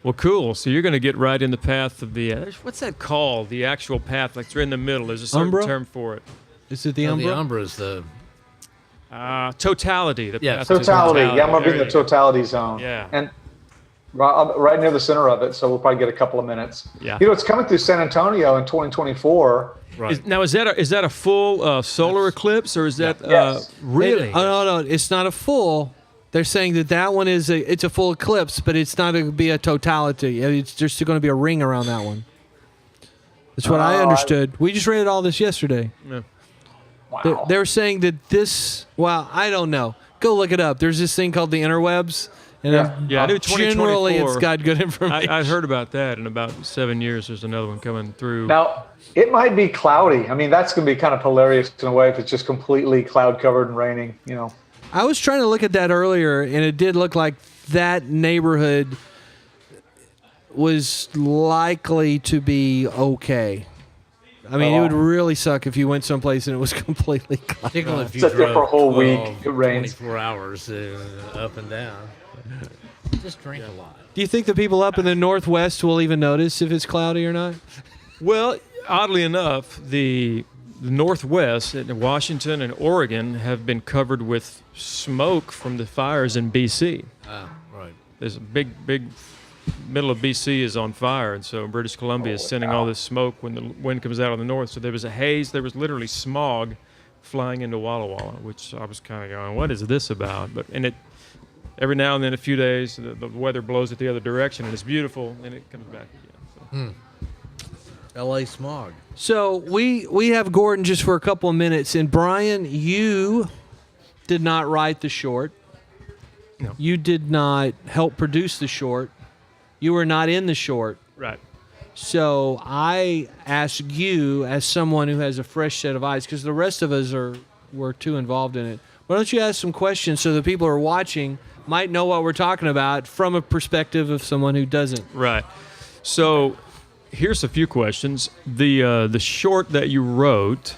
Well, cool. So you're going to get right in the path of the what's that called? The actual path, like they're in the middle. There's a certain term for it. Is it the Umbra? The Umbra is the totality. The path totality. to Yeah, I'm going to be in the totality zone. Yeah. And right near the center of it, so we'll probably get a couple of minutes. Yeah. You know, it's coming through San Antonio in 2024. Right. Is that a full solar eclipse, or is that Yes. really? No, it's not a full. They're saying that one is it's a full eclipse, but it's not going to be a totality. It's just going to be a ring around that one. That's what I understood. We just read all this yesterday. Yeah. Wow. They're saying that this. Well, I don't know. Go look it up. There's this thing called the interwebs, and Yeah, I knew generally 2024. it's got good information. I heard about that. In about 7 years, there's another one coming through. Now, it might be cloudy. I mean, that's going to be kind of hilarious in a way if it's just completely cloud covered and raining, you know. I was trying to look at that earlier, and it did look like that neighborhood was likely to be okay. I mean, it would really suck if you went someplace and it was completely cloudy. Particularly if you Sit there for a whole week. 12, It rains. 24 hours up and down. Just drink a lot. Do you think the people up in the Northwest will even notice if it's cloudy or not? Well, oddly enough, the Northwest, in Washington and Oregon, have been covered with smoke from the fires in B.C. Right. There's a big middle of B.C. is on fire, and so British Columbia is sending all this smoke when the wind comes out of the north. So there was a haze. There was literally smog flying into Walla Walla, which I was kind of going, what is this about? And every now and then, a few days, the weather blows it the other direction, and it's beautiful, and it comes back again. So. L.A. smog. So we have Gordon just for a couple of minutes, and Brian, you did not write the short. No. You did not help produce the short. You were not in the short. Right. So I ask you, as someone who has a fresh set of eyes, because the rest of us were too involved in it. Why don't you ask some questions so the people who are watching might know what we're talking about from a perspective of someone who doesn't? Right. So here's a few questions. The short that you wrote,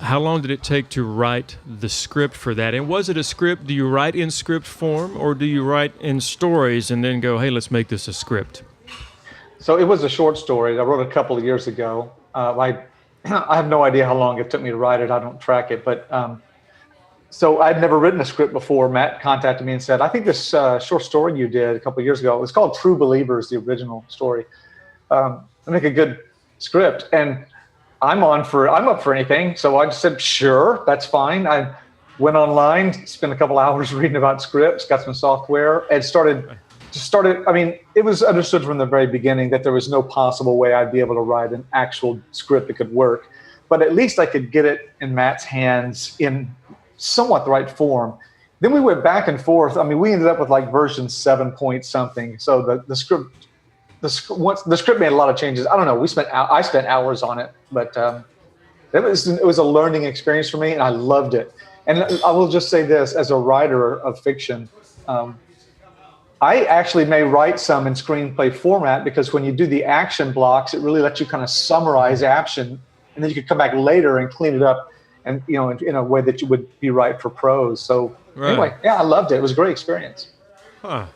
how long did it take to write the script for that? And was it a script? Do you write in script form, or do you write in stories and then go, hey, let's make this a script? So it was a short story I wrote a couple of years ago. I have no idea how long it took me to write it. I don't track it. But so I'd never written a script before. Matt contacted me and said, I think this short story you did a couple of years ago, it was called True Believers, the original story. Make a good script. And I'm up for anything. So I just said, sure, that's fine. I went online, spent a couple hours reading about scripts, got some software, and started. I mean, it was understood from the very beginning that there was no possible way I'd be able to write an actual script that could work. But at least I could get it in Matt's hands in somewhat the right form. Then we went back and forth. I mean, we ended up with like version 7 point something. So the script made a lot of changes. I don't know. I spent hours on it, but it was a learning experience for me, and I loved it. And I will just say this: as a writer of fiction, I actually may write some in screenplay format, because when you do the action blocks, it really lets you kind of summarize action, and then you could come back later and clean it up, and in a way that you would be right for prose. So anyway, yeah, I loved it. It was a great experience. Huh.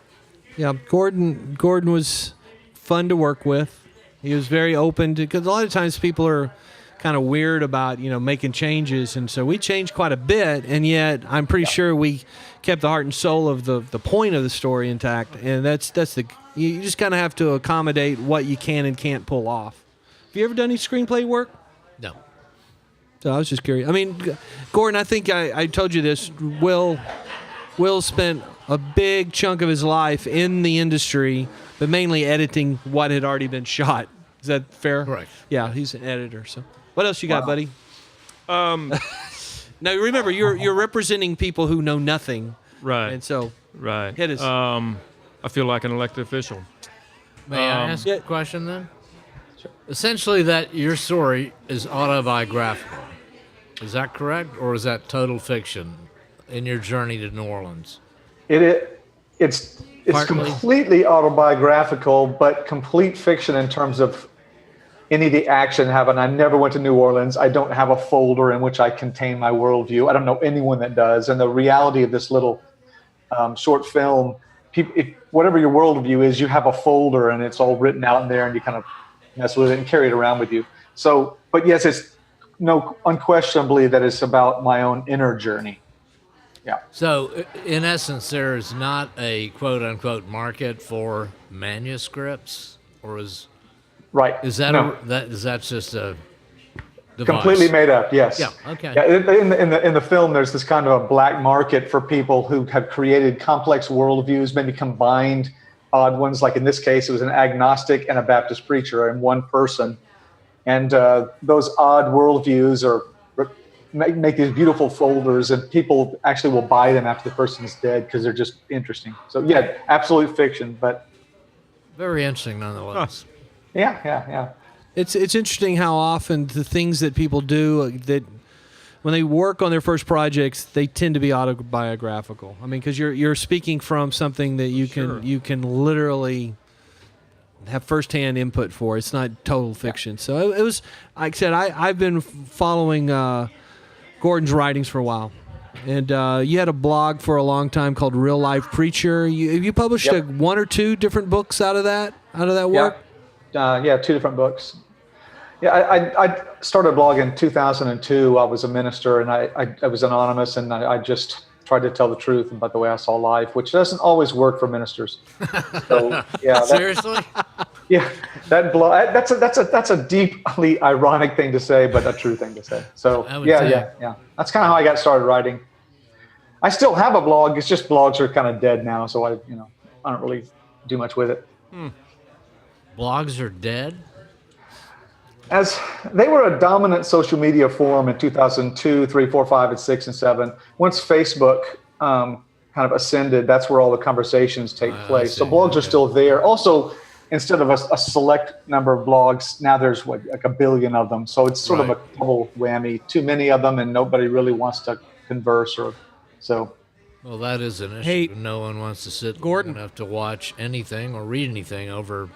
Yeah, Gordon was fun to work with. He was very open to, because a lot of times people are kind of weird about making changes, and so we changed quite a bit, and yet I'm pretty sure we kept the heart and soul of the point of the story intact, and that's you just kind of have to accommodate what you can and can't pull off. Have you ever done any screenplay work? No. So I was just curious. I mean, Gordon, I think I told you this. Will spent a big chunk of his life in the industry, but mainly editing what had already been shot. Is that fair? Right. Yeah, he's an editor. So, what else you got, buddy? Now remember, you're representing people who know nothing, Right. and so Right. hit us. I feel like an elected official. May I ask a question then? Sure. Essentially, that your story is autobiographical. Is that correct, or is that total fiction in your journey to New Orleans? It's completely autobiographical, but complete fiction in terms of any of the action happened. I never went to New Orleans. I don't have a folder in which I contain my worldview. I don't know anyone that does. And the reality of this little short film, whatever your worldview is, you have a folder and it's all written out in there, and you kind of mess with it and carry it around with you. So, but yes, it's unquestionably that it's about my own inner journey. Yeah. So, in essence, there is not a quote unquote market for manuscripts, or is that No. that's just a device? Completely made up. Yes. Yeah. Okay. Yeah. In the film, there's this kind of a black market for people who have created complex worldviews, maybe combined odd ones. Like in this case, it was an agnostic and a Baptist preacher in one person, and those odd worldviews make these beautiful folders, and people actually will buy them after the person's dead because they're just interesting. So yeah, absolute fiction, but very interesting nonetheless. Yeah. It's interesting how often the things that people do that when they work on their first projects, they tend to be autobiographical. I mean, because you're speaking from something that you can literally have firsthand input for. It's not total fiction. So it was, like I said, I've been following Gordon's writings for a while. And you had a blog for a long time called Real Life Preacher. You published one or two different books out of that work? Yeah, 2 different books. Yeah, I started a blog in 2002. I was a minister, and I was anonymous, and I just tried to tell the truth about the way I saw life, which doesn't always work for ministers. So yeah, seriously. Yeah, that blog. That's a deeply ironic thing to say, but a true thing to say. So yeah. That's kind of how I got started writing. I still have a blog. It's just blogs are kind of dead now, so I don't really do much with it. Blogs are dead? As they were a dominant social media forum in 2002, 3, 4, 5, and 6, and 7. Once Facebook kind of ascended, that's where all the conversations take place. So blogs are still there. Also, instead of a select number of blogs, now there's like a billion of them. So it's sort of a double whammy. Too many of them, and nobody really wants to converse or so. Well, that is an issue. Hey, no one wants to sit Gordon. long enough to watch anything or read anything over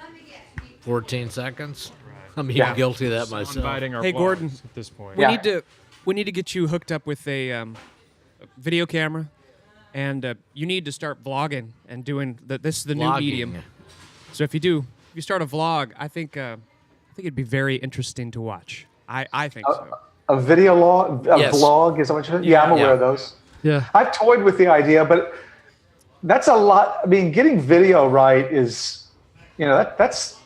14 seconds. I'm guilty of that myself. Hey, Gordon, at this point. we need to get you hooked up with a video camera, and you need to start vlogging and doing this is the new medium. So if you start a vlog, I think it'd be very interesting to watch. I think so. A video log, vlog, is that what you said? Yeah, I'm aware of those. Yeah. I've toyed with the idea, but that's a lot. I mean, getting video right is, that's,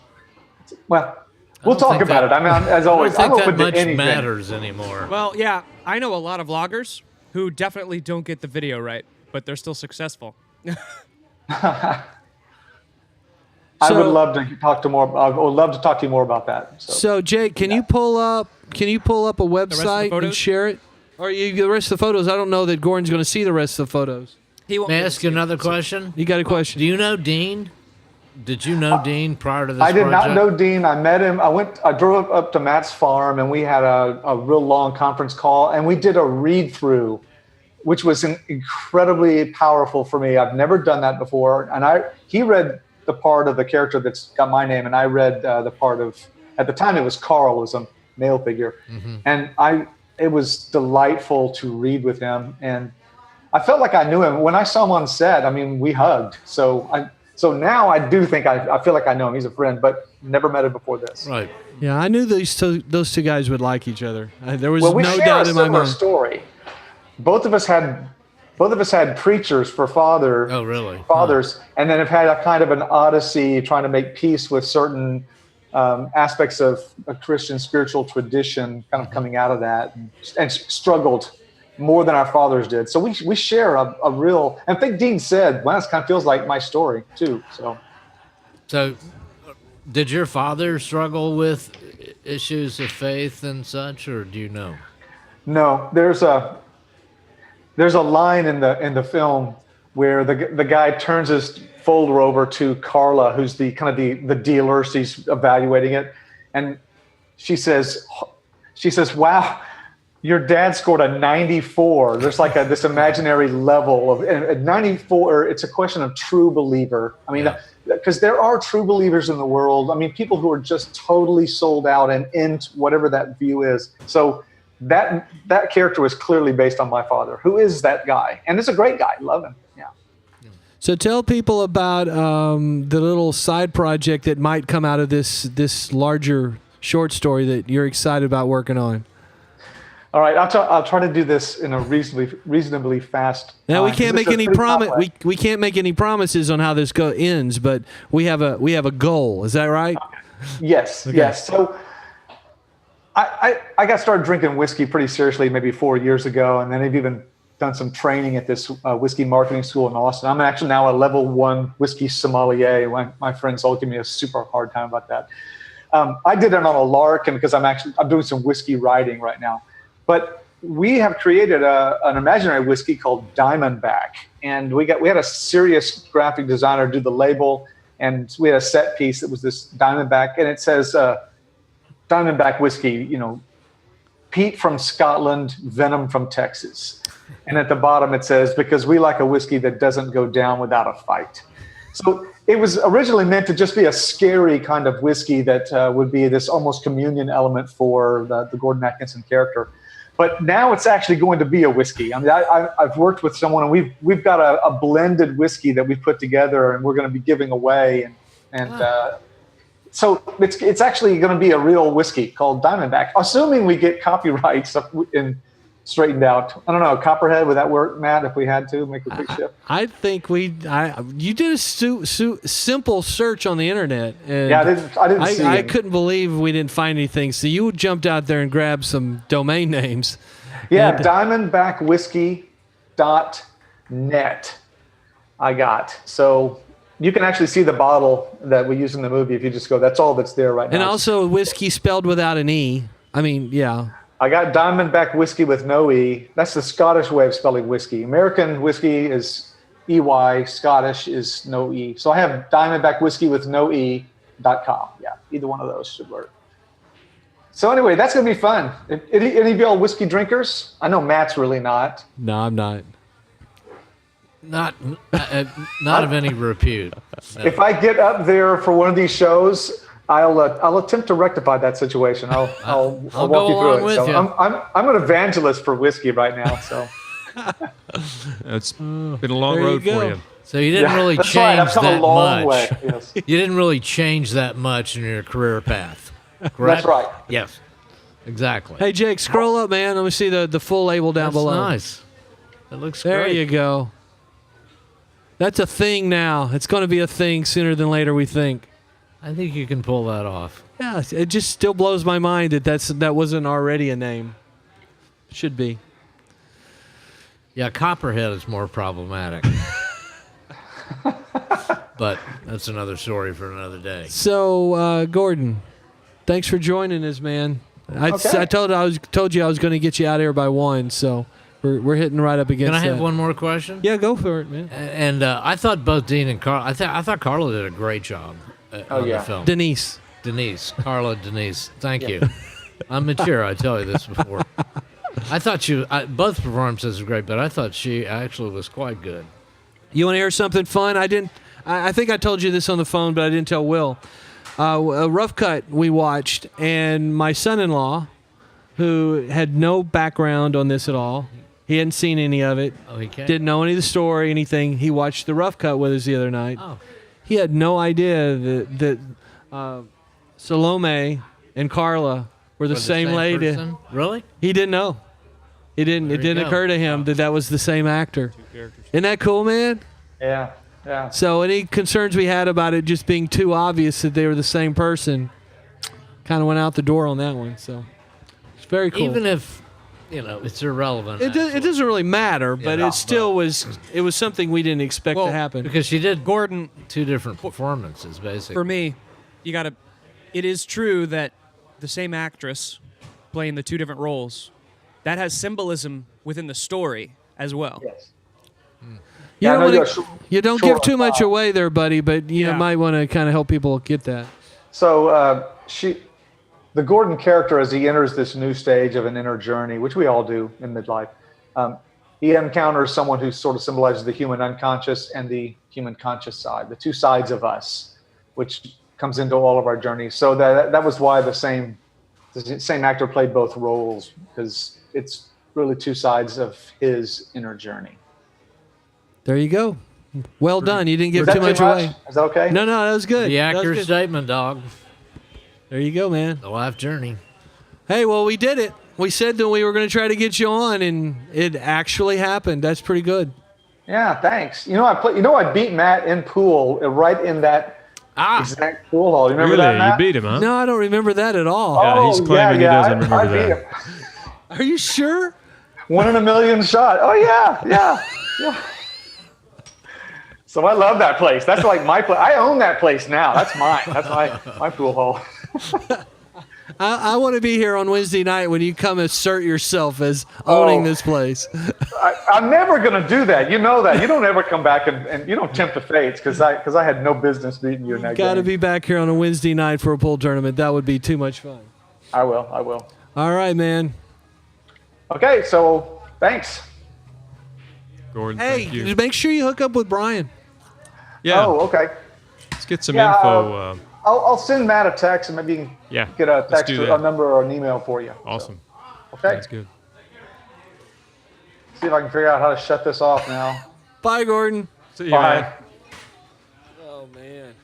well, we'll talk about it. I mean, as always, I'm open to anything. Matters anymore. Well, yeah, I know a lot of vloggers who definitely don't get the video right, but they're still successful. I would love to talk to you more about that. So Jake, can you pull up a website and share it? Or the rest of the photos? I don't know that Gordon's going to see the rest of the photos. May I ask you another question? You got a question? Do you know Dean? Did you know Dean prior to this I did project? not know Dean. I met him. I drove up to Matt's farm, and we had a real long conference call, and we did a read-through, which was incredibly powerful for me. I've never done that before. And he read the part of the character that's got my name, and I read the part of, at the time it was Carl, was a male figure. Mm-hmm. And it was delightful to read with him. And I felt like I knew him. When I saw him on set, I mean, we hugged. So now I do think I feel like I know him. He's a friend, but never met him before this. Right. Yeah, I knew those two guys would like each other. There was we no share doubt a in my similar mind. Story. Both of us had preachers for fathers. Oh, really? Fathers, and then have had a kind of an odyssey trying to make peace with certain aspects of a Christian spiritual tradition, kind of coming out of that, and struggled more than our fathers did. So we share a real. And I think Dean said, "Well, this kind of feels like my story too." So, did your father struggle with issues of faith and such, or do you know? No, there's a line in the film where the guy turns his folder over to Carla, who's the dealer. She's evaluating it, and she says, "Wow, your dad scored a 94." There's like this imaginary level of, and 94. It's a question of true believer. I mean, because there are true believers in the world. I mean, people who are just totally sold out and into whatever that view is. So that character was clearly based on my father, who is that guy, and is a great guy. Love him. Yeah. So tell people about the little side project that might come out of this larger short story that you're excited about working on. All right, I'll try to do this in a reasonably fast. Now we time, can't 'cause make this is any pretty promise. complex. We can't make any promises on how this ends, but we have a goal. Is that right? Yes, Okay. yes. So I got started drinking whiskey pretty seriously maybe 4 years ago, and then I've even done some training at this whiskey marketing school in Austin. I'm actually now a level 1 whiskey sommelier. My friends all give me a super hard time about that. I did it on a lark, and because I'm doing some whiskey writing right now. But we have created an imaginary whiskey called Diamondback, and we had a serious graphic designer do the label, and we had a set piece that was this Diamondback, and it says Diamondback whiskey, peat from Scotland, venom from Texas. And at the bottom it says, because we like a whiskey that doesn't go down without a fight. So it was originally meant to just be a scary kind of whiskey that would be this almost communion element for the Gordon Atkinson character. But now it's actually going to be a whiskey. I mean, I've worked with someone, and we've got a blended whiskey that we've put together, and we're going to be giving away. So it's actually going to be a real whiskey called Diamondback, assuming we get copyrights straightened out. I don't know, Copperhead, would that work, Matt, if we had to make a quick shift? I think you did a simple search on the internet. And yeah, I didn't see I any. couldn't believe we didn't find anything. So you jumped out there and grabbed some domain names. Yeah, And, diamondbackwhiskey.net I got. So you can actually see the bottle that we use in the movie if you just go, that's all that's there right now. and also whiskey spelled without an E. I mean, yeah. I got Diamondback whiskey with no E. That's the Scottish way of spelling whiskey. American whiskey is EY, Scottish is no E. So I have Diamondback whiskey with no E.com. Yeah, either one of those should work. So anyway, that's going to be fun. Any of y'all whiskey drinkers? I know Matt's really not. No, I'm not. Not of any repute. No. If I get up there for one of these shows, I'll attempt to rectify that situation. I'll walk you through it. with So you. I'm an evangelist for whiskey right now. So It's been a long There you road go. for you. So you didn't really that's right. change I've come that a long much. way. Yes. You didn't really change that much in your career path. Correct? That's right. Yes. Exactly. Hey, Jake, scroll up, man. Let me see the full label down That's below. nice. That looks There great. you go. That's a thing now. It's going to be a thing sooner than later, we think. I think you can pull that off. Yeah, it just still blows my mind that wasn't already a name. Should be. Yeah, Copperhead is more problematic. But that's another story for another day. So, Gordon, thanks for joining us, man. I told you I was going to get you out here by 1, so we're hitting right up against. Can I have that. one more question? Yeah, go for it, man. And I thought both Dean and Carl. I thought Carla did a great job on the film. Denise, Carla, Denise. Thank you. I'm mature. I tell you this before. I thought both performances were great, but I thought she actually was quite good. you want to hear something fun? I think I told you this on the phone, but I didn't tell Will. A rough cut we watched, and my son-in-law, who had no background on this at all, he hadn't seen any of it, didn't know any of the story, anything. He watched the rough cut with us the other night. Oh. He had no idea that Salome and Carla were the same lady. person? Really? He didn't know. It didn't go. occur to him that was the same actor. Isn't that cool, man? Yeah. Yeah. So any concerns we had about it just being too obvious that they were the same person kind of went out the door on that one. So it's very cool. Even if, it's irrelevant. it doesn't really matter, but it still was something we didn't expect to happen. Because she did Gordon 2 different performances, basically. For me, it is true that the same actress playing the 2 different roles, that has symbolism within the story as well. Yes. You don't give too much away there, buddy, but you might want to kind of help people get that. So the Gordon character, as he enters this new stage of an inner journey, which we all do in midlife, he encounters someone who sort of symbolizes the human unconscious and the human conscious side, the 2 sides of us, which comes into all of our journeys. So that was why the same actor played both roles, because it's really 2 sides of his inner journey. There you go. Well done. You didn't give too much away. Is that okay? No, that was good. The That was accurate good. statement, dog. There you go, man. The life journey. Hey, well, we did it. We said that we were going to try to get you on, and it actually happened. That's pretty good. Yeah, thanks. I beat Matt in pool right in that exact pool hall. You remember that, Matt? You beat him, huh? No, I don't remember that at all. Yeah, he's claiming he doesn't remember I that. beat him. Are you sure? 1 in a million shot. Oh yeah. So I love that place. That's like my place. I own that place now. That's mine. That's my pool hall. I want to be here on Wednesday night when you come assert yourself as owning this place. I'm never going to do that. You know that. You don't ever come back and you don't tempt the fates because I had no business beating you in that game. Got to be back here on a Wednesday night for a pool tournament. That would be too much fun. I will. All right, man. Okay, so thanks. Gordon, Hey, thank you. make sure you hook up with Brian. Yeah. Oh, okay. Let's get some info. I'll send Matt a text and maybe get a text, a number, or an email for you. Awesome. So, okay. That's good. See if I can figure out how to shut this off now. Bye, Gordon. See you, Bye. man. Oh, man.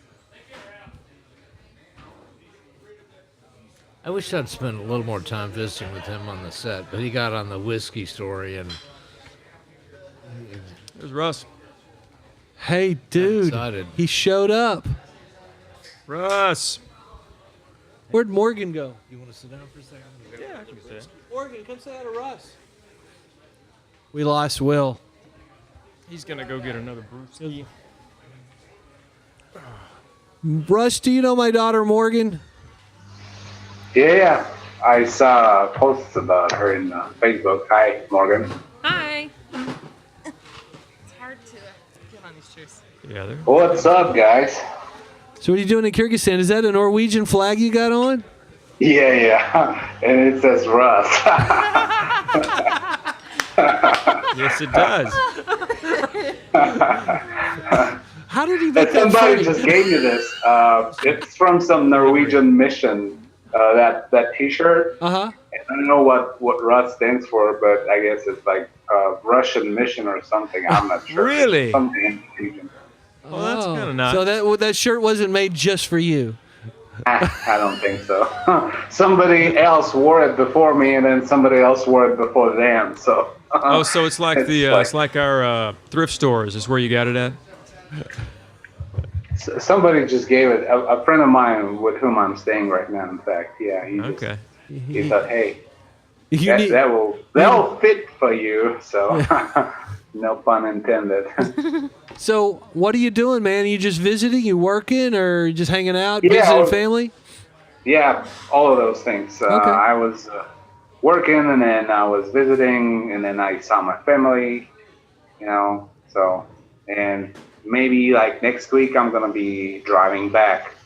I wish I'd spent a little more time visiting with him on the set, but he got on the whiskey story and. There's Russ. Hey, dude. Excited. He showed up. Russ. Where'd Morgan go? You want to sit down for a second? Yeah, I can sit. Morgan, come say hi to Russ. We lost Will. He's going to go get another brewski. Russ, do you know my daughter Morgan? Yeah, I saw posts about her in Facebook. Hi, Morgan. Hi. It's hard to get on these chairs. Yeah, there. What's up, guys? So what are you doing in Kyrgyzstan? Is that a Norwegian flag you got on? Yeah, and it says Russ. Yes, it does. How did he make that Somebody funny? just gave me this. It's from some Norwegian mission. That T-shirt. Uh-huh. I don't know what Russ stands for, but I guess it's like Russian mission or something. I'm not sure. Really? Something Indonesian. Well, that's kind of nice. So that shirt wasn't made just for you. I don't think so. Somebody else wore it before me, and then somebody else wore it before them. So. Oh, so it's like it's like our thrift stores. Is where you got it at? Somebody just gave it. A friend of mine with whom I'm staying right now. In fact, yeah, he thought, hey, that'll fit for you. So, no pun intended. So what are you doing, man? Are you just visiting? You working or just hanging out, Yeah, visiting family? Yeah, all of those things. Okay. I was working, and then I was visiting, and then I saw my family. So and. Maybe like next week, I'm gonna be driving back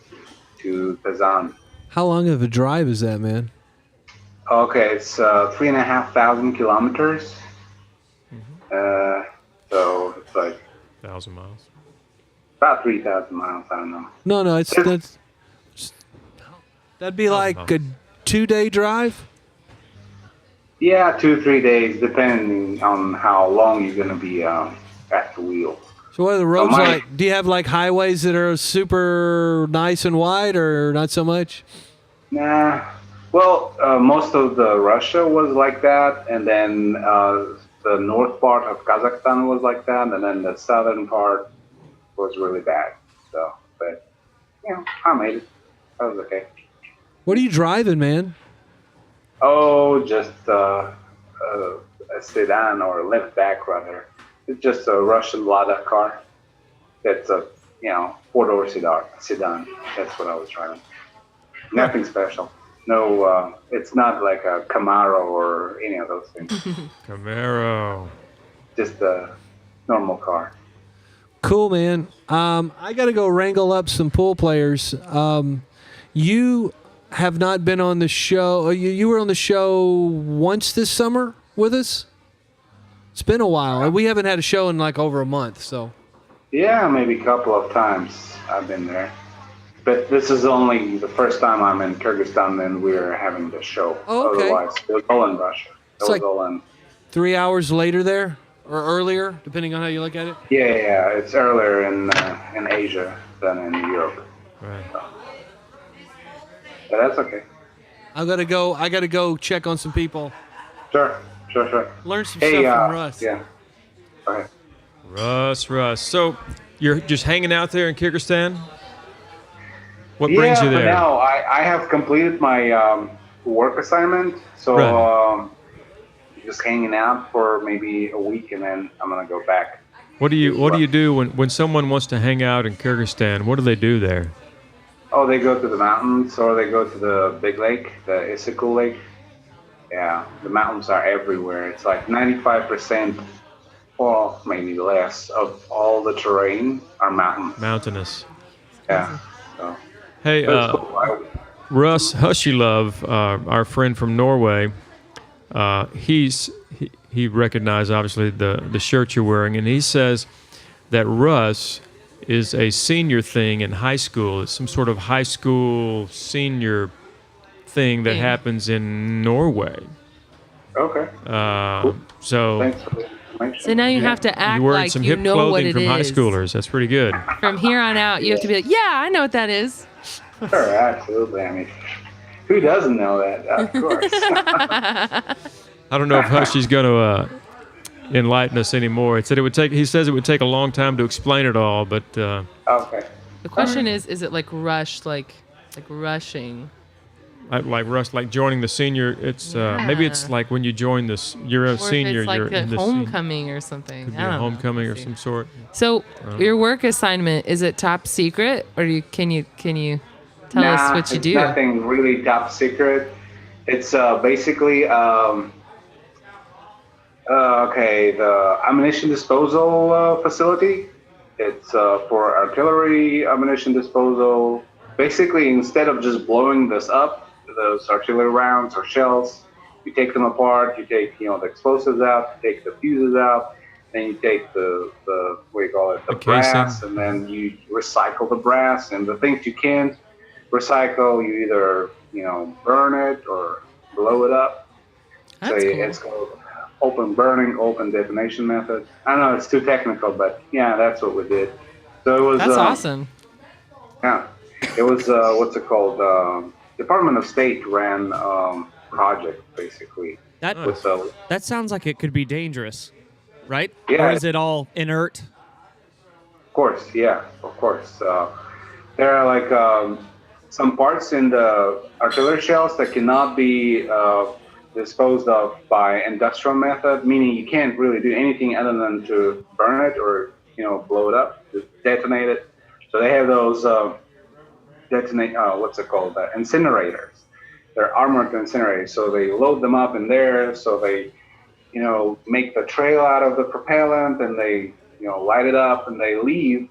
to Kazan. How long of a drive is that, man? Okay, it's 3,500 kilometers. So it's like 1,000 miles. About 3,000 miles. I don't know. No, that'd be like a 2-day drive. Yeah, 2-3 days, depending on how long you're gonna be at the wheel. So what are the roads like? Do you have like highways that are super nice and wide or not so much? Nah. Well, most of the Russia was like that, and then the north part of Kazakhstan was like that, and then the southern part was really bad. So, but, I made it. That was okay. What are you driving, man? Oh, just a sedan or a liftback, rather. It's just a Russian Lada car. It's a, 4-door sedan. That's what I was driving. Nothing special. No, it's not like a Camaro or any of those things. Camaro. Just a normal car. Cool, man. I got to go wrangle up some pool players. You have not been on the show. You were on the show once this summer with us? It's been a while. We haven't had a show in like over a month, so. Yeah, maybe a couple of times I've been there. But this is only the first time I'm in Kyrgyzstan and we're having the show. Oh, okay. Otherwise, it was all in Russia. It's like 3 hours later there, or earlier, depending on how you look at it. Yeah, it's earlier in Asia than in Europe. Right. So. But that's okay. I gotta go check on some people. Sure. Learn some Hey, stuff from Russ. Yeah. Go ahead. Russ. So you're just hanging out there in Kyrgyzstan? What brings you there? For now, I have completed my work assignment, so Right. Just hanging out for maybe a week, and then I'm gonna go back. What do you do when someone wants to hang out in Kyrgyzstan? What do they do there? Oh, they go to the mountains, or they go to the big lake, the Issyk Lake. Yeah, the mountains are everywhere. It's like 95%, or maybe less, of all the terrain are mountains. Mountainous. Yeah. So. Hey, But it's cool. Russ Hushilov, our friend from Norway, he recognized obviously the shirt you're wearing, and he says that Russ is a senior thing in high school. It's some sort of high school senior thing that happens in Norway. Okay. So. Thanks for the information. So now you have to act You're wearing like some you hip know what clothing it from high is. schoolers. That's pretty good. From here on out, you have to be like, yeah, I know what that is. Sure, absolutely. I mean, who doesn't know that? Of course. I don't know if Hushy's going to enlighten us anymore. He says it would take a long time to explain it all, but. Okay. The question is it like rush, like rushing? Like Russ, like joining the senior. It's maybe it's like when you join this. You're a Or senior. if it's like you're a in the homecoming or something. Could be I a don't know. homecoming of some sort. So your work assignment, is it top secret, or can you tell us what you do? It's nothing really top secret. It's basically the ammunition disposal facility. It's for artillery ammunition disposal. Basically, instead of just blowing this up, those artillery rounds or shells, you take them apart. You take the explosives out. You take the fuses out. Then you take the what do you call it, the brass, and then you recycle the brass. And the things you can't recycle, you either burn it or blow it up. That's so cool. It's called open burning, open detonation method. I know it's too technical, but yeah, that's what we did. So it was. That's awesome. Yeah, it was what's it called? Department of State ran project basically. That sounds like it could be dangerous, right? Yeah. Or is it all inert? Of course, yeah, of course. There are like some parts in the artillery shells that cannot be disposed of by industrial method, meaning you can't really do anything other than to burn it or blow it up, to detonate it. So they have those incinerators. They're armored incinerators. So they load them up in there. So they make the trail out of the propellant, and they light it up, and they leave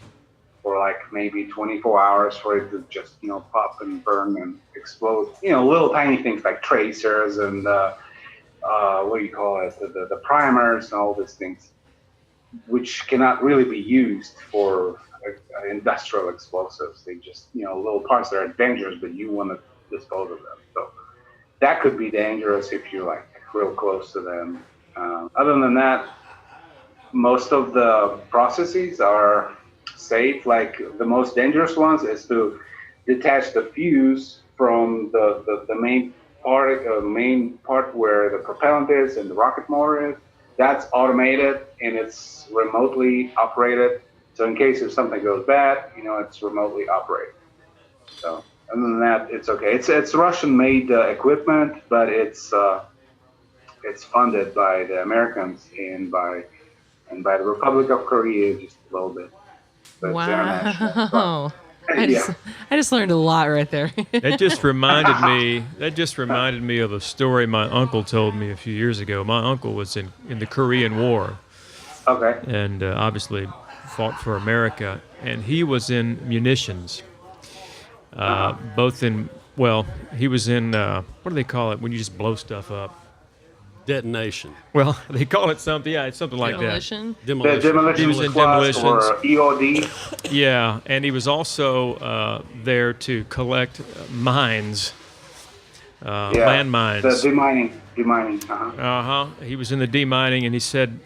for like maybe 24 hours for it to just pop and burn and explode. Little tiny things like tracers and what do you call it, the primers and all these things, which cannot really be used for industrial explosives. They just little parts that are dangerous, but you want to dispose of them. So that could be dangerous if you're like real close to them. Other than that, most of the processes are safe. Like the most dangerous ones is to detach the fuse from the main part where the propellant is and the rocket motor is. That's automated and it's remotely operated. So in case if something goes bad, it's remotely operated. So other than that, it's okay. It's Russian-made equipment, but it's funded by the Americans and by the Republic of Korea just a little bit. But it's international. Wow. I just learned a lot right there. That just reminded me of a story my uncle told me a few years ago. My uncle was in the Korean War. Okay. And obviously fought for America. And he was in munitions. He was in, what do they call it when you just blow stuff up? Detonation. Well, they call it something. Yeah, it's something like Demolition? that. Demolition. He was in Plus demolitions. or EOD. Yeah, and he was also there to collect mines, landmines. The demining. He was in the demining, and he said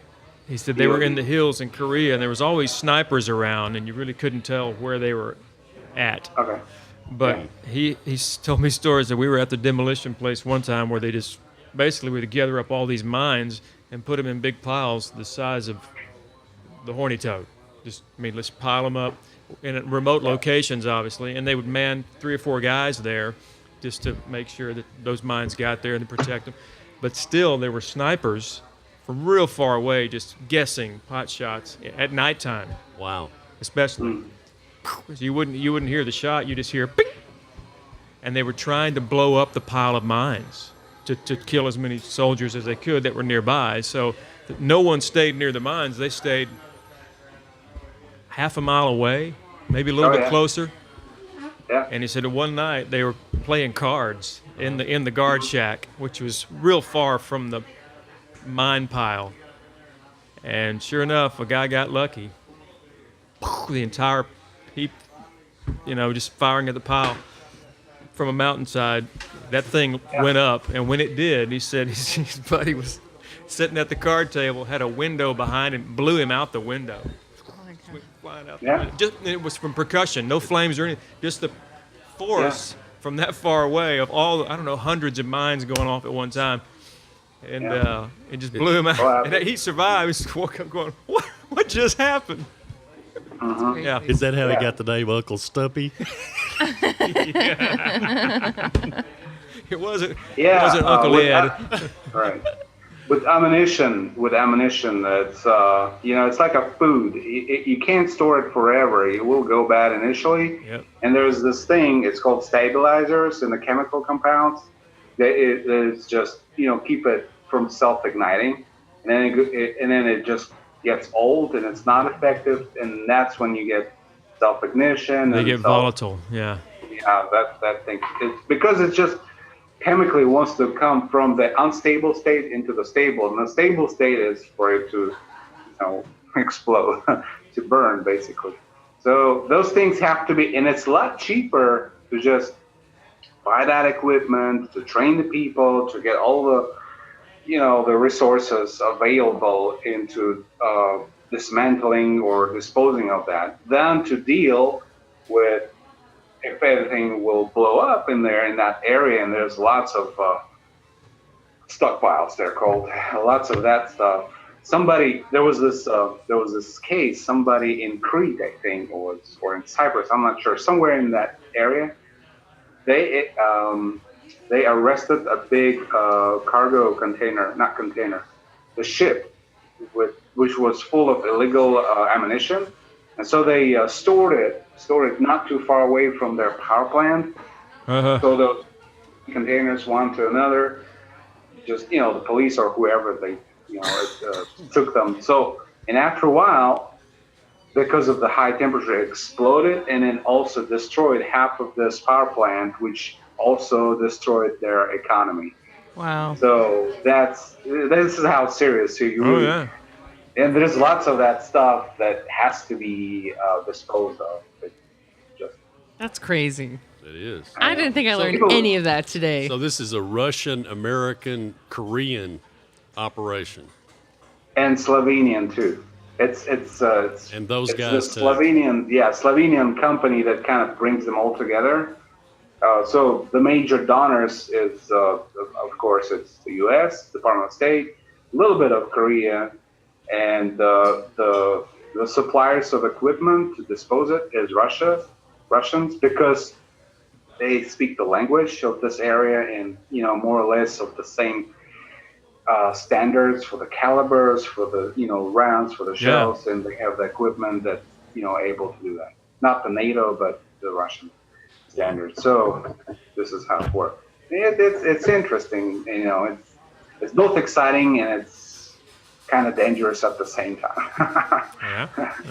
they were in the hills in Korea, and there was always snipers around, and you really couldn't tell where they were at. Okay. But he told me stories that we were at the demolition place one time where they just basically would gather up all these mines and put them in big piles the size of the horny toad. Let's pile them up in remote locations, obviously, and they would man 3 or 4 guys there just to make sure that those mines got there and to protect them. But still, there were snipers from real far away just guessing pot shots at nighttime. Wow. Especially. You wouldn't hear the shot, you just hear ping! And they were trying to blow up the pile of mines to kill as many soldiers as they could that were nearby. So no one stayed near the mines. They stayed half a mile away, maybe a little bit closer. Yeah. And he said that one night they were playing cards in the guard shack, which was real far from the mine pile. And sure enough, a guy got lucky. The entire heap, just firing at the pile from a mountainside. That thing went up, and when it did, he said his buddy was sitting at the card table, had a window behind him, blew him out the window. Went flying out the window. It was from percussion, no flames or anything, just the force from that far away of all, hundreds of mines going off at one time. And it just blew him out. And he survived. He woke up going, what just happened? Yeah. Is that how he got the name Uncle Stumpy? It wasn't Uncle Ed. Right. With ammunition, it's it's like a food. You can't store it forever. It will go bad initially. Yep. And there's this thing. It's called stabilizers in the chemical compounds. It's just keep it from self-igniting, and then it just gets old and it's not effective, and that's when you get self-ignition. They get volatile. Yeah. Yeah, that thing. It's because it's just chemically wants to come from the unstable state into the stable, and the stable state is for it to explode, to burn basically. So those things have to be, and it's a lot cheaper to just buy that equipment, to train the people, to get all the the resources available into dismantling or disposing of that, than to deal with if anything will blow up in that area. And there's lots of stockpiles, they're called, lots of that stuff. There was this case, somebody in Crete, I think, or in Cyprus, I'm not sure, somewhere in that area. They arrested a big cargo container, the ship, which was full of illegal ammunition. And so they stored it not too far away from their power plant. So those containers, one to another, just, the police or whoever, they, took them. So, and after a while, because of the high temperature, it exploded and then also destroyed half of this power plant, which also destroyed their economy. Wow. So this is how serious you really. Oh, yeah. And there's lots of that stuff that has to be disposed of. That's crazy. It is. I didn't think I learned any of that today. So this is a Russian, American, Korean operation. And Slovenian too. It's and those it's guys the too. Slovenian company that kind of brings them all together. So the major donors is, of course, it's the U.S., Department of State, a little bit of Korea, and the suppliers of equipment to dispose it is Russians, because they speak the language of this area and more or less of the same standards for the calibers, for the rounds, for the shells, and they have the equipment that's able to do that. Not the NATO, but the Russian standards. So this is how it works. It's interesting. It's both exciting and it's kind of dangerous at the same time.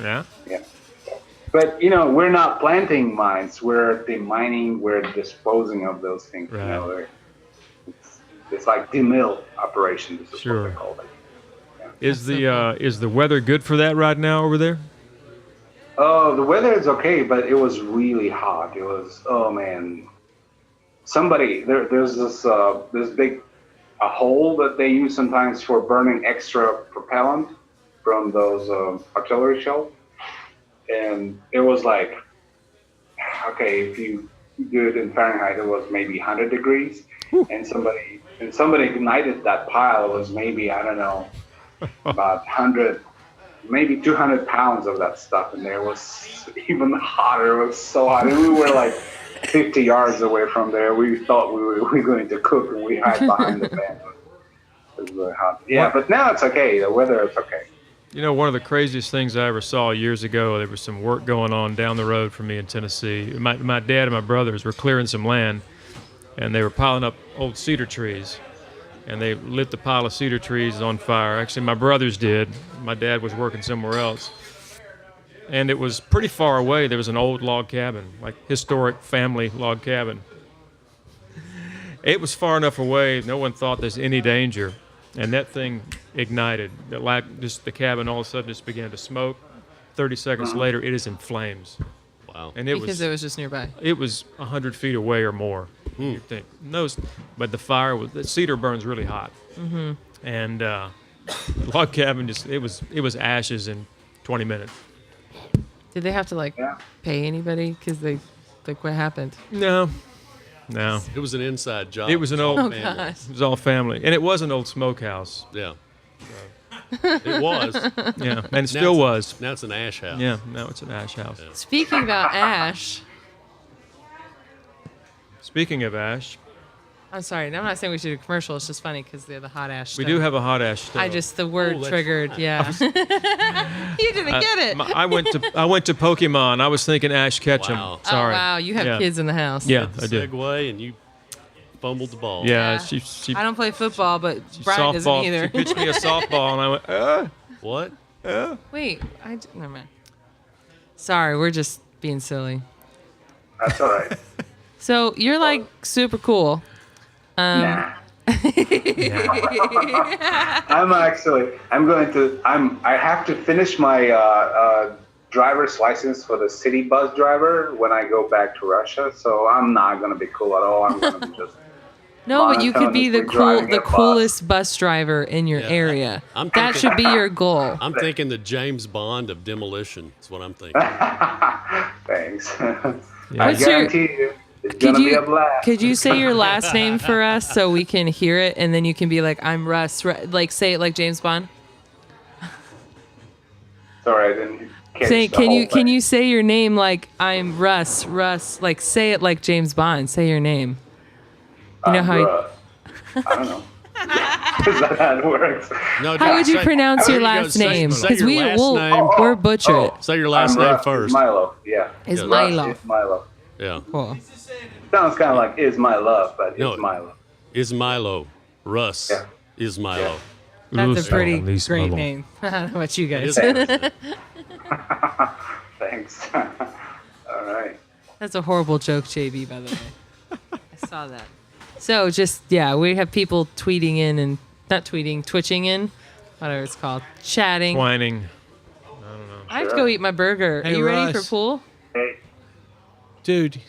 Yeah. But we're not planting mines. We're demining. We're disposing of those things. Right. It's like demill operation. This is what they call it. Yeah. Is the weather good for that right now over there? Oh, the weather is okay, but it was really hot. It was, oh man. There's this big hole that they use sometimes for burning extra propellant from those artillery shells. And it was like, okay, if you good in Fahrenheit. It was maybe 100 degrees, and somebody ignited that pile. It was maybe, I don't know, about 100, maybe 200 pounds of that stuff in there. It was even hotter. It was so hot, and we were like 50 yards away from there. We thought we were going to cook, and we hid behind the fan. It was really hot. Yeah, but now it's okay. The weather is okay. You know, one of the craziest things I ever saw years ago, there was some work going on down the road from me in Tennessee. My dad and my brothers were clearing some land, and they were piling up old cedar trees. And they lit the pile of cedar trees on fire. Actually, my brothers did. My dad was working somewhere else. And it was pretty far away. There was an old log cabin, like historic family log cabin. It was far enough away, no one thought there's any danger. And that thing ignited. The cabin all of a sudden just began to smoke. 30 seconds later, it is in flames. Wow. And Because it was just nearby. It was 100 feet away or more. You think. No, but the cedar burns really hot. Mm-hmm. And the log cabin it was ashes in 20 minutes. Did they have to pay anybody? Because what happened? No. It was an inside job. It was an old Oh, family. gosh. It was all family. And it was an old smokehouse. Yeah. It was. Yeah, and it still was. Now it's an ash house. Yeah, now it's an ash house. Yeah. Speaking about ash, Speaking of ash, I'm sorry. I'm not saying we should do a commercial. It's just funny because they're the hot ash. we stove. do have a hot ash stove. The word triggered. Yeah. You didn't get it. I went to Pokemon. I was thinking Ash Ketchum. Wow. Sorry. Oh, wow. You have kids in the house. Yeah, I do. Segue, and you fumbled the ball. Yeah, Yeah. she I don't play football, but Brian doesn't softball. either. She pitched me a softball, and I went, What? Wait. Never mind. Sorry, we're just being silly. That's all right. So you're like super cool. Nah. I have to finish my driver's license for the city bus driver when I go back to Russia, so I'm not going to be cool at all. I'm going to be just No, but you could be the driving a bus. coolest bus driver in your area. That should be your goal. I'm thinking the James Bond of demolition. That's what I'm thinking. Thanks. Yeah. I guarantee you, it's going to be a blast. Could you say your last name for us so we can hear it, and then you can be like, "I'm Russ." Like say it like James Bond. Sorry, I didn't catch Say, the whole can you say your name like I'm Russ? Russ, like say it like James Bond. Say your name. You know how? I don't know. Is that how it works? No, How would you pronounce your last name? Because we're butcher it. Say your last name first. Milo, yeah. Ismailov. Russ Ismailov. Yeah. Cool. Sounds kind of like Ismailov, but No. Ismailov. Ismailo. Russ. Yeah. Ismailo. That's a pretty Russ great Ismailov. name. I don't know about you guys. Thanks. All right. That's a horrible joke, JB, by the way. I saw that. So we have people tweeting in and not tweeting, twitching in, whatever it's called, chatting. Whining. I have to go eat my burger. Hey, Are you ready Russ. for pool? Hey, Dude,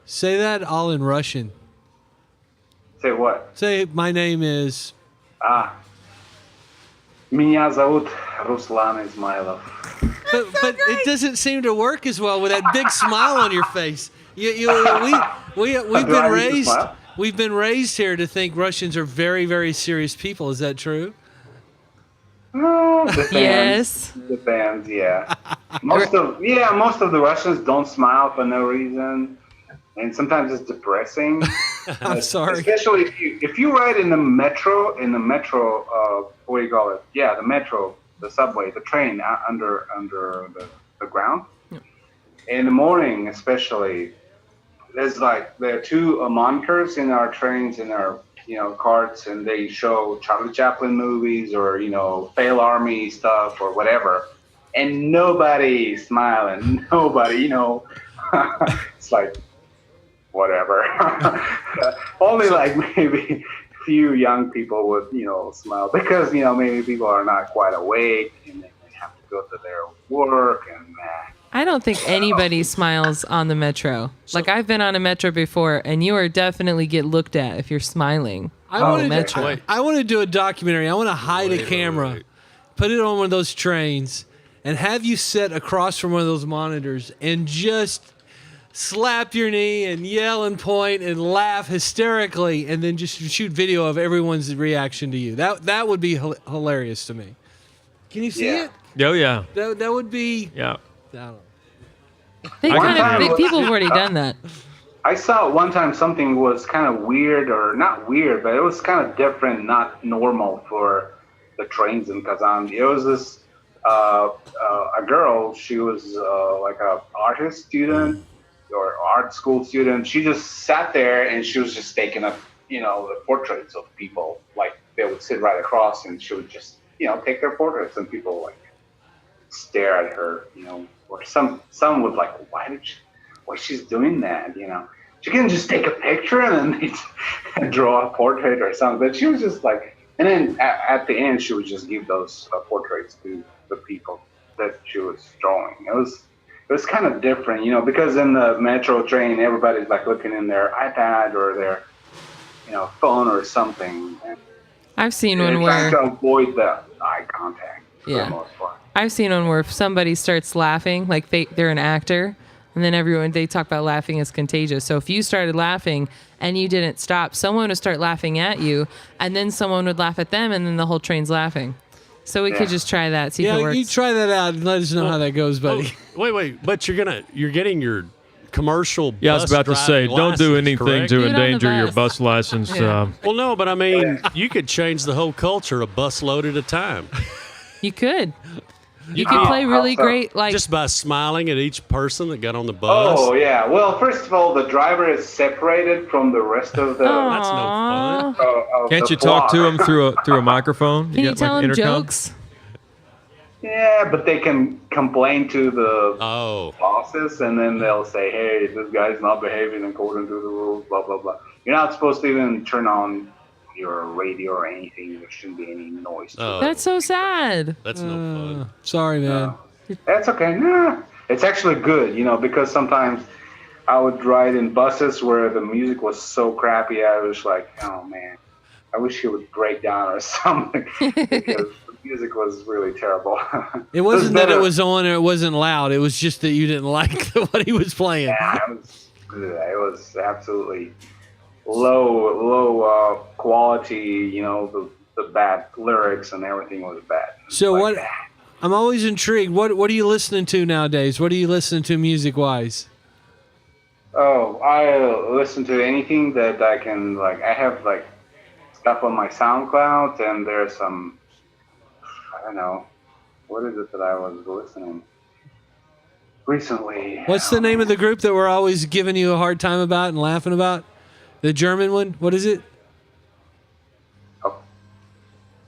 say that all in Russian. say what? Say, my name is. Меня зовут Ruslan Ismailov. But it doesn't seem to work as well with that big smile on your face. We've Do I been need to raised. smile? We've been raised here to think Russians are very, very serious people. Is that true? Depends. Yes. Depends, yeah. Most of the Russians don't smile for no reason. And sometimes it's depressing. I'm sorry. Especially if you ride in the metro, what do you call it? Yeah, the metro, the subway, the train under the ground. In the morning, especially, there are two monitors in our trains, in our carts, and they show Charlie Chaplin movies or Fail Army stuff or whatever, and nobody's smiling. Nobody, it's like whatever. Only maybe a few young people would smile because maybe people are not quite awake and they have to go to their work and. I don't think anybody smiles on the metro. Like I've been on a metro before, and you are definitely get looked at if you're smiling. I on want the to metro. I want to do a documentary. I want to hide a camera, put it on one of those trains, and have you sit across from one of those monitors and just slap your knee and yell and point and laugh hysterically, and then just shoot video of everyone's reaction to you. That would be hilarious to me. Can you see it? Oh yeah. That would be. Yeah. I don't know. People have already done that. I saw one time something was kind of weird, or not weird, but it was kind of different, not normal for the trains in Kazan. It was this a girl. She was like a artist student or art school student. She just sat there and she was just taking up, the portraits of people. Like they would sit right across, and she would just, take their portraits, and people like stare at her, or some would like, why she's doing that, She couldn't just take a picture and then they draw a portrait or something. But she was just like, and then at the end, she would just give those portraits to the people that she was drawing. It was kind of different, because in the metro train, everybody's like looking in their iPad or their, phone or something. And I've seen they're one where trying to avoid the eye contact for Yeah. the most part. I've seen one where if somebody starts laughing, like they're an actor, and then they talk about laughing is contagious. So if you started laughing and you didn't stop, someone would start laughing at you, and then someone would laugh at them, and then the whole train's laughing. So we could just try that, see if it works. You try that out and let us know how that goes, buddy. Wait, but you're getting your commercial. Yeah, I was bus about to say, driving don't do license, anything correct? to endanger your bus license. Well, no, but I mean, you could change the whole culture a bus load at a time. You could. You could play really great, like just by smiling at each person that got on the bus. Oh yeah. Well, first of all, the driver is separated from the rest of the. That's no fun. Can't you talk to them through a microphone? Can you got, tell like, them intercom? jokes? Yeah, but they can complain to the bosses, and then they'll say, "Hey, this guy's not behaving according to the rules." Blah blah blah. You're not supposed to even turn on your radio or anything. There shouldn't be any noise. That's so sad. That's no fun. Sorry, man. That's okay. Nah, it's actually good, because sometimes I would ride in buses where the music was so crappy. I was like, oh man, I wish it would break down or something because the music was really terrible. It wasn't that it was on or it wasn't loud. It was just that you didn't like what he was playing. Yeah, it was absolutely low quality. The bad lyrics and everything was bad. So what? I'm always intrigued. What are you listening to nowadays? What are you listening to music wise? Oh, I listen to anything that I can like. I have like stuff on my SoundCloud, and there's some. I don't know, what is it that I was listening recently? What's the name of the group that we're always giving you a hard time about and laughing about? The German one? What is it?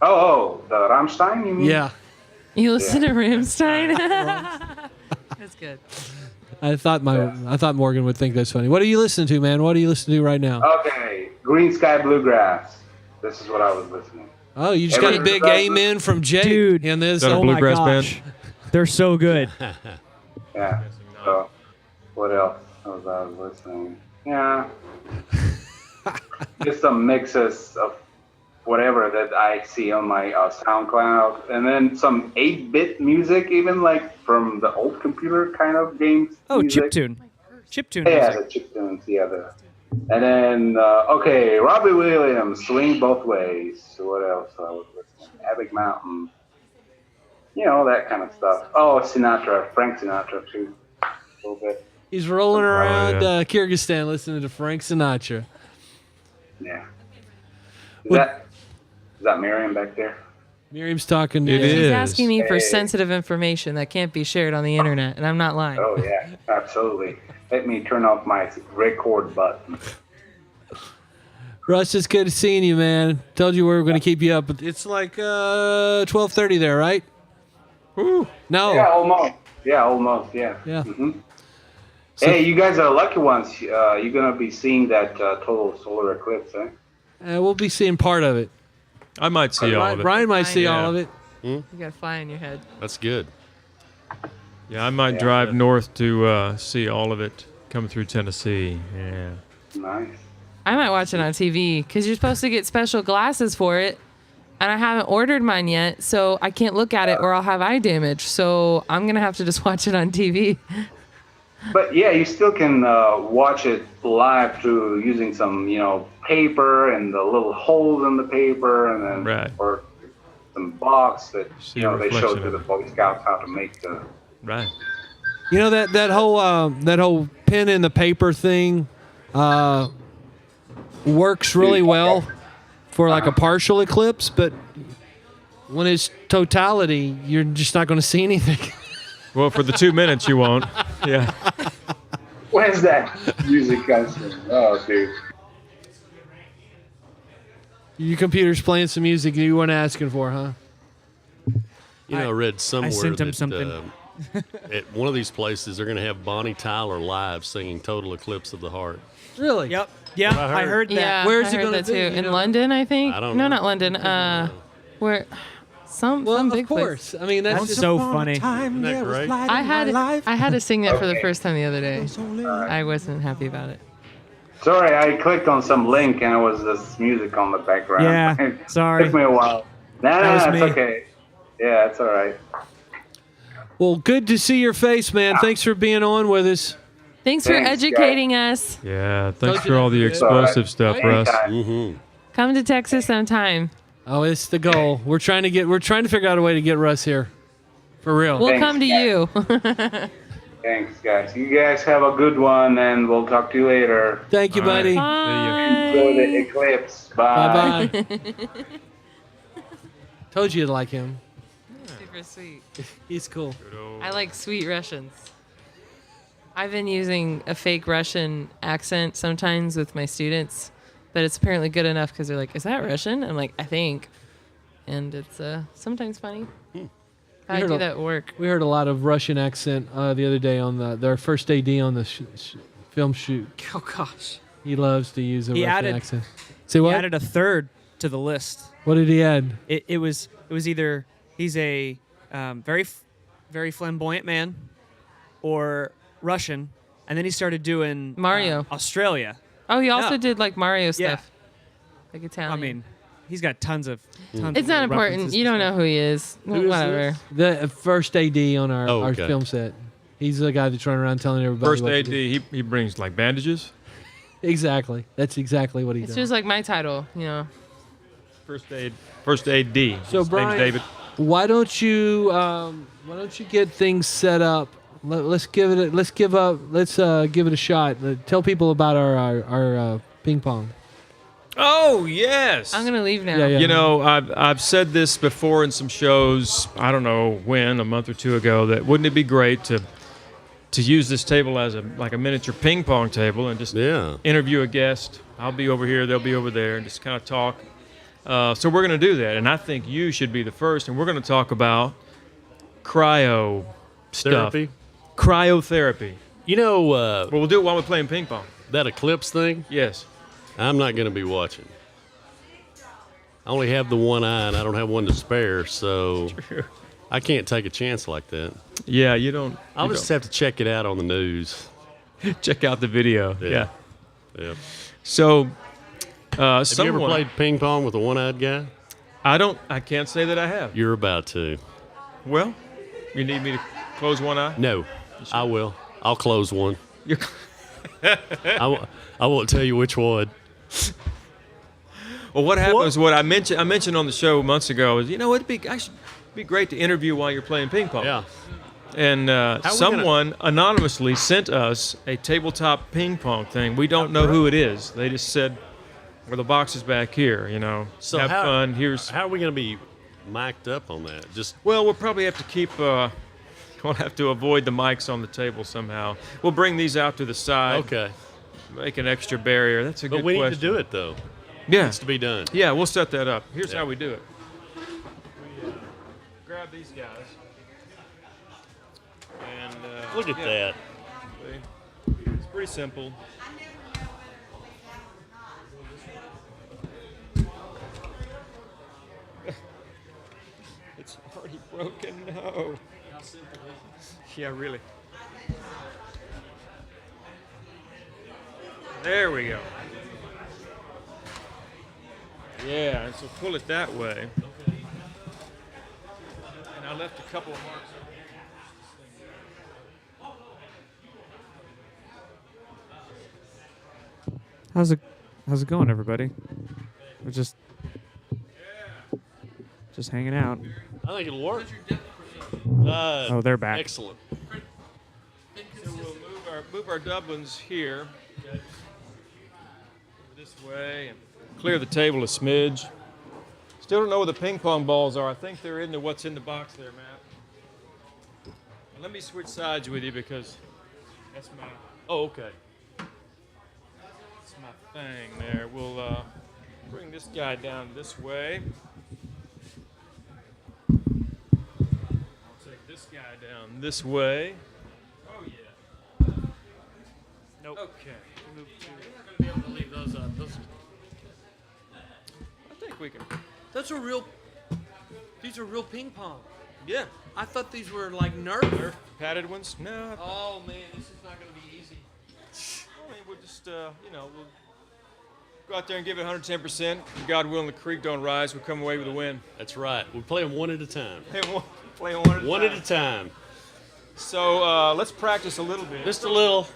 Oh, the Rammstein, you mean? Yeah. You listen to Rammstein? That's good. I thought Morgan would think that's funny. What are you listening to, man? What are you listening to right now? Okay, Green Sky Bluegrass. This is what I was listening. Oh, you just got a big amen from Jake in this. Is that a bluegrass band? They're so good. Yeah. So, what else was I listening? Yeah. Just some mixes of whatever that I see on my SoundCloud, and then some 8-bit music, even like from the old computer kind of games. Oh, music. Chiptune. Yeah, music. the chiptunes. Yeah, and then Robbie Williams, Swing Both Ways. What else I was listening? Epic Mountain. That kind of stuff. Oh, Sinatra, Frank Sinatra too, a little bit. He's rolling around Kyrgyzstan listening to Frank Sinatra. Yeah. Is that Miriam back there? Miriam's talking to She's you. asking me for Hey. sensitive information that can't be shared on the internet, and I'm not lying. Oh yeah, absolutely. Let me turn off my record button. Russ, it's good seeing you, man. Told you we were going to keep you up. But it's like 12:30 there, right? Woo. No. Yeah, almost. Yeah. Yeah. Mm-hmm. Hey, you guys are lucky ones. You're gonna be seeing that total solar eclipse, eh? We'll be seeing part of it. I might see all of it. Brian might see all of it. You got a fly in your head. That's good. Yeah, I might drive north to see all of it come through Tennessee. Yeah. Nice. I might watch it on TV because you're supposed to get special glasses for it, and I haven't ordered mine yet, so I can't look at it or I'll have eye damage. So I'm gonna have to just watch it on TV. But yeah, you still can watch it live through using some, paper and the little holes in the paper, and then or some box that they showed to the Boy Scouts how to make the. Right. You know that whole pen in the paper thing works really well for like a partial eclipse, but when it's totality, you're just not going to see anything. Well, for the 2 minutes you won't. Yeah. Where's that music comes from? Oh, dude. Your computer's playing some music you weren't asking for, huh? I read somewhere sent him that something. at one of these places they're going to have Bonnie Tyler live singing "Total Eclipse of the Heart." Really? Yep. Yeah, What I I heard that. Yeah, Where's I it heard gonna that be, too? you In know? London, I think. I don't No, know. not London. Where? Some big of course. place. I mean, that's so funny. Isn't that great? I had to sing that for the first time the other day. I wasn't happy about it. Sorry, I clicked on some link and it was this music on the background. Yeah, It sorry. took me a while. That No, was it's me. okay. Yeah, it's all right. Well, good to see your face, man. Thanks for being on with us. Thanks for Thanks, educating us. Yeah. Thanks Told you for all that. the It's explosive stuff, Russ. Anytime. Come to Texas sometime. Oh, it's the goal. We're trying to figure out a way to get Russ here. For real. We'll Thanks, come to guys. you. Thanks, guys. You guys have a good one, and we'll talk to you later. Thank you, buddy. Enjoy the eclipse. Bye. Bye-bye. Told you to like him. Super sweet. He's cool. I like sweet Russians. I've been using a fake Russian accent sometimes with my students, but it's apparently good enough because they're like, "Is that Russian?" I'm like, "I think," and it's sometimes funny. I do that at work. We heard a lot of Russian accent the other day on their first AD on the film shoot. Oh gosh. He loves to use a He Russian added- accent. Say He what? added a third to the list. What did he add? It was either he's a very flamboyant man, or Russian, and then he started doing Mario. Australia. Oh, he also Yeah. did like Mario stuff, Yeah. like Italian. I mean, he's got tons of. it's of not little important. references You to don't know stuff. who he is. Who is Whatever. this? The first AD on our okay. film set. He's the guy that's running around telling everybody. First what to AD, do. he brings like bandages. Exactly. That's exactly what he It's does. just like my title, you know. First AD. So His Brian, name's David. why don't you get things set up? Let's give it a shot. Tell people about our ping pong. Oh yes. I'm gonna leave now. Yeah, yeah. You know, I've said this before in some shows. I don't know when, a month or two ago. That wouldn't it be great to use this table as a miniature ping pong table and just interview a guest. I'll be over here, they'll be over there, and just kind of talk. So we're going to do that, and I think you should be the first, and we're going to talk about cryo stuff. Therapy? Cryotherapy. You know, well, we'll do it while we're playing ping pong. That eclipse thing? Yes. I'm not going to be watching. I only have the one eye, and I don't have one to spare, so I can't take a chance like that. Yeah, you don't. I'll you just don't. have to check it out on the news. Check out the video. Yeah. Yeah. So, have you ever played ping pong with a one-eyed guy? I can't say that I have. You're about to. Well, you need me to close one eye? No, I will. I'll close one. You're I won't tell you which one. Well, what happened is what I mentioned on the show months ago is, it'd be great to interview while you're playing ping pong. Yeah. And someone anonymously sent us a tabletop ping pong thing. We don't know who it is. They just said, well, the box is back here, So have fun. How are we going to be mic'd up on that? Well, we'll probably have to keep, we'll have to avoid the mics on the table somehow. We'll bring these out to the side. Okay. Make an extra barrier. That's a good But we question. need to do it, though. Yeah. It needs to be done. Yeah, we'll set that up. Here's how we do it. We grab these guys. And Look at that. It's pretty simple. It's already broken. No. Yeah, really. There we go. Yeah, and so pull it that way. And I left a couple of marks. How's it going, everybody? We're just hanging out. I think it'll work. Oh, they're back. Excellent. So we'll move our Dublins here. Okay. This way and clear the table a smidge. Still don't know where the ping pong balls are. I think they're in what's in the box there, Matt. And let me switch sides with you because that's my. Oh, okay. That's my thing there. We'll bring this guy down this way. I'll take this guy down this way. Oh yeah. Nope. Okay. Move to. We're not going to be able to leave those up. I think we can. These are real ping pong. Yeah. I thought these were like Nerf padded ones. No. Oh man, this is not going to be easy. I mean, we'll just, we'll go out there and give it 110%. God willing, the creek don't rise. We'll come away with a win. That's right. We play them one at a time. Play them one at a time. So let's practice a little bit. Just a little.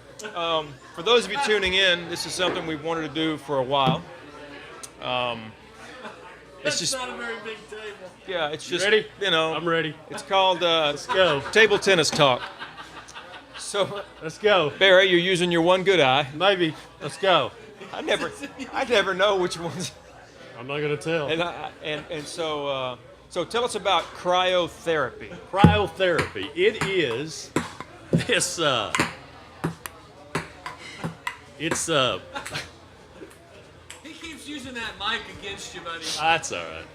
For those of you tuning in, this is something we've wanted to do for a while. It's just not a very big table. Yeah, it's just ready? I'm ready. It's called Let's go. Table tennis talk. So let's go. Barry, you're using your one good eye. Maybe. Let's go. I never know which ones. I'm not gonna tell. And so tell us about cryotherapy. Cryotherapy. It is this. It's He keeps using that mic against you, buddy. That's all right.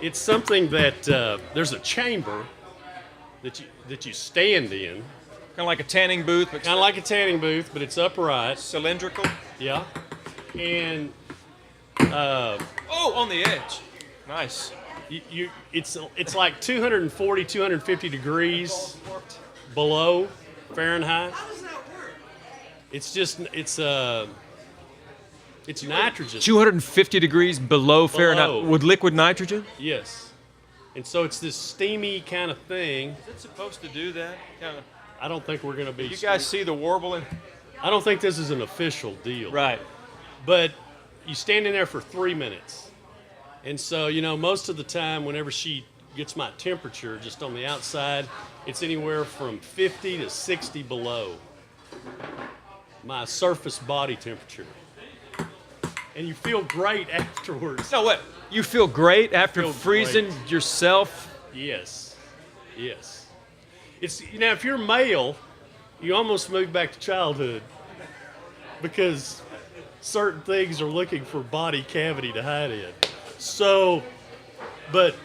It's something that there's a chamber that you stand in. Kind of like a tanning booth. Kind of like a tanning booth, but it's upright. Cylindrical. Yeah. And on the edge. Nice. It's like 240, 250 degrees below Fahrenheit. How does that work? It's nitrogen. 250 degrees below Fahrenheit with liquid nitrogen? Yes. And so it's this steamy kind of thing. Is it supposed to do that? I don't think we're going to be. You guys see the warbling? I don't think this is an official deal. Right. But you stand in there for 3 minutes. And so, most of the time, whenever she gets my temperature just on the outside, it's anywhere from 50 to 60 below my surface body temperature. And you feel great afterwards. No, what? You feel great after freezing yourself? Yes. Yes. It's if you're male, you almost move back to childhood because certain things are looking for body cavity to hide in. So, but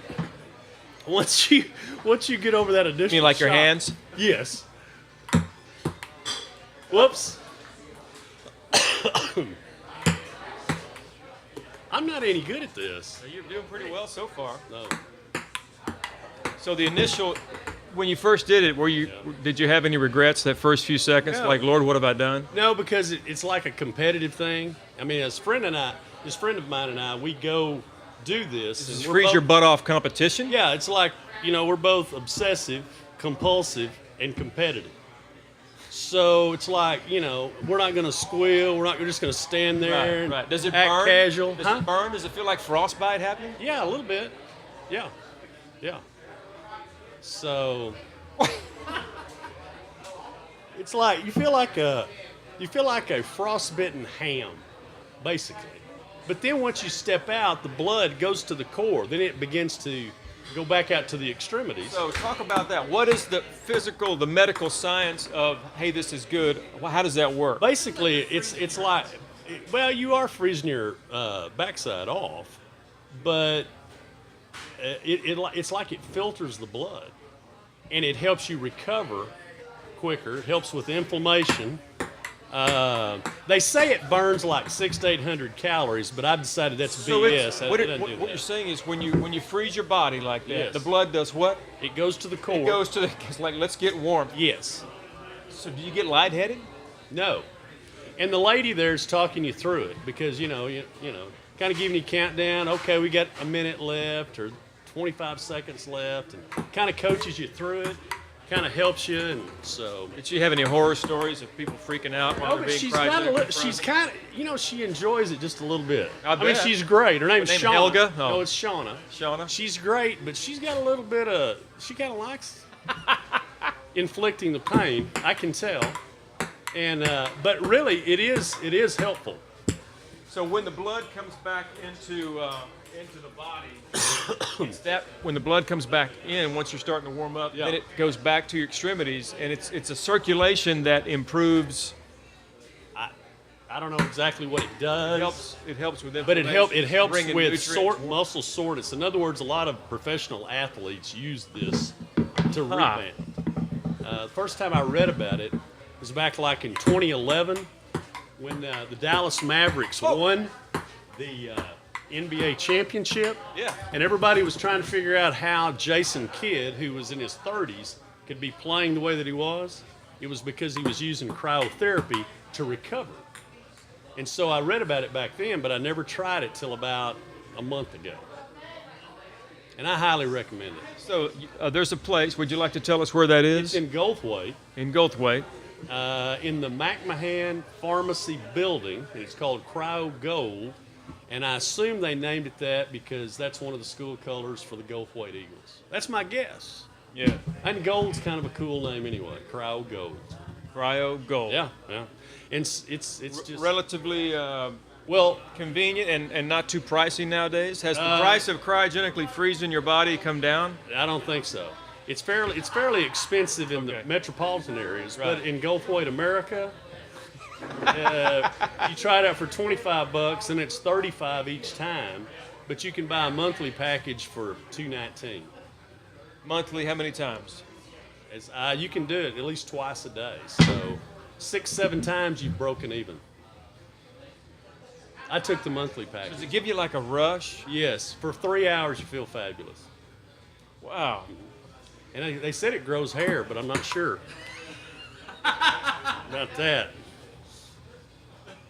once you get over that initial You mean like your shock- hands? Yes. Whoops. I'm not any good at this. You're doing pretty well so far. No. So the initial, when you first did it, did you have any regrets that first few seconds? No. Like, Lord, what have I done? No, because it's like a competitive thing. I mean, this friend of mine and I, we go do this. Does freeze your butt off competition? Yeah, it's like, we're both obsessive, compulsive, and competitive. So it's like, we're not going to squeal. We're just going to stand there Right. Does it act burn? casual. Does it burn? Does it feel like frostbite happening? Yeah, a little bit. Yeah. Yeah. So it's like you feel like a frostbitten ham, basically. But then once you step out, the blood goes to the core. Then it begins to go back out to the extremities. So talk about that. What is the medical science of, hey, this is good? How does that work? Basically, it's like, well, you are freezing your backside off, but it's like it filters the blood, and it helps you recover quicker. It helps with inflammation. They say it burns like 600 to 800 calories, but I've decided that's BS. What you're saying is when you freeze your body like that, Yes. the blood does what? It goes to the core. It goes to it's like, let's get warm. Yes. So do you get lightheaded? No. And the lady there's talking you through it because, you know, kind of giving you a countdown. Okay, we got a minute left or 25 seconds left, and kind of coaches you through it. kind of helps you, and so. Did she have any horror stories of people freaking out while Oh, they're but being she's cryogenic? she's kind of, she enjoys it just a little bit. I mean, bet. she's great. Her name's Her name Shauna. Helga? Oh. No, it's Shauna. Shauna? She's great, but she's got a little bit of, she kind of likes inflicting the pain. I can tell. And, but really, it is helpful. So when the blood comes back into the body, it's that when the blood comes back in, once you're starting to warm up, then it goes back to your extremities, and it's a circulation that improves. I don't know exactly what it does. It helps with but it helps bringing with nutrients. muscle soreness. In other words, a lot of professional athletes use this to rebound. The first time I read about it was back like in 2011 when the Dallas Mavericks won the NBA championship. Yeah. And everybody was trying to figure out how Jason Kidd, who was in his 30s, could be playing the way that he was. It was because he was using cryotherapy to recover. And so I read about it back then, but I never tried it till about a month ago. And I highly recommend it. So there's a place. Would you like to tell us where that is? It's in Goldthwaite. In Goldthwaite. In the McMahon Pharmacy building. And it's called Cryo Gold. And I assume they named it that because that's one of the school colors for the Goldthwaite Eagles. That's my guess. Yeah. And gold's kind of a cool name anyway. Cryo Gold. Cryo Gold. Yeah, yeah. And it's just relatively convenient and not too pricey nowadays. Has the price of cryogenically freezing your body come down? I don't think so. It's fairly expensive in the metropolitan areas, but in Goldthwaite, America, you try it out for $25 and it's $35 each time, but you can buy a monthly package for $219. Monthly, how many times? You can do it at least twice a day. So 6-7 times you've broken even. I took the monthly package. Does it give you like a rush? Yes. For 3 hours you feel fabulous. Wow. And they said it grows hair, but I'm not sure about that.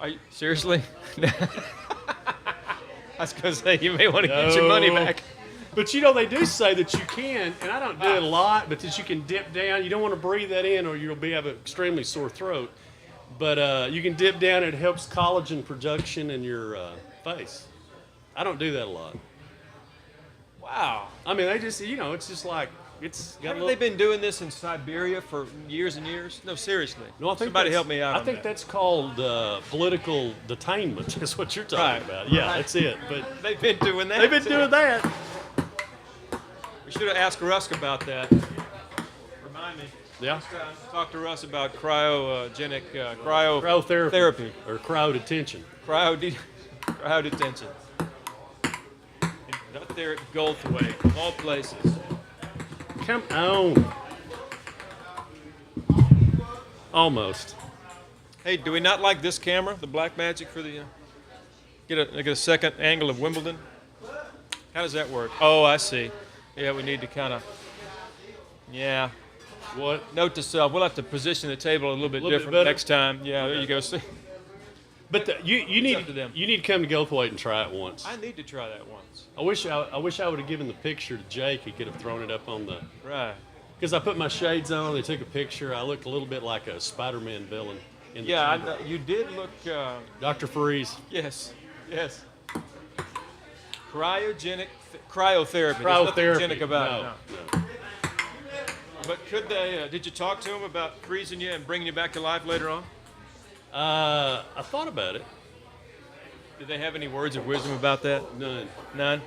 Are you, seriously? I was going to say, you may want to get your money back. But they do say that you can, and I don't do it a lot, but that you can dip down. You don't want to breathe that in or you'll have an extremely sore throat. But you can dip down, and it helps collagen production in your face. I don't do that a lot. Wow. I mean, they just, it's just like, it's got Haven't they been doing this in Siberia for years and years? No, seriously. No, I think somebody help me out. I think that's called political detainment. Is what you're talking about. Yeah, that's it. But they've been doing that. They've been doing that. We should have asked Russ about that. Remind me. Yeah. Talk to Russ about cryotherapy or cryo detention. Cryo detention. Up there at Goldthwaite, of all places. Come on. Almost. Hey, do we not like this camera, the Blackmagic, for the get a second angle of Wimbledon? How does that work? Oh, I see. Yeah, we need to kind of. Yeah. What? Note to self: we'll have to position the table a little bit different next time. Yeah, there you go. See. But you need to come to Goldthwaite and try it once. I need to try that once. I wish I would have given the picture to Jake. He could have thrown it up on the right. Because I put my shades on. They took a picture. I looked a little bit like a Spider-Man villain. In the chamber. You did look. Dr. Freeze. Yes. Yes. Cryotherapy. Cryotherapy. There's nothing genic about No. it. No. But could they? Did you talk to them about freezing you and bringing you back to life later on? I thought about it. Did they have any words of wisdom about that? None. None?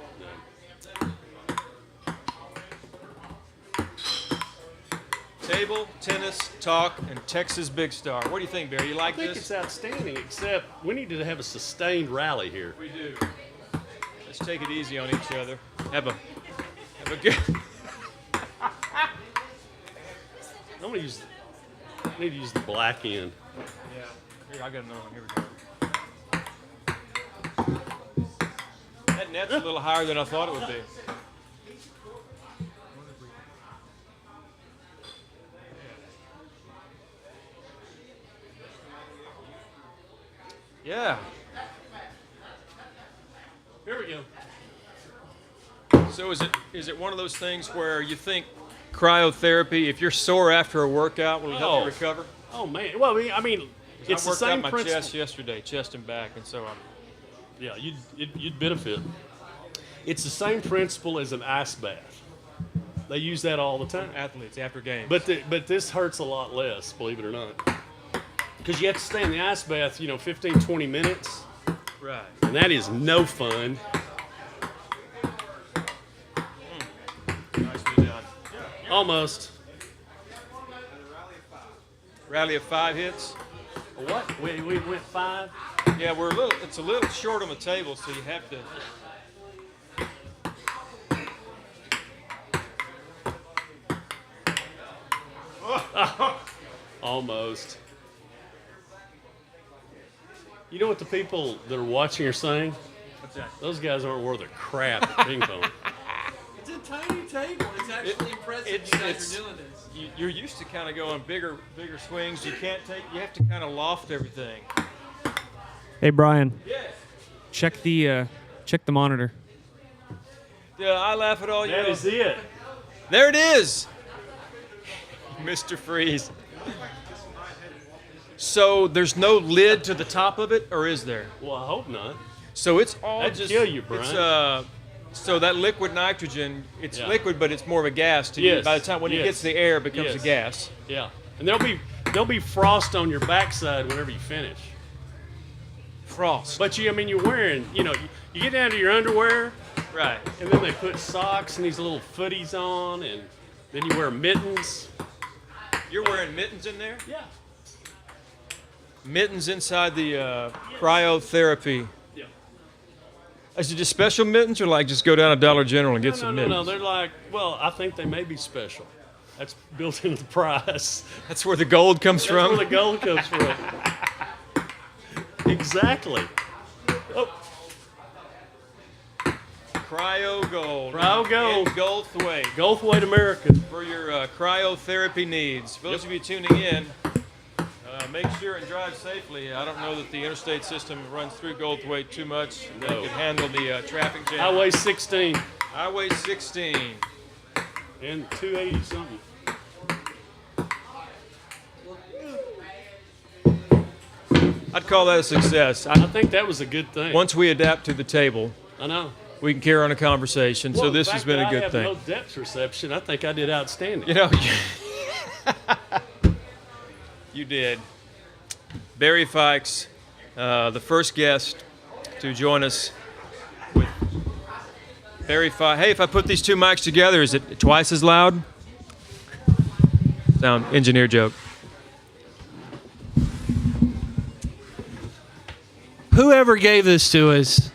Table, tennis, talk, and Texas Big Star. What do you think, Barry? You like this? I think it's outstanding, except we need to have a sustained rally here. We do. Let's take it easy on each other. Have a good... I need to use the black end. Yeah. Here, I got another one. Here we go. That net's a little higher than I thought it would be. Yeah. Here we go. So is it one of those things where you think cryotherapy. If you're sore after a workout, will it help you recover? Oh man. Well, I mean, it's I the worked same out my principle. chest yesterday, chest and back, and so I'm. Yeah, you'd benefit. It's the same principle as an ice bath. They use that all the time. Athletes after games. But this hurts a lot less, believe it or not. Because you have to stay in the ice bath, 15, 20 minutes. Right. And that is no fun. Nicely done. Almost. Rally of 5 hits. What? We went 5? Yeah, it's a little short on the table, so you have to. Almost. You know what the people that are watching are saying? What's that? Those guys aren't worth a crap at ping pong. It's a tiny table. It's actually impressive you guys are doing this. You're used to kind of going bigger swings. You have to kind of loft everything. Hey, Brian. Yes. Check the monitor. Yeah, I laugh at all you. That is it. There it is. Mr. Freeze. So there's no lid to the top of it, or is there? Well, I hope not. So it's all That'd just kill you, Brian. So that liquid nitrogen, it's Yeah. liquid, but it's more of a gas to you. Yes. By the time when it Yes. gets to the air, it becomes Yes. a gas. Yeah. And there'll be frost on your backside whenever you finish. Frost. But you're wearing, you get down to your underwear, Right. and then they put socks and these little footies on, and then you wear mittens. You're wearing mittens in there? Yeah. Mittens inside the cryotherapy. Yeah. Is it just special mittens, or like just go down to Dollar General and get some No, mittens? they're like, well, I think they may be special. That's built into the price. That's where the gold comes That's from? where the gold comes from. Exactly. Oh. Cryo Gold. Cryo Gold. In Goldthwaite. Goldthwaite America. For your cryotherapy needs. For those of you tuning in, make sure and drive safely. I don't know that the interstate system runs through Goldthwaite too much. They No. could handle the traffic jam. Highway 16. Highway 16. And 280 something. I'd call that a success. I think that was a good thing. Once we adapt to the table, I know. we can carry on a conversation. Well, So this the has fact been that a good I have thing. no depth reception. I think I did outstanding. You know, you did. Barry Fikes, the first guest to join us with Barry Fikes. Hey, if I put these two mics together, is it twice as loud? Sound engineer joke. Whoever gave this to us,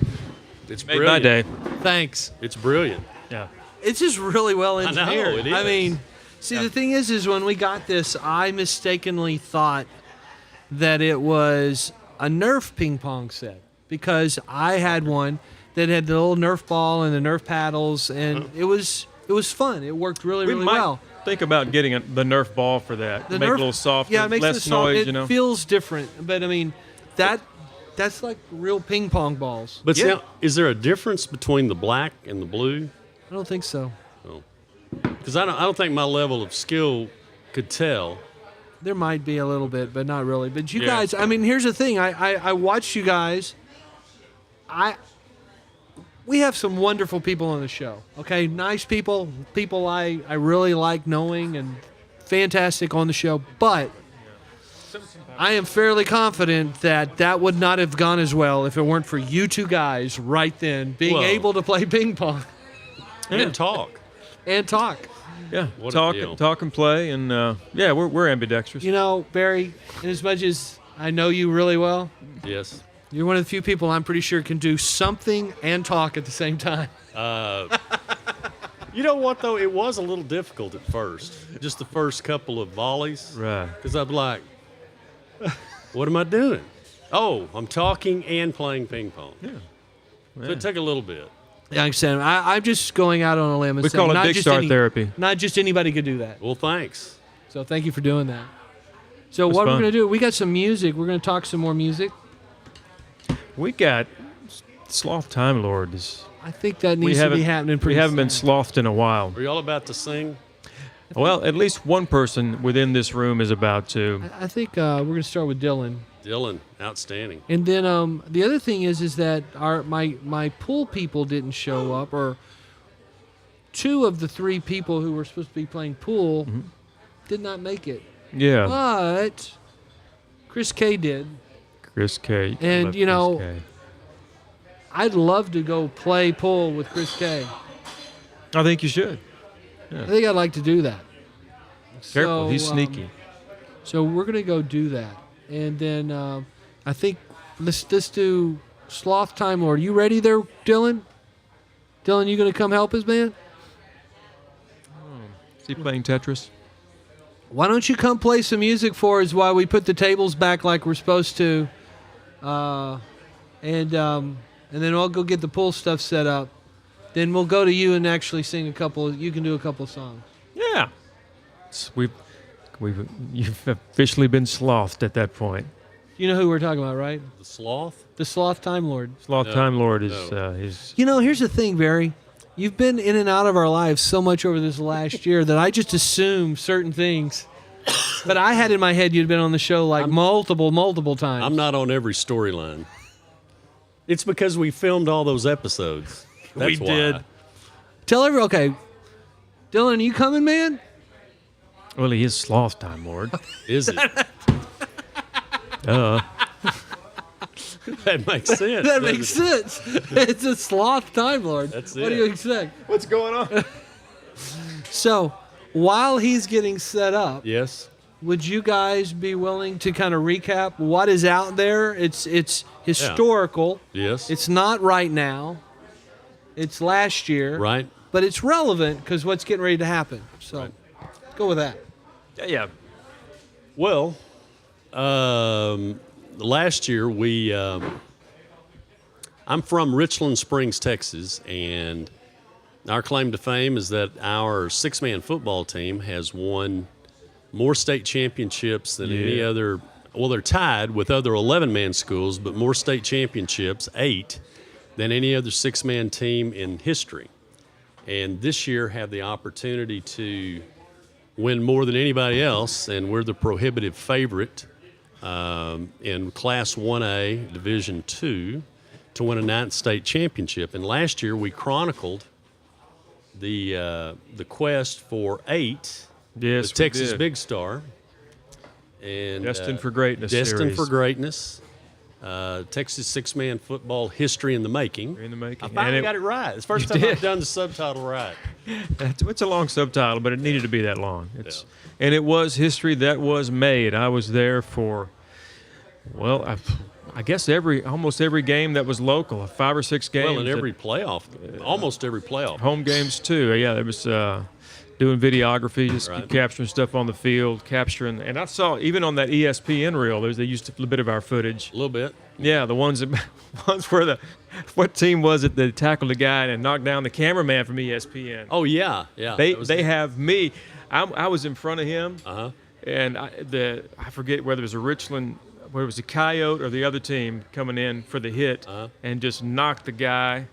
It's Made my brilliant. day. thanks. It's brilliant. Yeah. It's just really well I know, engineered. it I is. mean, see, the thing is when we got this, I mistakenly thought that it was a Nerf ping pong set because I had one that had the little Nerf ball and the Nerf paddles, and it was fun. It worked really, We really might well. think about getting the Nerf ball for that. The Make it Nerf, a little softer, yeah, it makes less it soft. noise, It you know. feels different, but I mean, that's like real ping pong balls. But yeah. now, is there a difference between the black and the blue? I don't think so. Because I don't think my level of skill could tell. There might be a little bit, but not really. But you Yeah. guys, I mean, here's the thing. I watched you guys. We have some wonderful people on the show. Okay, nice people, people I really like knowing, and fantastic on the show. But I am fairly confident that would not have gone as well if it weren't for you two guys right then being Well. able to play ping pong And talk. and talk. Yeah, What a deal. talk and play, and yeah, we're ambidextrous. You know, Barry, in as much as I know you really well, Yes. you're one of the few people I'm pretty sure can do something and talk at the same time. You know what, though? It was a little difficult at first. Just the first couple of volleys. Right. Because I'm like, what am I doing? Oh, I'm talking and playing ping pong. Yeah. So it took a little bit. Like I said, I'm just going out on a limb and We saying call it not Big just Star therapy. Not just anybody could do that. Well, thanks. So thank you for doing that. So was what we're fun. going to do, we got some music. We're going to talk some more music. We got Sloth Time Lord. I think that needs to be happening pretty We haven't been soon. slothed in a while. Are you all about to sing? Well, at least one person within this room is about to. I think we're going to start with Dylan. Dylan, outstanding. And then the other thing is that my pool people didn't show up, or 2 of the 3 people who were supposed to be playing pool did not make it. Yeah. But Chris K did. Chris K. And, Love you know, Chris K. I'd love to go play pool with Chris K. I think you should. Yeah. I think I'd like to do that. Careful, So, he's sneaky. So we're going to go do that. And then I think let's do Sloth Time Lord. You ready there, Dylan? Dylan, you going to come help us, man? Is he playing Tetris? Why don't you come play some music for us while we put the tables back like we're supposed to? And then I'll go get the pool stuff set up. Then we'll go to you and actually sing a couple. You can do a couple songs. Yeah. You've officially been slothed at that point. You know who we're talking about, right? The Sloth? The Sloth Time Lord. Sloth Time Lord is his. You know, here's the thing, Barry. You've been in and out of our lives so much over this last year that I just assume certain things. But I had in my head you'd been on the show like multiple times. I'm not on every storyline. It's because we filmed all those episodes. That's We why. did. Tell everyone, okay, Dylan, are you coming, man? Well, he is Sloth Time Lord. Is it? That makes sense. That makes sense. It's a Sloth Time Lord. That's What it. do you expect? What's going on? So, while he's getting set up, Yes. would you guys be willing to kind of recap what is out there? It's historical. Yes. It's not right now. It's last year. Right. But it's relevant because what's getting ready to happen. So, go with that. Yeah. Well, last year I'm from Richland Springs, Texas, and our claim to fame is that our 6-man football team has won more state championships than any other. Well, they're tied with other 11-man schools, but more state championships, 8, than any other 6-man team in history. And this year have the opportunity to win more than anybody else, and we're the prohibitive favorite in Class 1A, Division II, to win a 9th state championship. And last year we chronicled the quest for 8. Yes, the Texas Big Star. And Destined for Greatness Destined series. for Greatness. Texas 6-man football history in the making. In the making. I finally And got it right. It's the first You time did. I've done the subtitle right. It's a long subtitle, but it needed to be that long. And it was history that was made. I was there for, well, I guess almost every game that was local, 5 or 6 games. Well, in every playoff, almost every playoff. Home games too. Yeah, there was doing videography, just Right. capturing stuff on the field, and I saw even on that ESPN reel, they used a little bit of our footage. A little bit. Yeah, the ones where what team was it that tackled the guy and knocked down the cameraman from ESPN? Oh yeah, yeah. They have me. I was in front of him, and I forget whether it was whether it was a Coyote or the other team coming in for the hit, and just knocked the guy.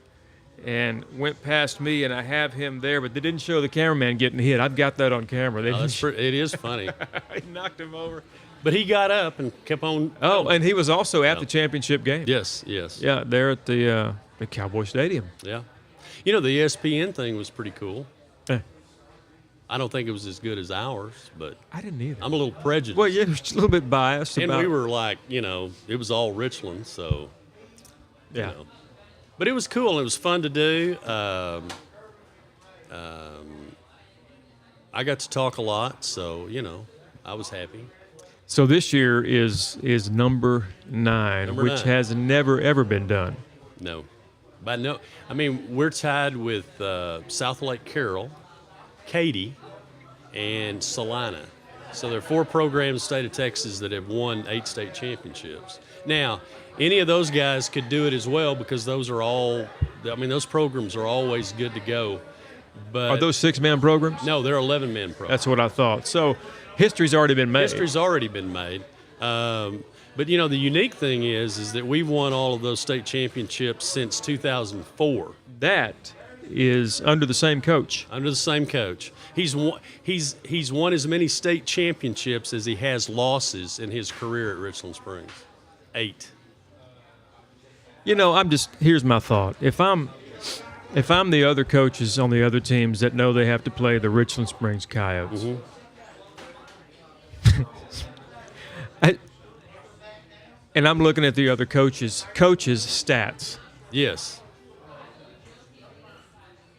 And went past me, and I have him there, but they didn't show the cameraman getting hit. I've got that on camera. They didn't It is funny. He knocked him over. But he got up and kept on. Oh, and he was also at the championship game. Yes. Yeah, there at the Cowboy Stadium. Yeah. You know, the ESPN thing was pretty cool. Eh. I don't think it was as good as ours, but I didn't either. I'm a little prejudiced. Well, yeah, just a little bit biased. And about, we were like, it was all Richland, so. Yeah. But it was cool. It was fun to do. I got to talk a lot, so I was happy. So this year is number 9, which 9. has never ever been done. No, but no. I mean, we're tied with South Lake Carroll, Katy, and Salina. So there are 4 programs in the state of Texas that have won 8 state championships. Now, any of those guys could do it as well because those are all. I mean, those programs are always good to go. But Are those 6-man programs? No, they're 11-man programs. That's what I thought. So history's already been made. History's already been made. But the unique thing is that we've won all of those state championships since 2004. That is under the same coach. Under the same coach. He's won as many state championships as he has losses in his career at Richland Springs. 8. You know, here's my thought. If I'm the other coaches on the other teams that know they have to play the Richland Springs Coyotes, and I'm looking at the other coaches' stats. Yes.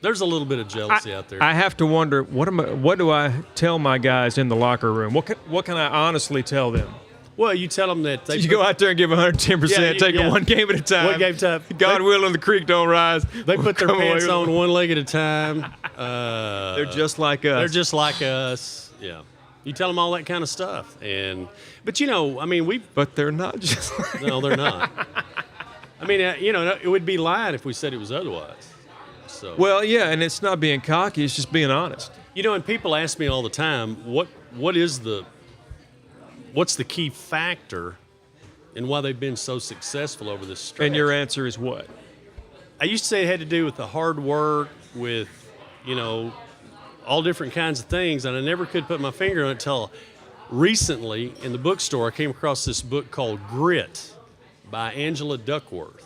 There's a little bit of jealousy out there. I have to wonder, what do I tell my guys in the locker room? What can I honestly tell them? Well, you tell them that you go out there and give 110%, take it one game at a time. One game at a time. God willing, the creek don't rise. They put their pants on one leg at a time. They're just like us. They're just like us. Yeah. You tell them all that kind of stuff, but you know, I mean, But they're not just. No, they're not. I mean, you know, it would be lying if we said it was otherwise. So. Well, yeah, and it's not being cocky; it's just being honest. You know, and people ask me all the time, what's the key factor in why they've been so successful over this stretch? And your answer is what? I used to say it had to do with the hard work, with, you know, all different kinds of things, and I never could put my finger on it until recently in the bookstore I came across this book called Grit by Angela Duckworth.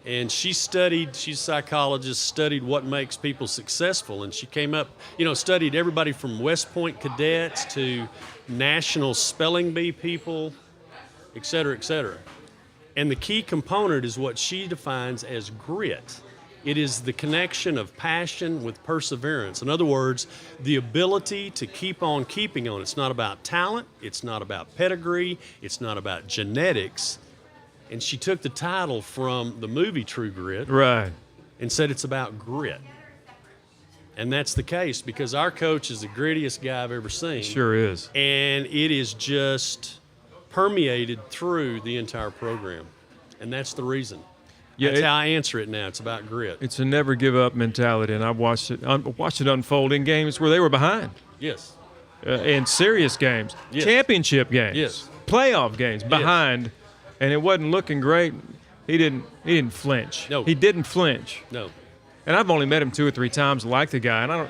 And she's a psychologist, studied what makes people successful, and she came up, you know, studied everybody from West Point cadets to national spelling bee people, et cetera, et cetera. And the key component is what she defines as grit. It is the connection of passion with perseverance. In other words, the ability to keep on keeping on. It's not about talent. It's not about pedigree. It's not about genetics. And she took the title from the movie True Grit. Right. And said it's about grit. And that's the case because our coach is the grittiest guy I've ever seen. Sure is. And it is just permeated through the entire program. And that's the reason. Yeah, that's how I answer it now. It's about grit. It's a never give up mentality, and I watched it unfold in games where they were behind. Yes. In serious games, yes. Championship games, yes. Playoff games, behind, yes. And it wasn't looking great. He didn't flinch. No. He didn't flinch. No. And I've only met him 2 or 3 times, like the guy, and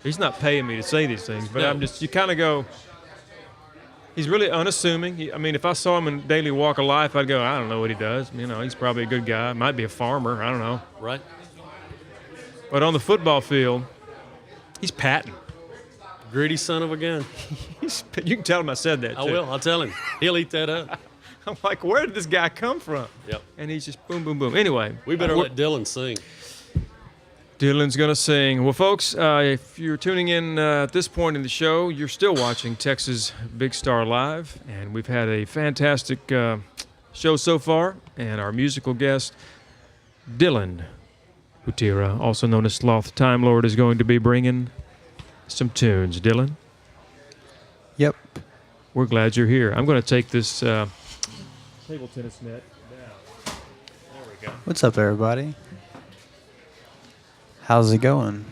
he's not paying me to say these things, but no. you kind of go. He's really unassuming. I mean, if I saw him in daily walk of life, I'd go, I don't know what he does. You know, he's probably a good guy. Might be a farmer. I don't know. Right. But on the football field, he's patting. Gritty son of a gun. You can tell him I said that, too. I will. I'll tell him. He'll eat that up. I'm like, where did this guy come from? Yep. And he's just boom, boom, boom. Anyway. We better let Dylan sing. Dylan's going to sing. Well, folks, if you're tuning in at this point in the show, you're still watching Texas Big Star Live, and we've had a fantastic show so far, and our musical guest, Dylan Utira, also known as Sloth Time Lord, is going to be bringing some tunes. Dylan? Yep. We're glad you're here. I'm going to take this table tennis net down. There we go. What's up, everybody? How's it going?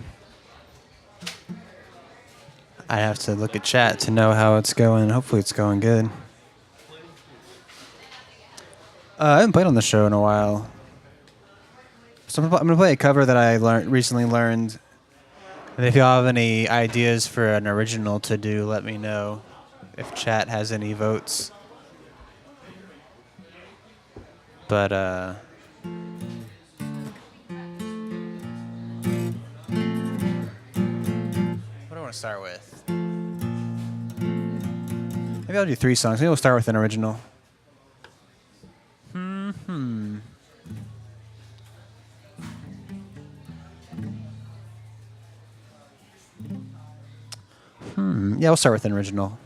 I have to look at chat to know how it's going. Hopefully it's going good. I haven't played on the show in a while. So I'm going to play a cover that I recently learned. And if y'all have any ideas for an original to do, let me know. If chat has any votes. But, what do I want to start with? Maybe I'll do 3 songs. Maybe we'll start with an original. Yeah, we'll start with an original.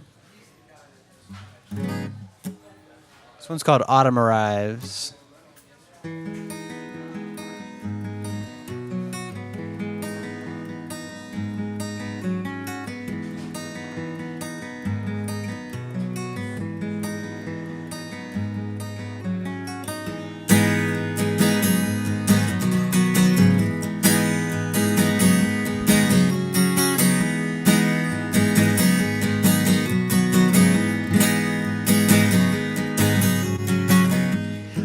This one's called Autumn Arrives.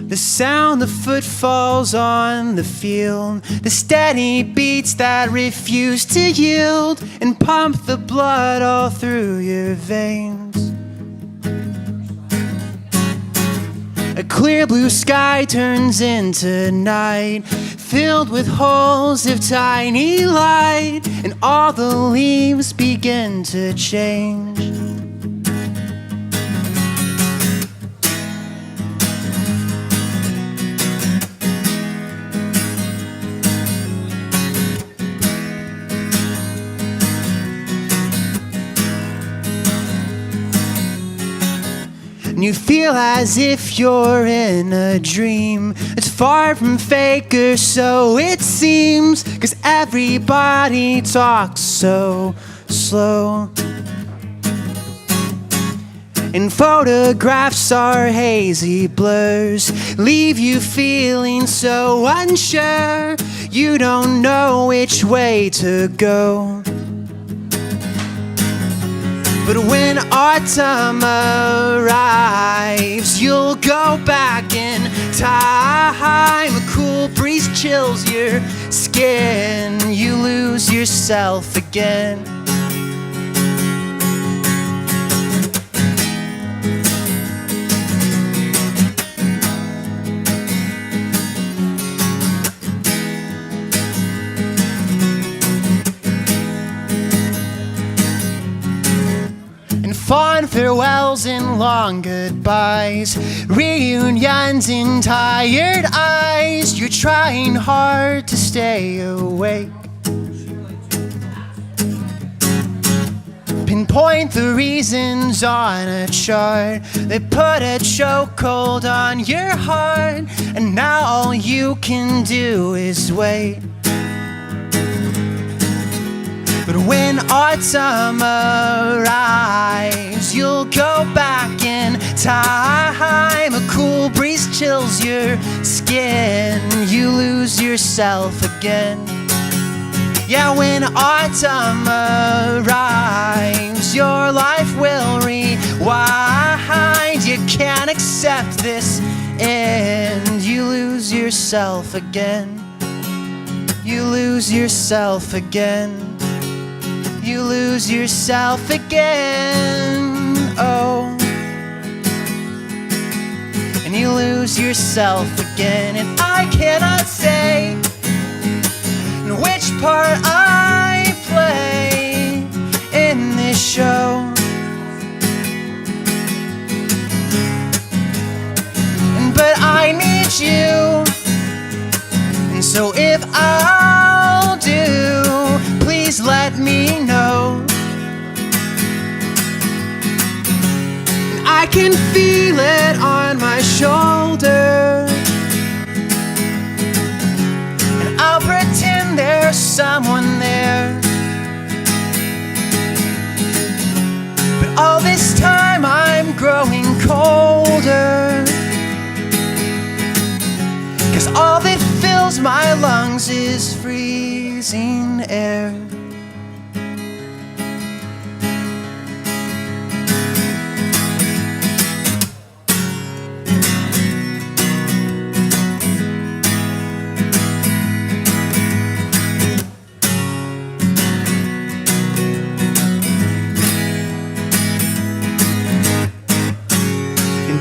The sound of footfalls on the field, the steady beats that refuse to yield and pump the blood all through your veins. A clear blue sky turns into night, filled with holes of tiny light, and all the leaves begin to change. And you feel as if you're in a dream. It's far from fake, or so it seems, 'cause everybody talks so slow. And photographs are hazy blurs, leave you feeling so unsure. You don't know which way to go. But when autumn arrives, you'll go back in time. A cool breeze chills your skin. You lose yourself again. Fond farewells and long goodbyes, reunions in tired eyes. You're trying hard to stay awake. Pinpoint the reasons on a chart that put a chokehold on your heart, and now all you can do is wait. But when autumn arrives, you'll go back in time. A cool breeze chills your skin. You lose yourself again. Yeah, when autumn arrives, your life will rewind. You can't accept this end. You lose yourself again. You lose yourself again. You lose yourself again, oh. And you lose yourself again. And I cannot say which part I play in this show. But I need you. And so if I'll do, please let me know. I can feel it on my shoulder, and I'll pretend there's someone there. But all this time I'm growing colder, 'cause all that fills my lungs is freezing air.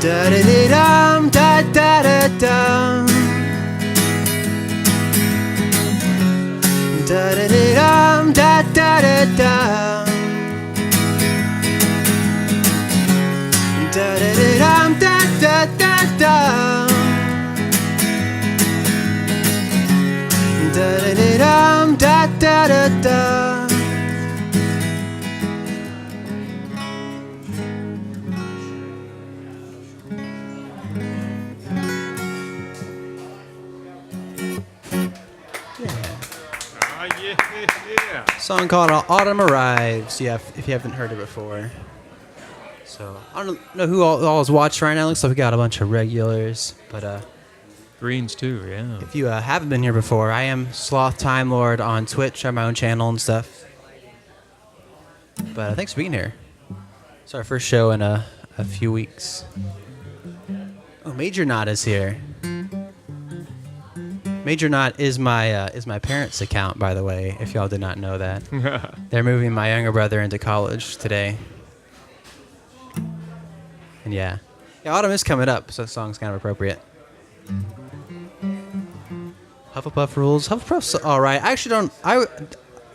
Da da da dum, da da da dum. Da da da dum, da da da dum. Da da da dum, da da da dum. Da da da dum, da da da dum. Song called Autumn Arrives. Yeah, if you haven't heard it before. So I don't know who all is watching right now. Looks like we got a bunch of regulars, but Greens too, yeah. if you haven't been here before, I am Sloth Time Lord on Twitch. I have my own channel and stuff. But thanks for being here. It's our first show in a few weeks. Oh, Major Knot is here. Major Knot is my parents' account, by the way. If y'all did not know that, they're moving my younger brother into college today. And yeah, autumn is coming up, so the song's kind of appropriate. Hufflepuff rules. Hufflepuff's all right. I actually don't.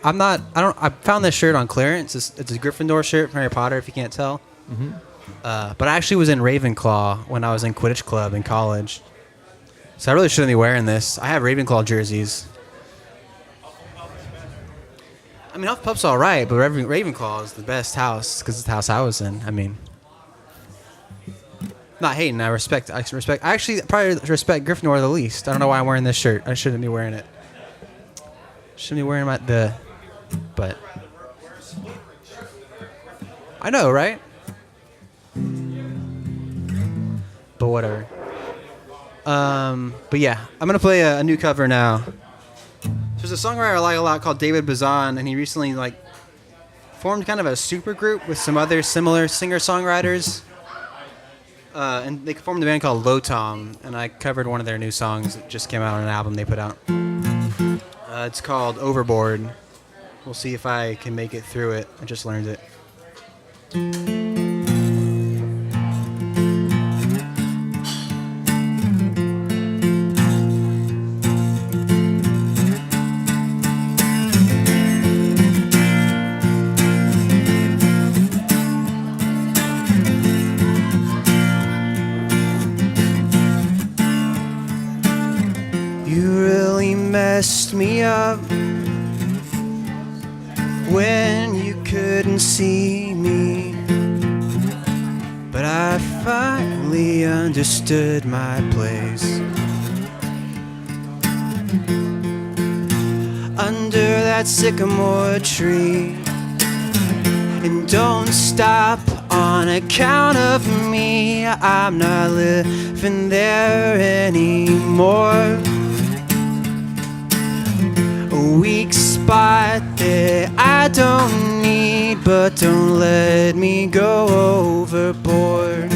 I found this shirt on clearance. It's a Gryffindor shirt from Harry Potter. If you can't tell. Mm-hmm. But I actually was in Ravenclaw when I was in Quidditch Club in college. So I really shouldn't be wearing this. I have Ravenclaw jerseys. I mean, Hufflepuff's all right, but Ravenclaw is the best house because it's the house I was in. I mean, not hating. I respect. I actually probably respect Gryffindor the least. I don't know why I'm wearing this shirt. I shouldn't be wearing it. Shouldn't be wearing but I know, right? But whatever. But yeah, I'm gonna play a new cover now. There's a songwriter I like a lot called David Bazan, and he recently formed kind of a super group with some other similar singer-songwriters. And they formed a band called Low Tom, and I covered one of their new songs that just came out on an album they put out. It's called Overboard. We'll see if I can make it through it. I just learned it. Messed me up when you couldn't see me, but I finally understood my place under that sycamore tree. And don't stop on account of me, I'm not living there anymore. A weak spot that I don't need, but don't let me go overboard.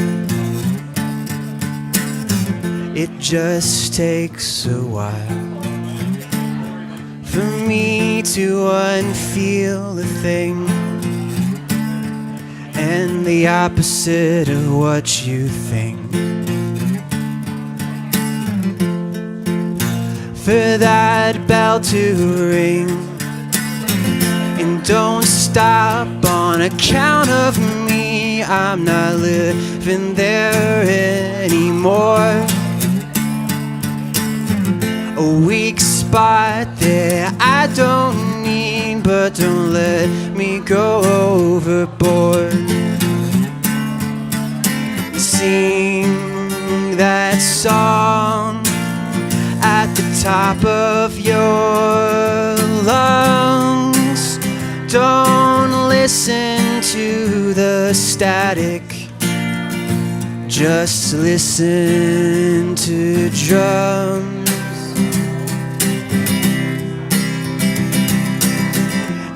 It just takes a while for me to unfeel the thing, and the opposite of what you think. For that bell to ring, and don't stop on account of me, I'm not living there anymore. A weak spot that I don't need, but don't let me go overboard. Sing that song at the top of your lungs. Don't listen to the static, just listen to drums.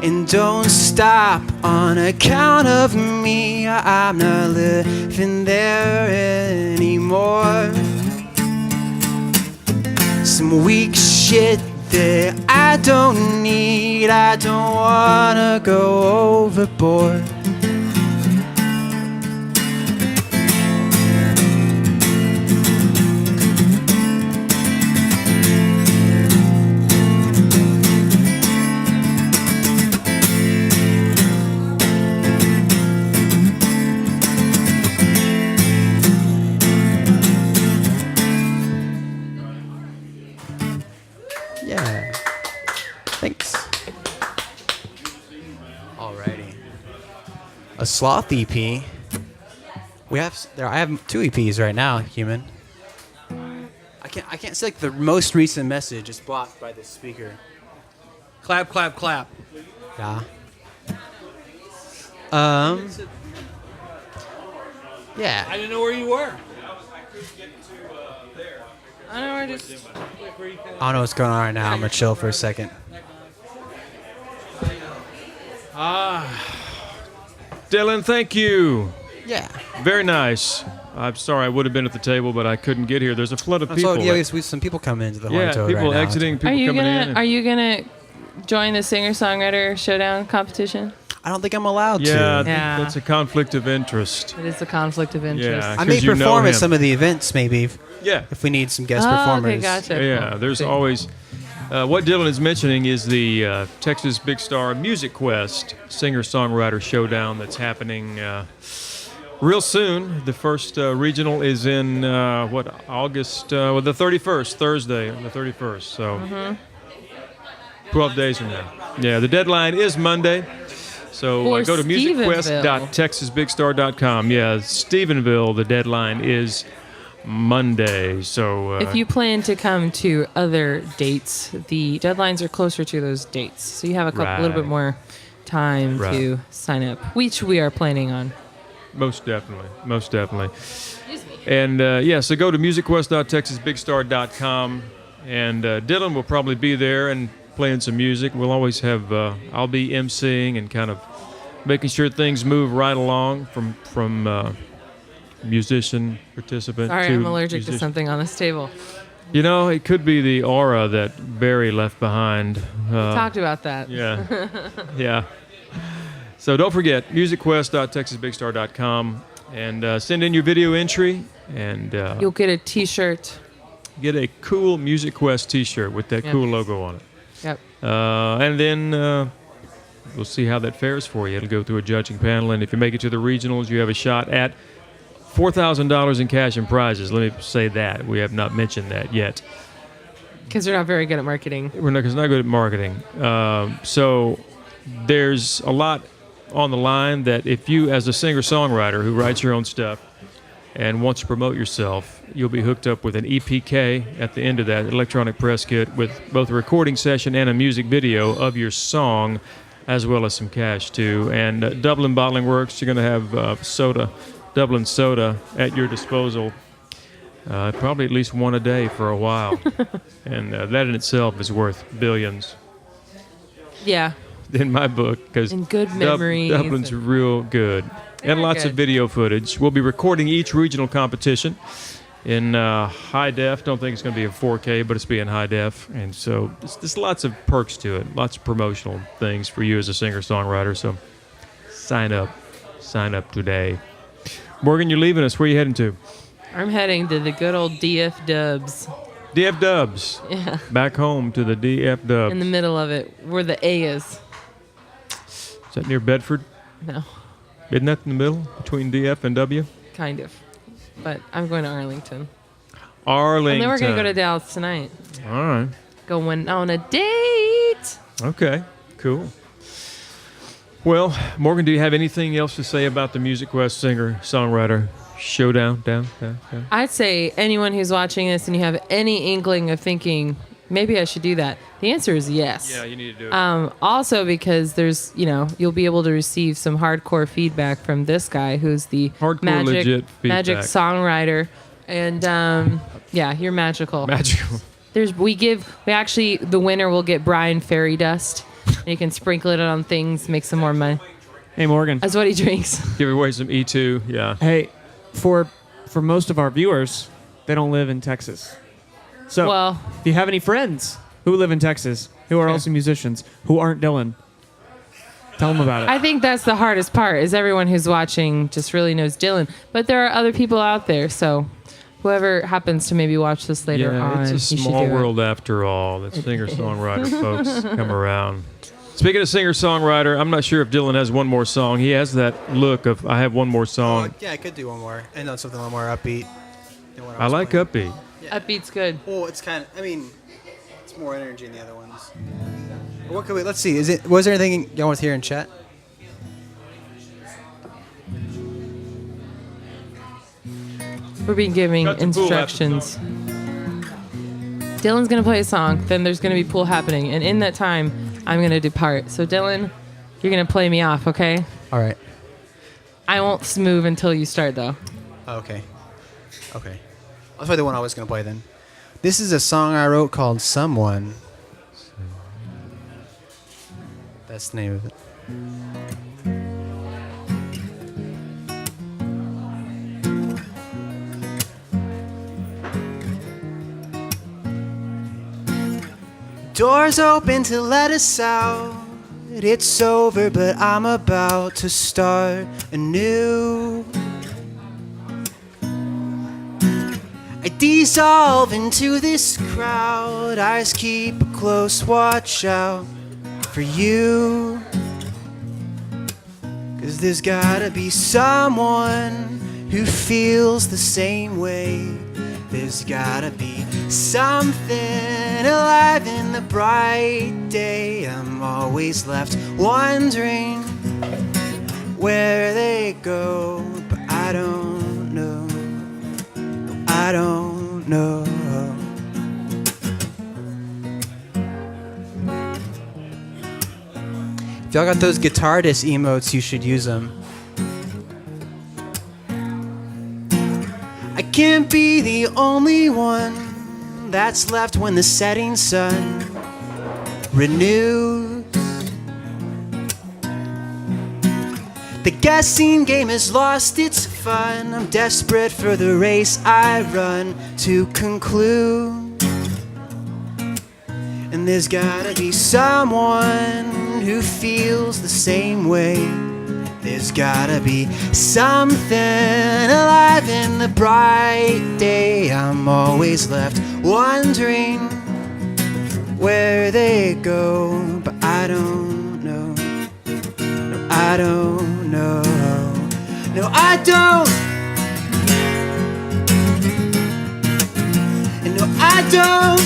And don't stop on account of me, I'm not living there anymore. Some weak shit that I don't need, I don't wanna go overboard. Yeah. Thanks. Alrighty. A sloth EP. I have 2 EPs right now, Human. I can't say the most recent message is blocked by this speaker. Clap, clap, clap. Yeah. Yeah. I didn't know where you were. I know, I just. I don't know what's going on right now. I'm gonna chill for a second. Dylan, thank you. Yeah. Very nice. I'm sorry I would have been at the table, but I couldn't get here. There's a flood of people. So, yeah, we some people coming into the Horny Toad people right now. exiting, people coming in. Are you gonna join the singer-songwriter showdown competition? I don't think I'm allowed Yeah, to. I think that's a conflict of interest. It is a conflict of interest. Yeah, I may 'cause you know perform at him. some of the events, maybe. Yeah. If we need some guest Okay, performers. gotcha. Yeah, there's always. What Dylan is mentioning is the Texas Big Star Music Quest singer-songwriter showdown that's happening real soon. The first regional is in August? The 31st, Thursday, the 31st. So 12 days from now. Yeah, the deadline is Monday. So For go to Stephenville. musicquest.texasbigstar.com. Yeah, Stephenville. The deadline is Monday. So If you plan to come to other dates, the deadlines are closer to those dates, so you have a little bit Right. more time Right. to sign up, which we are planning on. Most definitely. And so go to musicquest.texasbigstar.com, and Dylan will probably be there and playing some music. We'll always have. I'll be emceeing and kind of making sure things move right along from musician participant. Sorry, to I'm allergic to musician. something on this table. You know, it could be the aura that Barry left behind. We talked about that. Yeah. Yeah. So don't forget, musicquest.texasbigstar.com, and send in your video entry, and You'll get a T-shirt. get a cool Music Quest T-shirt with that Yep. cool logo on it. Yep. And then we'll see how that fares for you. It'll go through a judging panel, and if you make it to the regionals, you have a shot at $4,000 in cash and prizes. Let me say that. We have not mentioned that yet. Because they're not very good at marketing. We're not good at marketing. So there's a lot on the line that if you, as a singer-songwriter who writes your own stuff and wants to promote yourself, you'll be hooked up with an EPK at the end of that, electronic press kit, with both a recording session and a music video of your song, as well as some cash, too. And Dublin Bottling Works, you're going to have Dublin soda at your disposal. Probably at least one a day for a while. And that in itself is worth billions. Yeah. In my book, because And good memories. Dublin's real good. And lots of good. video footage. We'll be recording each regional competition in high def. Don't think it's going to be in 4K, but it's being high def. And so there's lots of perks to it, lots of promotional things for you as a singer-songwriter. So sign up today. Morgan, you're leaving us. Where are you heading to? I'm heading to the good old DF Dubs. DF Dubs. Yeah. Back home to the DF Dubs. In the middle of it, where the A is. Is that near Bedford? No, Isn't that in the middle between DF and W? kind of. But I'm going to Arlington. Arlington. And then we're going to go to Dallas tonight. All right. Going on a date. Okay, cool. Well, Morgan, do you have anything else to say about the Music Quest singer-songwriter showdown? Down. I'd say anyone who's watching this and you have any inkling of thinking, maybe I should do that, the answer is yes. Yeah, you need to do it. Also because there's, you'll be able to receive some hardcore feedback from this guy who's the Hardcore, legit magic feedback. songwriter. And you're magical. Magical. The winner will get Brian fairy dust. And you can sprinkle it on things, make some more money. Hey, Morgan. That's what he drinks. Give away some E2, yeah. Hey, for most of our viewers, they don't live in Texas. So, Well- if you have any friends who live in Texas, who are also musicians, who aren't Dylan, tell them about it. I think that's the hardest part, is everyone who's watching just really knows Dylan. But there are other people out there, so whoever happens to maybe watch this later on, It's a you should small do it. world after all. That singer-songwriter folks come around. Speaking of singer-songwriter, I'm not sure if Dylan has one more song. He has that look of, I have one more song. Yeah, I could do one more. And on something a little more upbeat. than what I was like playing. upbeat. Upbeat's good. Well, it's kind of, it's more energy than the other ones. But what could we, let's see, was there anything y'all want to hear in chat? We're being giving Cut to pool instructions. Dylan's going to play a song, then there's going to be pool happening. And in that time, I'm going to depart. So, Dylan, you're going to play me off, okay? All right. I won't move until you start, though. Okay. I'll play the one I was going to play then. This is a song I wrote called Someone. That's the name of it. Doors open to let us out. It's over, but I'm about to start anew. I dissolve into this crowd. Eyes keep a close watch out for you. 'Cause there's gotta be someone who feels the same way. There's gotta be something alive in the bright day. I'm always left wondering where they go, but I don't know. I don't know. If y'all got those guitar disc emotes, you should use them. I can't be the only one that's left when the setting sun renews. The guessing game has lost its fun. I'm desperate for the race I run to conclude. And there's gotta be someone who feels the same way. There's gotta be something alive in the bright day. I'm always left wondering where they go, but I don't know. No, I don't know. No, I don't. And no, I don't.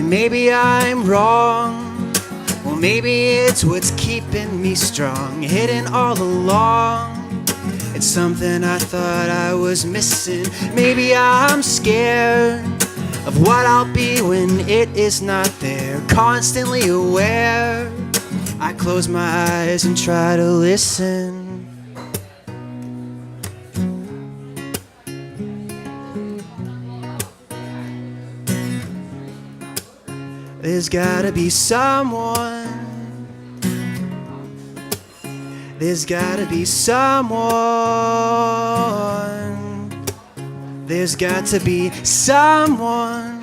Maybe I'm wrong, well maybe it's what's keeping me strong, hidden all along. It's something I thought I was missing. Maybe I'm scared of what I'll be when it is not there. Constantly aware, I close my eyes and try to listen. There's gotta be someone. There's gotta be someone. There's got to be someone.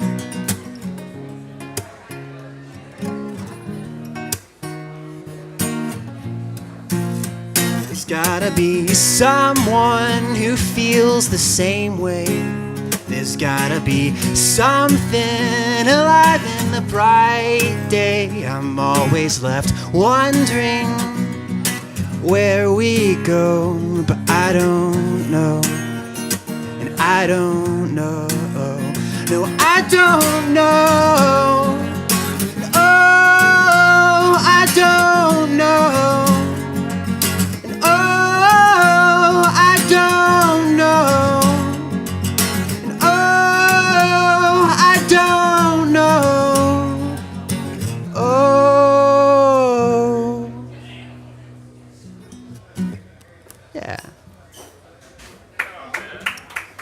There's gotta be someone who feels the same way. There's gotta be something alive in the bright day. I'm always left wondering where we go, but I don't know. And I don't know. No, I don't know. Oh, I don't know. And oh, I don't know.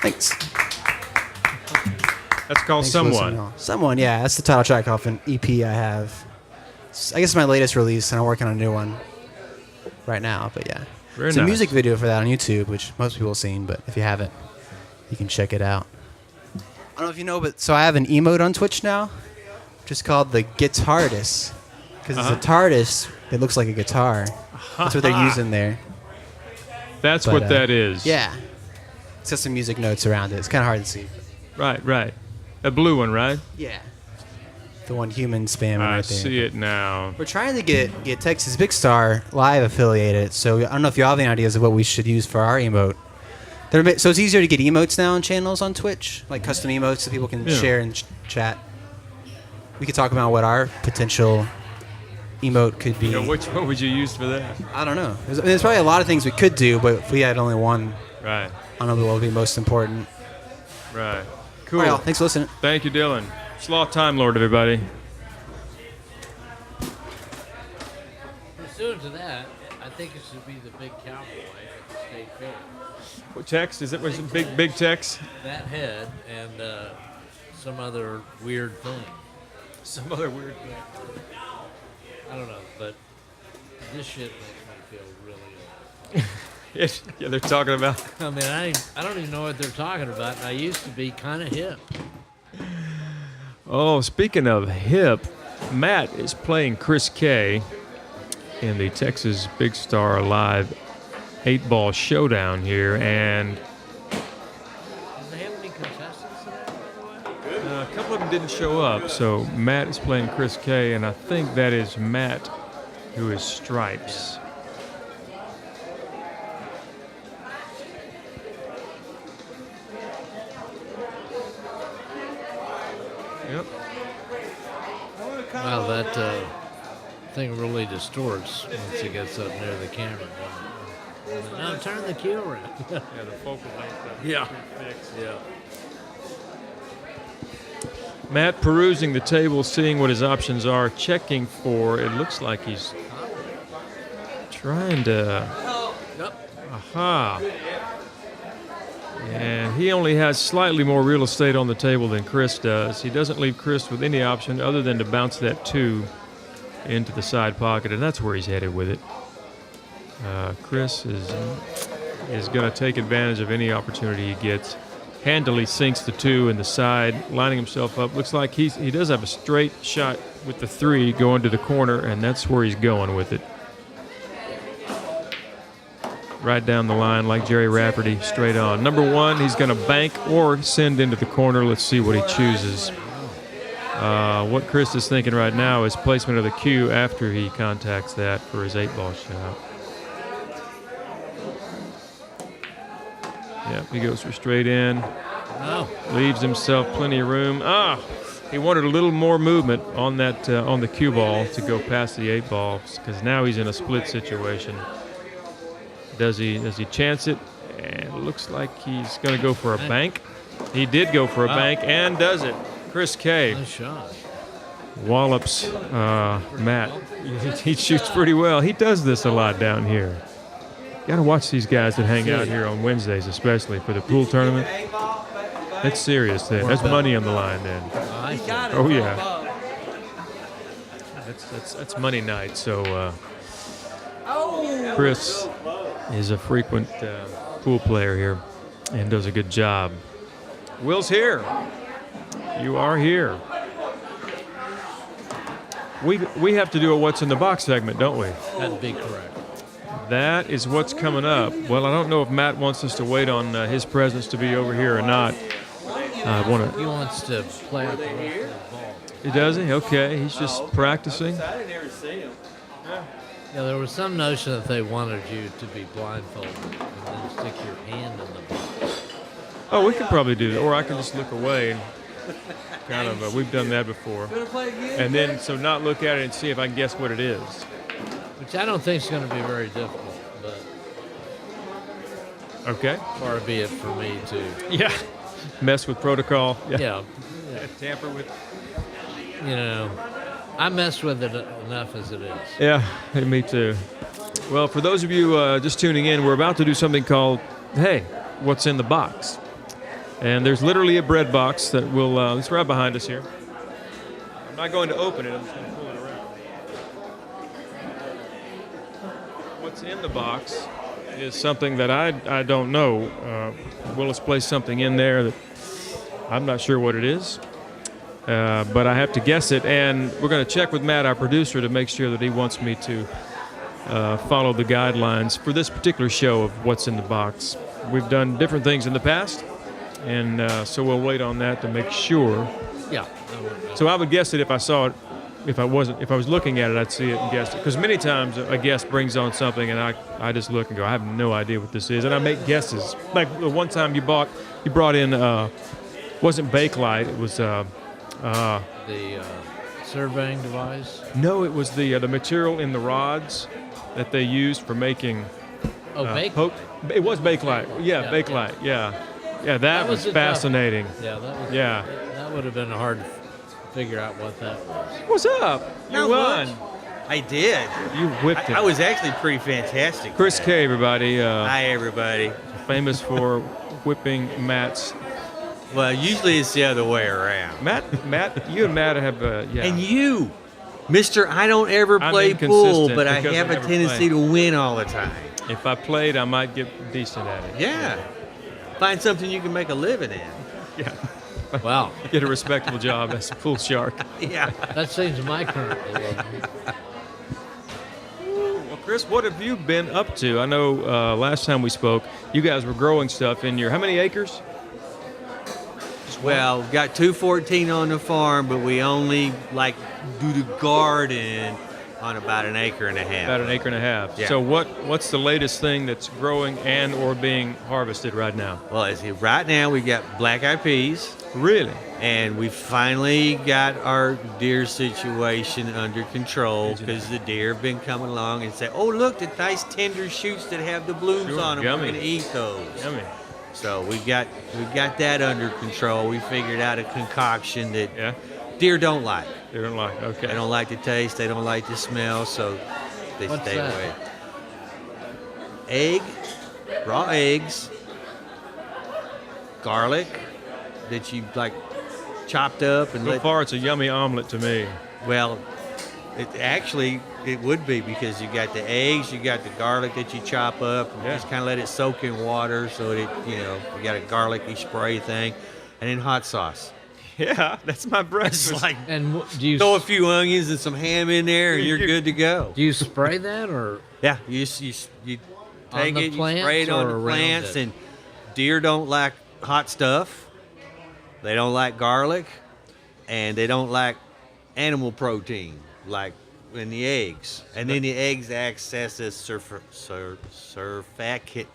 Thanks. That's called Someone. Someone, yeah. That's the title track off an EP I have. I guess it's my latest release, and I'm working on a new one right now. But yeah, Very it's a nice. music video for that on YouTube, which most people have seen. But if you haven't, you can check it out. I don't know if you know, but so I have an emote on Twitch now, just called the Guitardist, because it's a TARDIS that looks like a guitar. That's what they're using there. That's what that is. Yeah. It's got some music notes around it. It's kind of hard to see. Right. A blue one, right? Yeah. The one human spamming I right there. see it now. We're trying to get Texas Big Star live affiliated, so I don't know if you all have any ideas of what we should use for our emote. So it's easier to get emotes now on channels on Twitch, like custom emotes that people can share and chat. We could talk about what our potential emote could be. Which one would you use for that? I don't know. There's probably a lot of things we could do, but if we had only one, Right. I don't know what would be most important. Right. Cool. All right, y'all. Thanks for listening. Thank you, Dylan. Sloth Time Lord, everybody. Pursuant to that, I think it should be the big cowboy at the state fair. What text? Was it big text? That head and some other weird thing. some other weird thing. I don't know, but this shit makes me feel really old. Yeah, they're talking about. I mean, I don't even know what they're talking about. And I used to be kind of hip. Oh, speaking of hip, Matt is playing Chris K in the Texas Big Star Live 8-ball showdown here, and Do they have any contestants today, by the way? a couple of them didn't show up. So Matt is playing Chris K, and I think that is Matt, who is Stripes. Yep. Wow, that thing really distorts once it gets up near the camera. doesn't it? Now turn the cue around. Yeah, the focal length. Yeah. Fixed. Yeah. Matt perusing the table, seeing what his options are, checking for. It looks like he's trying to. Aha. And he only has slightly more real estate on the table than Chris does. He doesn't leave Chris with any option other than to bounce that 2 into the side pocket, and that's where he's headed with it. Chris is going to take advantage of any opportunity he gets. Handily sinks the 2 in the side, lining himself up. Looks like he does have a straight shot with the 3 going to the corner, and that's where he's going with it. Right down the line like Jerry Rafferty, straight on. Number 1, he's going to bank or send into the corner. Let's see what he chooses. What Chris is thinking right now is placement of the cue after he contacts that for his 8-ball shot. Yep, he goes for straight in. Oh. Leaves himself plenty of room. He wanted a little more movement on that on the cue ball to go past the 8-ball, because now he's in a split situation. Does he chance it? And it looks like he's going to go for a bank. He did go for a bank and does it. Chris K. Nice shot. Wallops Matt. He shoots pretty well. He does this a lot down here. Got to watch these guys that hang out here on Wednesdays, especially for the pool tournament. That's serious then. That's money on the line then. Oh yeah. That's money night. So Chris is a frequent pool player here and does a good job. Will's here. You are here. We have to do a What's in the Box segment, don't we? That'd be correct. That is what's coming up. Well, I don't know if Matt wants us to wait on his presence to be over here or not. He wants to play out the rest of the ball. He does he? Okay, he's just practicing. Yeah, there was some notion that they wanted you to be blindfolded and then stick your hand in the box. Oh, we could probably do that, or I can just look away and kind of. We've done that before. And then not look at it and see if I can guess what it is. Which I don't think is going to be very difficult, but okay. Far be it for me to mess with protocol. Yeah. Tamper with. You know, I mess with it enough as it is. Yeah, me too. Well, for those of you just tuning in, we're about to do something called, Hey, What's in the Box? And there's literally a bread box that will, it's right behind us here. I'm not going to open it, I'm just going to pull it around. What's in the box is something that I don't know. Willis placed something in there that I'm not sure what it is. But I have to guess it, and we're going to check with Matt, our producer, to make sure that he wants me to follow the guidelines for this particular show of What's in the Box. We've done different things in the past, and so we'll wait on that to make sure. Yeah. So I would guess it if I saw it. If I was looking at it, I'd see it and guess it. Because many times a guest brings on something, and I just look and go, I have no idea what this is, and I make guesses. Like the one time you brought in, wasn't Bakelite, it was. The surveying device? No, it was the material in the rods that they used for making. Bakelite. It was Bakelite. Yeah, Bakelite. Yeah. Yeah, that was fascinating. That would have been hard to figure out what that was. What's up? You won. I did. You whipped it. I was actually pretty fantastic. Chris K, everybody. Hi, everybody. Famous for whipping Matt's Well, usually it's the other way around. Matt, you and Matt have yeah. And you, Mister, I don't ever I'm play pool, inconsistent but I because have a never tendency play. to win all the time. If I played, I might get decent at it. Yeah. Find something you can make a living at. Yeah. Wow. Get a respectable job as a pool shark. Yeah. That seems my current dilemma. Well, Chris, what have you been up to? I know last time we spoke, you guys were growing stuff in your, how many acres? Well, we've got 214 on the farm, but we only do the garden on about an acre and a half. About an acre and a half. Yeah. So what's the latest thing that's growing and or being harvested right now? Well, right now we got black-eyed peas. Really? And we finally got our deer situation under control because the deer have been coming along and say, "Oh, look, the nice tender shoots that have the blooms on them. Yummy. We're going to eat those." Yummy. So we got that under control. We figured out a concoction that deer don't like. They don't like. Okay. They don't like the taste. They don't like the smell. So they What's stay that? away. Raw eggs, garlic that you chopped up and So far, it's a yummy omelet to me. Well, it would be because you got the eggs, you got the garlic that you chop up, and just kind of let it soak in water so that you got a garlicky spray thing, and then hot sauce. Yeah, that's my breakfast. It's like And do you throw a few onions and some ham in there, and you're good to go. do you spray that or Yeah, you On take the it, you spray it plants on or the around plants, it? and deer don't like hot stuff. They don't like garlic, and they don't like animal protein, like in the eggs. And then the eggs access this surfactant.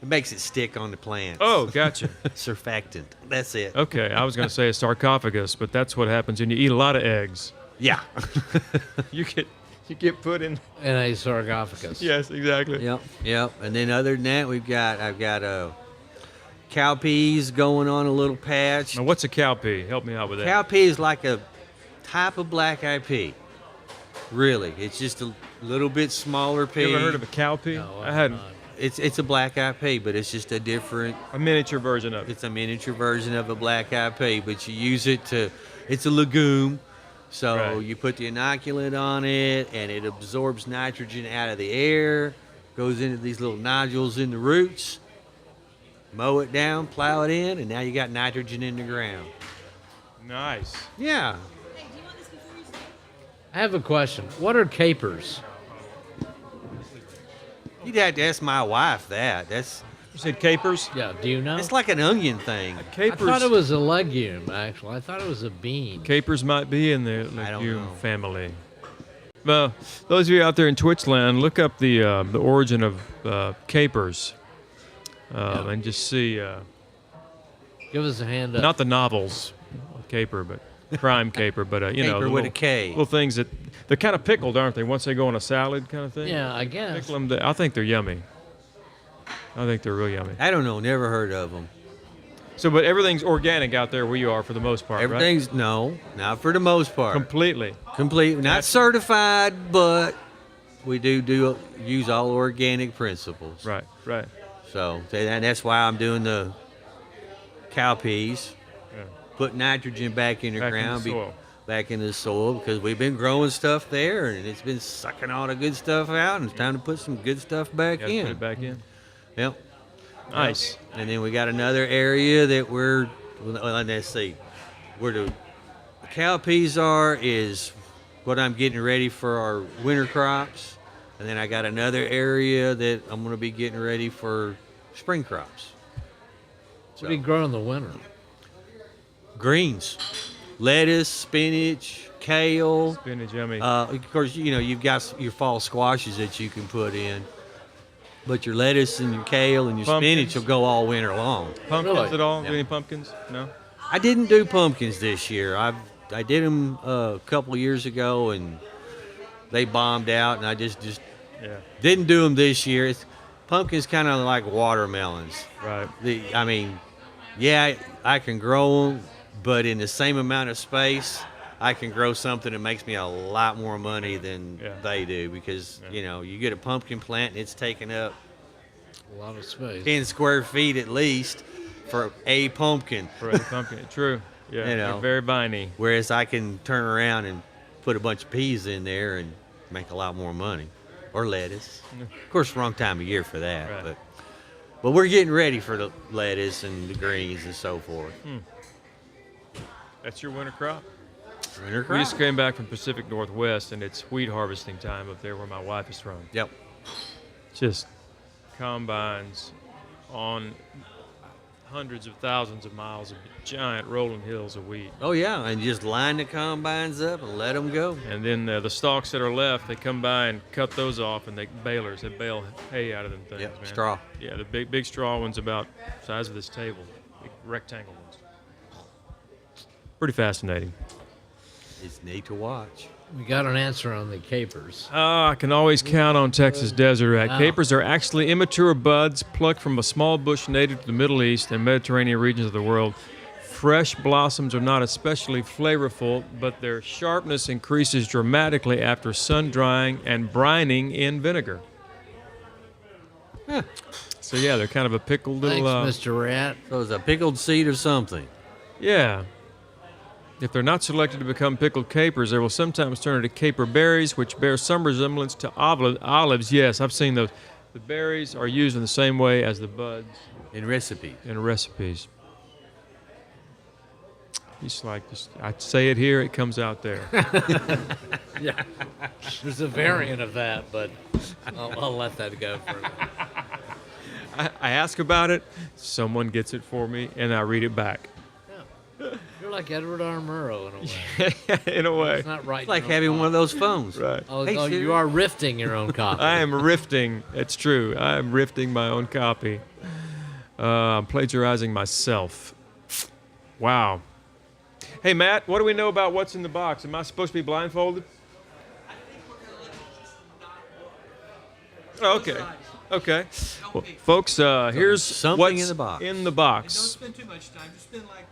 It makes it stick on the plants. Oh, gotcha. Surfactant. That's it. Okay, I was going to say a sarcophagus, but that's what happens when you eat a lot of eggs. Yeah. You get put in. in a sarcophagus? Yes, exactly. Yep. And then other than that, I've got cow peas going on a little patch. Now, what's a cow pea? Help me out with that. Cow pea is like a type of black-eyed pea. Really, it's just a little bit smaller pea. You ever heard of a cow pea? No, I hadn't. It's a black-eyed pea, but it's just a miniature version of it. It's a miniature version of a black-eyed pea, but you use it it's a legume. So Right. you put the inoculant on it, and it absorbs nitrogen out of the air, goes into these little nodules in the roots, mow it down, plow it in, and now you got nitrogen in the ground. Nice. Yeah. I have a question. What are capers? You'd have to ask my wife that. That's You said capers? Yeah, do you know? It's like an onion thing. I thought it was a legume, actually. I thought it was a bean. Capers might be in the don't legume know. family. Well, those of you out there in Twitch land, look up the origin of capers, and just see. Give us a hand up. Not the novels, caper, but crime caper, but Caper the with a K. little things that they're kind of pickled, aren't they? Once they go on a salad, kind of thing. Yeah, I guess. Pickle them. I think they're yummy. I think they're real yummy. I don't know. Never heard of them. So, but everything's organic out there where you are for the most part, Everything's no, not for the most part. Completely. Not certified, but we do use all organic principles. Right. Right. So and that's why I'm doing the cow peas. Yeah. Put nitrogen back in the Back in the ground, soil. back in the soil, because we've been growing stuff there, and it's been sucking all the good stuff out, and it's time to put some good stuff back Gotta in. put it back in. Yep. Nice. And then we got another area that let's see, where the cow peas are is what I'm getting ready for our winter crops. And then I got another area that I'm going to be getting ready for spring crops. What do you grow in the winter? Greens, lettuce, spinach, kale. Spinach, yummy. Of course, you've got your fall squashes that you can put in. But your lettuce and your kale and your Pumpkins. spinach will go all winter long. Pumpkins at all? Yeah. Any pumpkins? No. I didn't do pumpkins this year. I did them a couple of years ago, and they bombed out, and I just Yeah. didn't do them this year. Pumpkins kind of like watermelons. Right. I can grow them, but in the same amount of space, I can grow something that makes me a lot more money than they do, because you get a pumpkin plant and it's taking up A lot of space. 10 square feet at least, for a pumpkin. For a pumpkin, true. Yeah, You they're know, very viney. Whereas I can turn around and put a bunch of peas in there and make a lot more money, or lettuce. Of course, wrong time of year for that, Right. but we're getting ready for the lettuce and the greens and so forth. That's your winter crop? Winter We crop. just came back from Pacific Northwest, and it's wheat harvesting time up there where my wife is from. Yep. Just combines on hundreds of thousands of miles of giant rolling hills of wheat. Oh yeah, and just line the combines up and let them go. And then the stalks that are left, they come by and cut those off, and they bale hay out of them things. Yep, man. straw. Yeah, the big straw ones about the size of this table, big rectangle ones. Pretty fascinating. It's neat to watch. We got an answer on the capers. I can always count on Texas Desert Rat. Wow. Capers are actually immature buds plucked from a small bush native to the Middle East and Mediterranean regions of the world. Fresh blossoms are not especially flavorful, but their sharpness increases dramatically after sun drying and brining in vinegar. So yeah, they're kind of a pickled little. Thanks, Mr. Rat. So it's a pickled seed of something. Yeah. If they're not selected to become pickled capers, they will sometimes turn into caper berries, which bear some resemblance to olives. Yes, I've seen those. The berries are used in the same way as the buds. In recipes. It's like, I say it here, it comes out there. Yeah. There's a variant of that, but I'll let that go for a minute. I ask about it, someone gets it for me, and I read it back. You're like Edward R. Murrow in a way. In a way. It's not right. It's like having one of those phones. Right. Oh, Hey, Siri. you are rifting your own copy. I am rifting. It's true. I am rifting my own copy. I'm plagiarizing myself. Wow. Hey, Matt, what do we know about what's in the box? Am I supposed to be blindfolded? Oh, okay. Okay. Well, folks, here's something what's in the box. in the box. spend too much time. Just spend like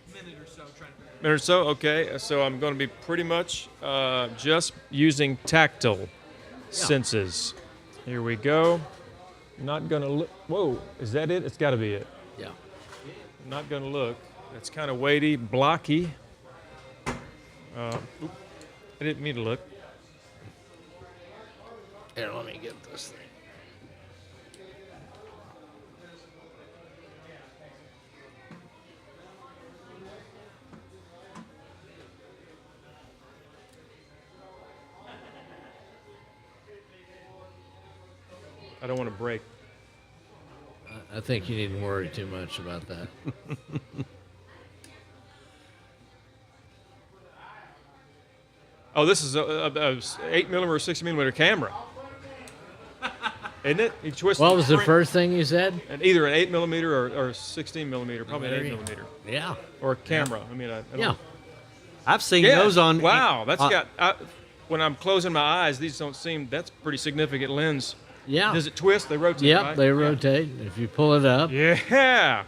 a minute or so trying to. Minute or so? Okay. So I'm going to be pretty much just using tactile senses. Here we go. Not going to look. Whoa, is that it? It's got to be it. Yeah. Not going to look. It's kind of weighty, blocky. I didn't mean to look. Here, let me get this thing. I don't want to break. I think you needn't worry too much about that. Oh, this is a 8mm or 60mm camera. Isn't it? You twist What the was the print- first thing you said? And either an 8mm or 16mm, probably an Very- 8mm. Yeah. Or a camera. I mean, I don't Yeah. I've seen Yeah. those on. Wow, that's on- when I'm closing my eyes, these don't seem. That's pretty significant lens. Yeah. Does it twist? They rotate. Yep, right? they rotate. If you pull it up, Yeah.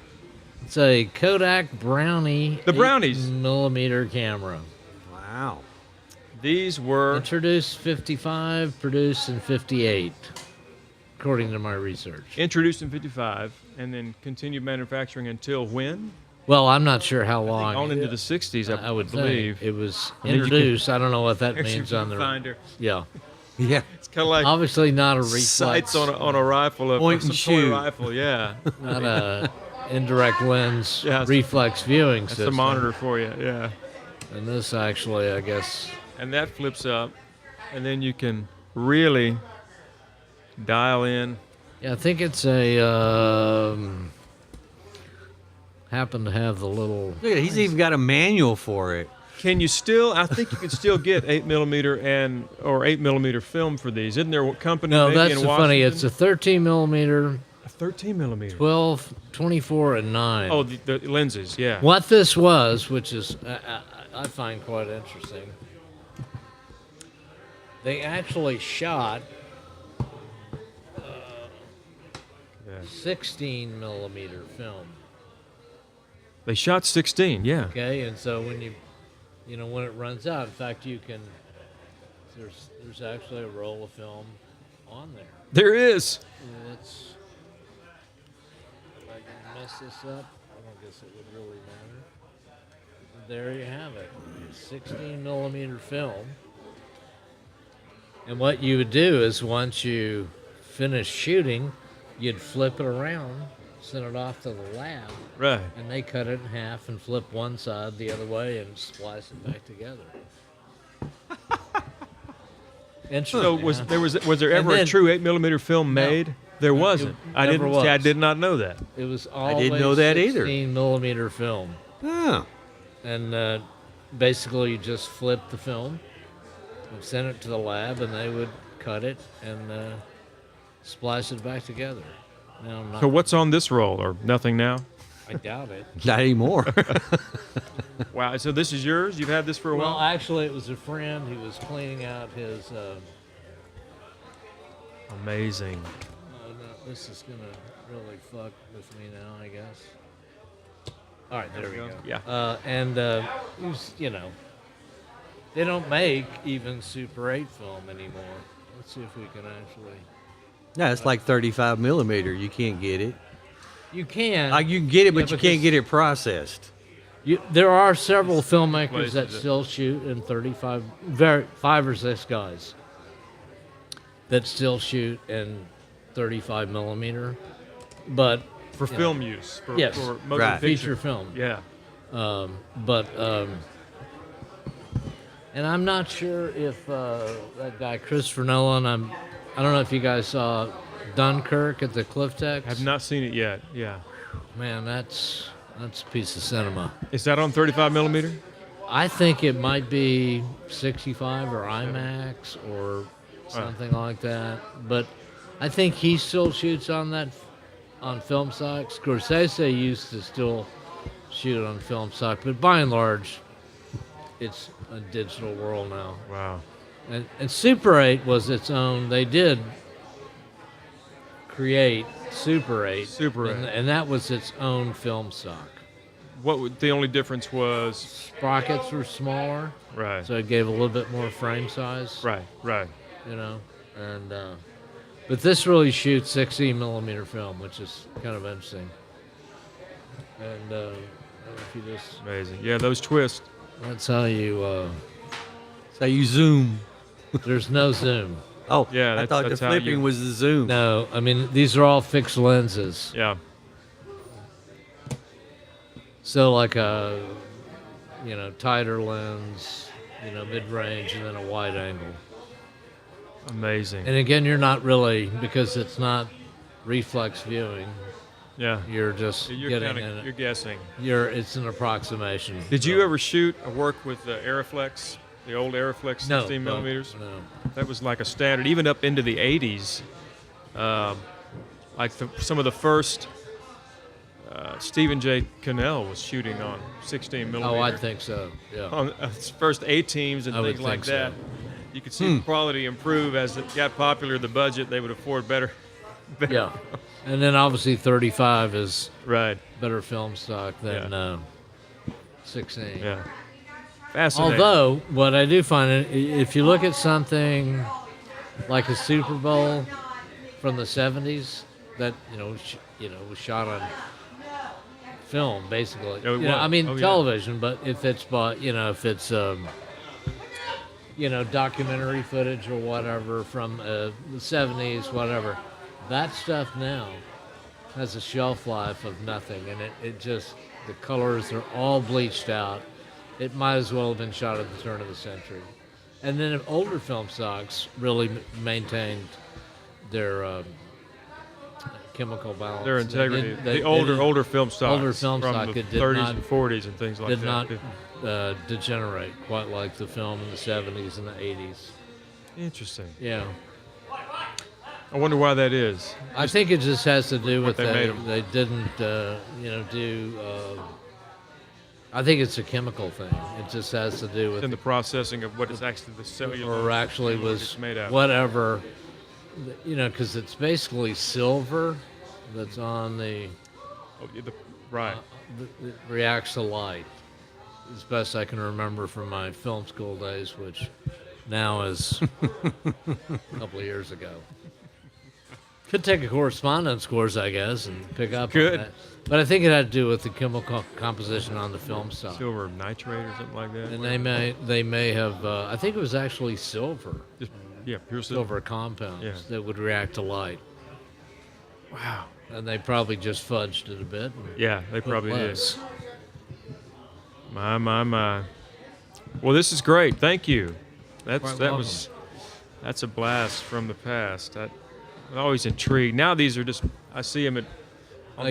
it's a Kodak Brownie. The brownies. 8mm camera. Wow. These were Introduced 55, produced in 58, according to my research. introduced in '55, and then continued manufacturing until when? Well, I'm not sure how long. On into the '60s, I would believe. think. It was And then you introduced. I don't know what that There's means your on the viewfinder. Yeah. Yeah. It's kind of like Obviously not a reflex. sights on a rifle, Point some and toy shoot. rifle. Yeah. Not a indirect lens Yeah, it's- reflex viewing That's system. the monitor for you. Yeah. And this actually, I guess. And that flips up, and then you can really dial in. Yeah, I think it's a. Happen to have the little. Look at it, he's even got a manual for it. Can you still? I think you can still get 8mm or 8mm film for these. Isn't there a company? No, maybe that's in the funny. Washington? It's a 13mm, A 13mm. 12, 24, and 9. Oh, the lenses. Yeah. What this was, which is I find quite interesting. They actually shot 16mm film. They shot 16. Yeah. Okay, and so when when it runs out, in fact, you can. There's actually a roll of film on there. There is. Let's. If I can mess this up. don't guess it would really matter. There you have it, 16 millimeter film. And what you would do is once you finish shooting, you'd flip it around, send it off to the lab. Right. And they cut it in half and flip one side the other way and splice it back together. So was there And ever a then- true 8mm film made? There wasn't. I never didn't. See, I was. did not know that. It was I always didn't know that either. 16 millimeter film. Oh. And basically, you just flip the film and send it to the lab, and they would cut it and splice it back together. Now, not, So what's on this roll, or nothing now? I doubt it. Not anymore. Wow. So this is yours? You've had this for a Well, while? actually, it was a friend. He was cleaning out his. Amazing. Oh, no, this is gonna really fuck with me now, I guess. All right, there we go. Yeah. And it was, you know, they don't make even Super 8 film anymore. Let's see if we can actually. No, it's like 35mm. You can't get it. You can. You can get it, Yeah, but you can't get it processed. There are several filmmakers place that is it? still shoot in 35, 5 or 6 guys that still shoot in 35 millimeter, but For you film know, use. For, yes, for motion picture. feature film. Yeah. And I'm not sure if that guy Christopher Nolan. I don't know if you guys saw Dunkirk at the Cliff Tex. I've not seen it yet. Yeah. Man, that's a piece of cinema. Is that on 35mm? I think it might be 65 or IMAX or something like that. But I think he still shoots on that on film stock. Scorsese used to still shoot on film stock, but by and large, it's a digital world now. Wow. And Super 8 was its own. They did create Super 8. Super 8. And that was its own film stock. The only difference was Sprockets were smaller. Right. So it gave a little bit more frame size. Right. You know, and but this really shoots 16 millimeter film, which is kind of interesting. And if you just amazing. Yeah, those twists. That's how you. That's how you zoom. There's no zoom. Oh, yeah. I thought the flipping was the zoom. No, I mean these are all fixed lenses. Yeah. So like a, tighter lens, mid-range, and then a wide angle. Amazing. And again, you're not really, because it's not reflex viewing. Yeah. You're just getting you're guessing. It's an approximation. Did you ever shoot or work with the Aeroflex, the old Aeroflex 16 No, millimeters? no. That was like a standard, even up into the 80s. Some of the first, Stephen J. Cannell was shooting on 16 millimeter. Oh, I think so. Yeah. On his first A-teams and I would things like think so. that. You could see the quality improve as it got popular. The budget, they would afford better. Yeah. And then obviously 35 is right. better film stock than 16. Yeah. Fascinating. Although, what I do find, if you look at something like a Super Bowl from the 70s that, was shot on film, basically. Television, but if it's, documentary footage or whatever from the 70s, whatever, that stuff now has a shelf life of nothing, and it just, the colors are all bleached out. It might as well have been shot at the turn of the century. And then if older film stocks really maintained their chemical balance. Their integrity. The older film stocks. Older film from stock the it did 30s not, and 40s and things like did that. Did not degenerate quite like the film in the 70s and the 80s. Interesting. Yeah. I wonder why that is. I think it just has to do with they they didn't, do. I think it's a chemical thing. It just has to do with in the processing of what is actually the cellular. or actually was made out. whatever, because it's basically silver that's on the. Right. It reacts to light, as best I can remember from my film school days, which now is a couple of years ago. Could take a correspondence course, I guess, and pick up Could. on that. But I think it had to do with the chemical composition on the film side. Silver nitrate or something like that. And they may have. I think it was actually silver. Just, yeah, pure silver compounds Yeah. that would react to light. Wow. And they probably just fudged it a bit. Yeah, they put probably did. less. My. Well, this is great. Thank you. Quite That's a blast from the past. I'm always intrigued. Now these are just, I see them at.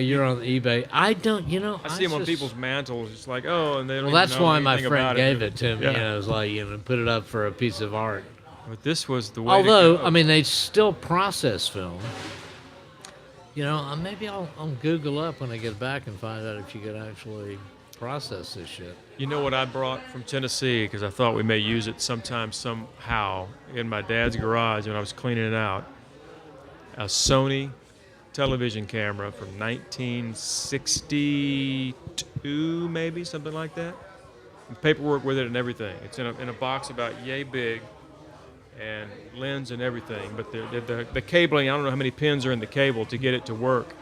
You're on eBay. I don't, I see them on people's mantles. It's like, oh, and they don't. Well, even that's know why my anything friend about gave it to me. Yeah. It was like, put it up for a piece of art. But this was the way. Although, to go. I mean, they still process film. Maybe I'll Google up when I get back and find out if you could actually process this shit. You know what I brought from Tennessee because I thought we may use it sometime, somehow, in my dad's garage when I was cleaning it out. A Sony television camera from 1962, maybe something like that. And paperwork with it and everything. It's in a box about yay big, and lens and everything. But the cabling, I don't know how many pins are in the cable to get it to work.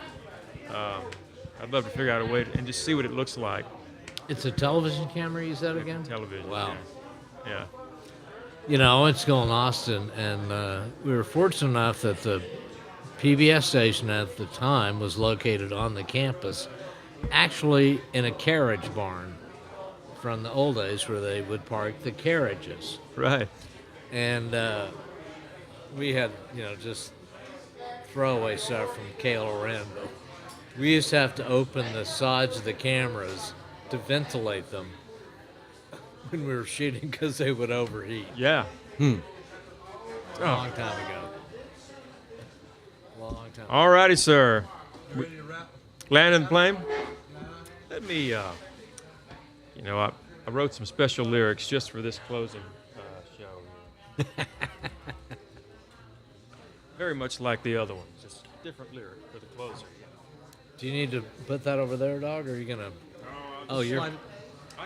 I'd love to figure out a way and just see what it looks like. It's a television camera, you said again? Television. Wow. Yeah. I went to school in Austin, and we were fortunate enough that the PBS station at the time was located on the campus, actually in a carriage barn from the old days where they would park the carriages. Right. And we had, just throwaway stuff from Kale Ren, but we used to have to open the sides of the cameras to ventilate them when we were shooting because they would overheat. Yeah. A long time ago. Long time. All righty, sir. Landing the plane? Let me, I wrote some special lyrics just for this closing show. Very much like the other ones, just different lyric for the closer. Do you need to put that over there, dog, or are you going to... you're... I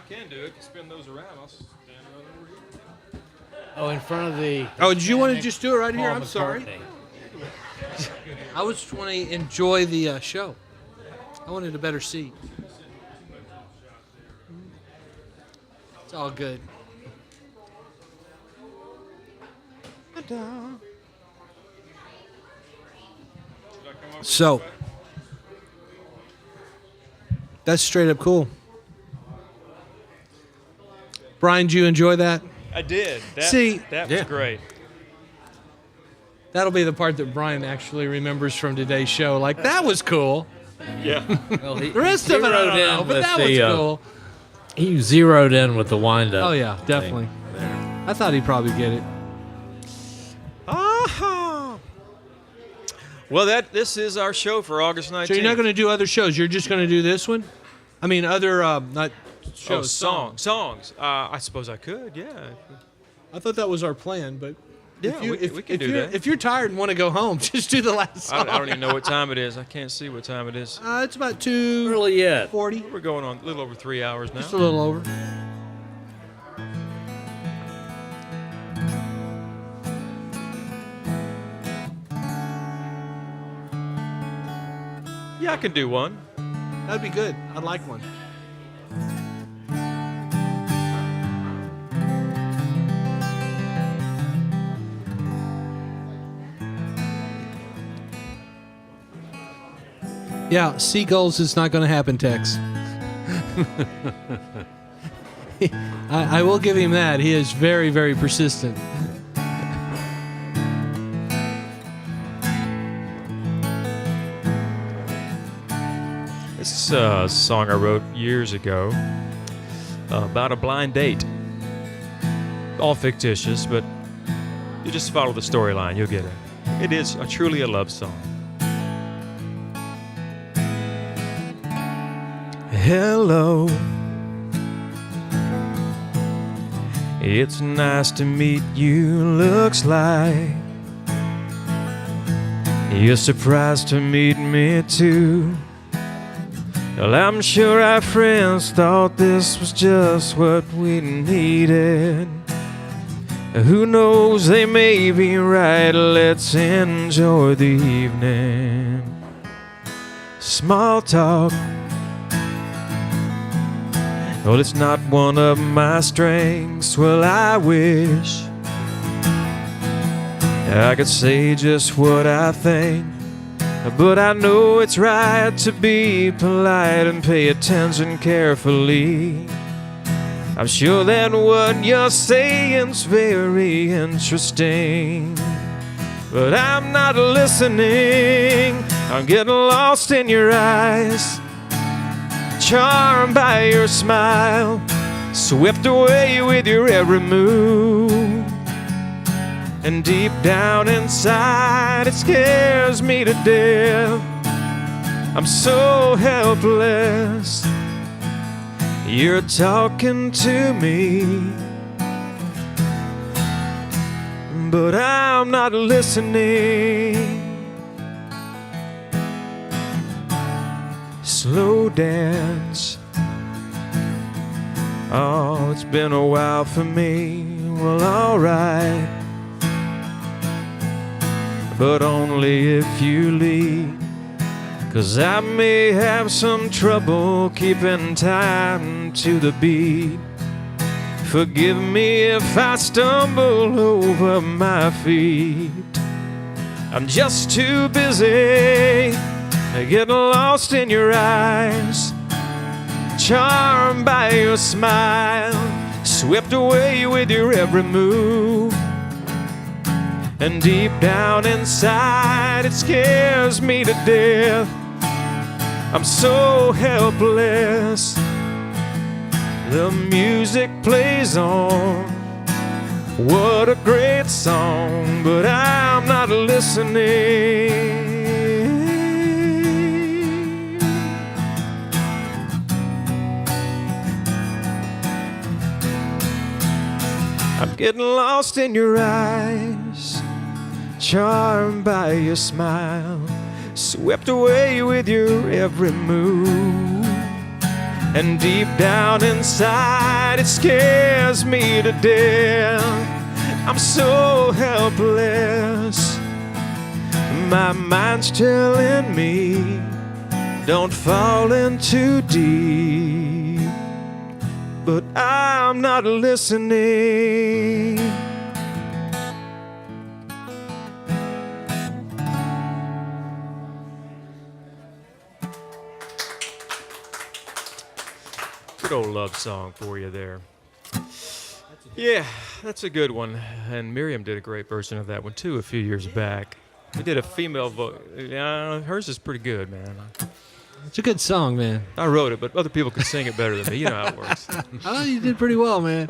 can do it. Spin those around. I'll stand right over here. Oh, in front of the... Oh, did you want to just do it right here? Paul I'm sorry. McCartney. I was want to enjoy the show. I wanted a better seat. It's all good. So, that's straight up cool. Brian, did you enjoy that? I did. That was great. That'll be the part that Brian actually remembers from today's show. Like, that was cool. Yeah. Well, The rest of it, I don't know, but that was cool. He zeroed in with the wind-up. Oh, yeah, definitely. I thought he'd probably get it. Well, this is our show for August 19th. So you're not going to do other shows? You're just going to do this one? I mean, other, not shows. Songs. I suppose I could, yeah. I thought that was our plan, but... Yeah, we can do that. If you're tired and want to go home, just do the last song. I don't even know what time it is. I can't see what time it is. It's about 2. Early yet. 40. We're going on a little over 3 hours now. Just a little over. Yeah, I can do one. That'd be good. I'd like one. Yeah, seagulls is not going to happen, Tex. I will give him that. He is very, very persistent. This is a song I wrote years ago about a blind date. All fictitious, but you just follow the storyline, you'll get it. It is truly a love song. Hello. It's nice to meet you, looks like you're surprised to meet me too. Well, I'm sure our friends thought this was just what we needed. Who knows, they may be right. Let's enjoy the evening. Small talk. Well, it's not one of my strengths. Well, I wish I could say just what I think, but I know it's right to be polite and pay attention carefully. I'm sure that what you're saying's very interesting, but I'm not listening. I'm getting lost in your eyes, charmed by your smile, swept away with your every move. And deep down inside, it scares me to death. I'm so helpless. You're talking to me, but I'm not listening. Slow dance. Oh, it's been a while for me. Well, alright, but only if you leave. 'Cause I may have some trouble keeping time to the beat. Forgive me if I stumble over my feet. I'm just too busy getting lost in your eyes, charmed by your smile, swept away with your every move. And deep down inside, it scares me to death. I'm so helpless. The music plays on. What a great song, but I'm not listening. I'm getting lost in your eyes, charmed by your smile, swept away with your every move. And deep down inside, it scares me to death. I'm so helpless. My mind's telling me, don't fall in too deep. But I'm not listening. Good old love song for you there. Yeah, that's a good one. And Miriam did a great version of that one too a few years back. We did a female vote. Yeah, hers is pretty good, man. It's a good song, man. I wrote it, but other people can sing it better than me. You know how it works. Oh, you did pretty well, man.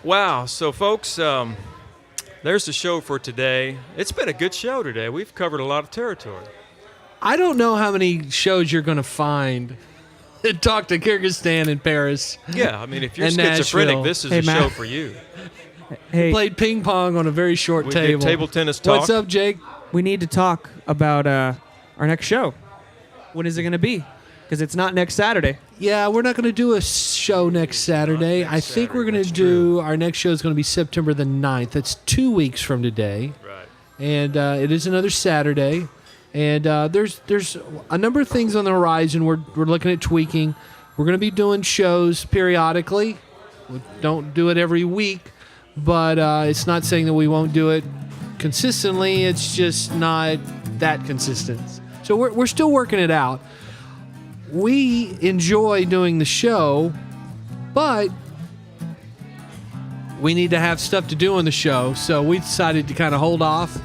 Wow. So, folks, there's the show for today. It's been a good show today. We've covered a lot of territory. I don't know how many shows you're going to find that talk to Kyrgyzstan and Paris. Yeah, I mean, if you're and schizophrenic, Nashville. this is a show for you. Hey, played ping pong on a very short We did table. table tennis talk. What's up, Jake? We need to talk about our next show. When is it going to be? Because it's not next Saturday. Yeah, we're not going to do a show next Saturday. I think we're going to do, our next show is going to be September the 9th. That's 2 weeks from today. Right. And it is another Saturday. And there's a number of things on the horizon. We're looking at tweaking. We're going to be doing shows periodically. We don't do it every week, but it's not saying that we won't do it consistently. It's just not that consistent. So we're still working it out. We enjoy doing the show, but we need to have stuff to do on the show. So we decided to kind of hold off,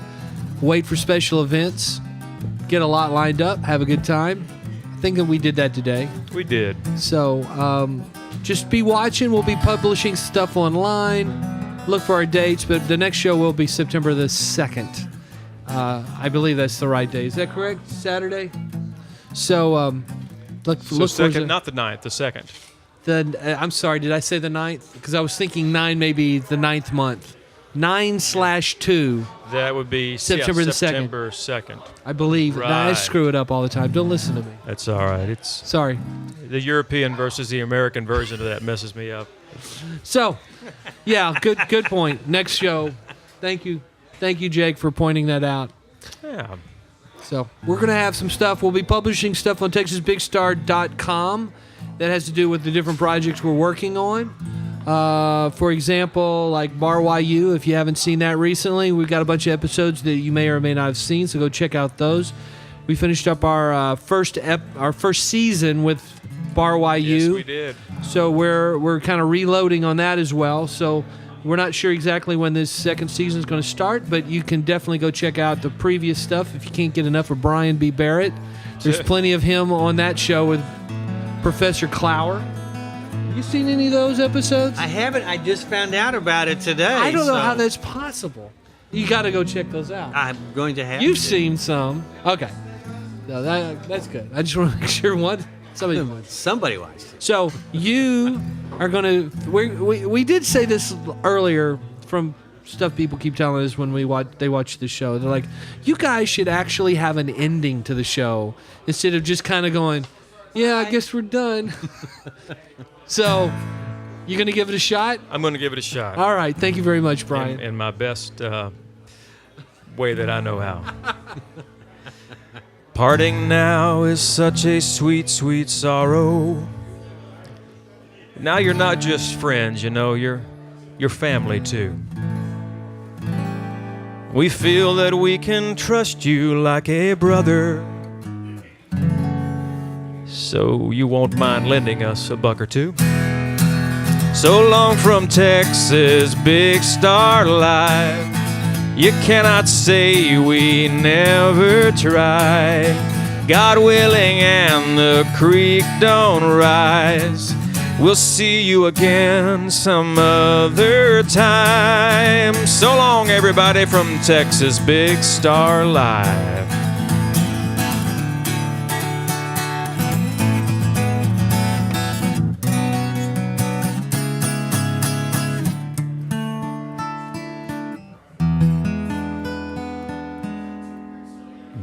wait for special events, get a lot lined up, have a good time. I think that we did that today. We did. So just be watching. We'll be publishing stuff online. Look for our dates, but the next show will be September the 2nd. I believe that's the right day. Is that correct? Saturday? So look second, not the 9th, the 2nd. I'm sorry, did I say the 9th? Because I was thinking 9 maybe the 9th month. 9/2. That would be September the 2nd. September 2nd. I believe. Right. I screw it up all the time. Don't listen to me. That's all right. Sorry. The European versus the American version of that messes me up. So, yeah, good point. Next show. Thank you, Jake, for pointing that out. Yeah. So we're going to have some stuff. We'll be publishing stuff on TexasBigStar.com that has to do with the different projects we're working on. For example, like Bar YU, if you haven't seen that recently, we've got a bunch of episodes that you may or may not have seen, so go check out those. We finished up our first season with Bar YU. Yes, we did. So we're kind of reloading on that as well. So we're not sure exactly when this second season is going to start, but you can definitely go check out the previous stuff if you can't get enough of Brian B. Barrett. There's plenty of him on that show with Professor Clower. You seen any of those episodes? I haven't. I just found out about it today. I don't know so how that's possible. You got to go check those out. I'm going to have. You've to. seen some. Okay. No, that's good. I just want to make sure somebody watched. Somebody watched it. So you are going to. We did say this earlier from stuff people keep telling us when they watch the show. They're like, you guys should actually have an ending to the show instead of just kind of going, yeah, I guess we're done. So, you going to give it a shot? I'm going to give it a shot. All right. Thank you very much, Brian. In my best way that I know how. Parting now is such a sweet, sweet sorrow. Now you're not just friends, you know, you're family too. We feel that we can trust you like a brother. So you won't mind lending us a buck or two? So long from Texas Big Star Live. You cannot say we never tried. God willing and the creek don't rise. We'll see you again some other time. So long, everybody, from Texas Big Star Live.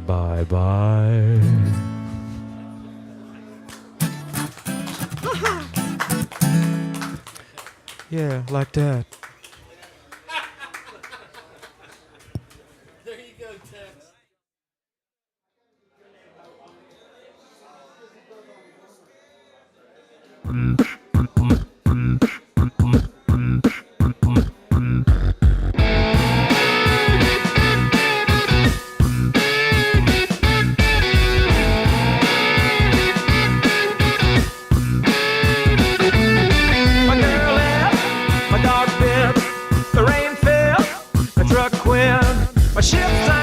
Bye-bye. Yeah, like that. There you go, Tex. My ship's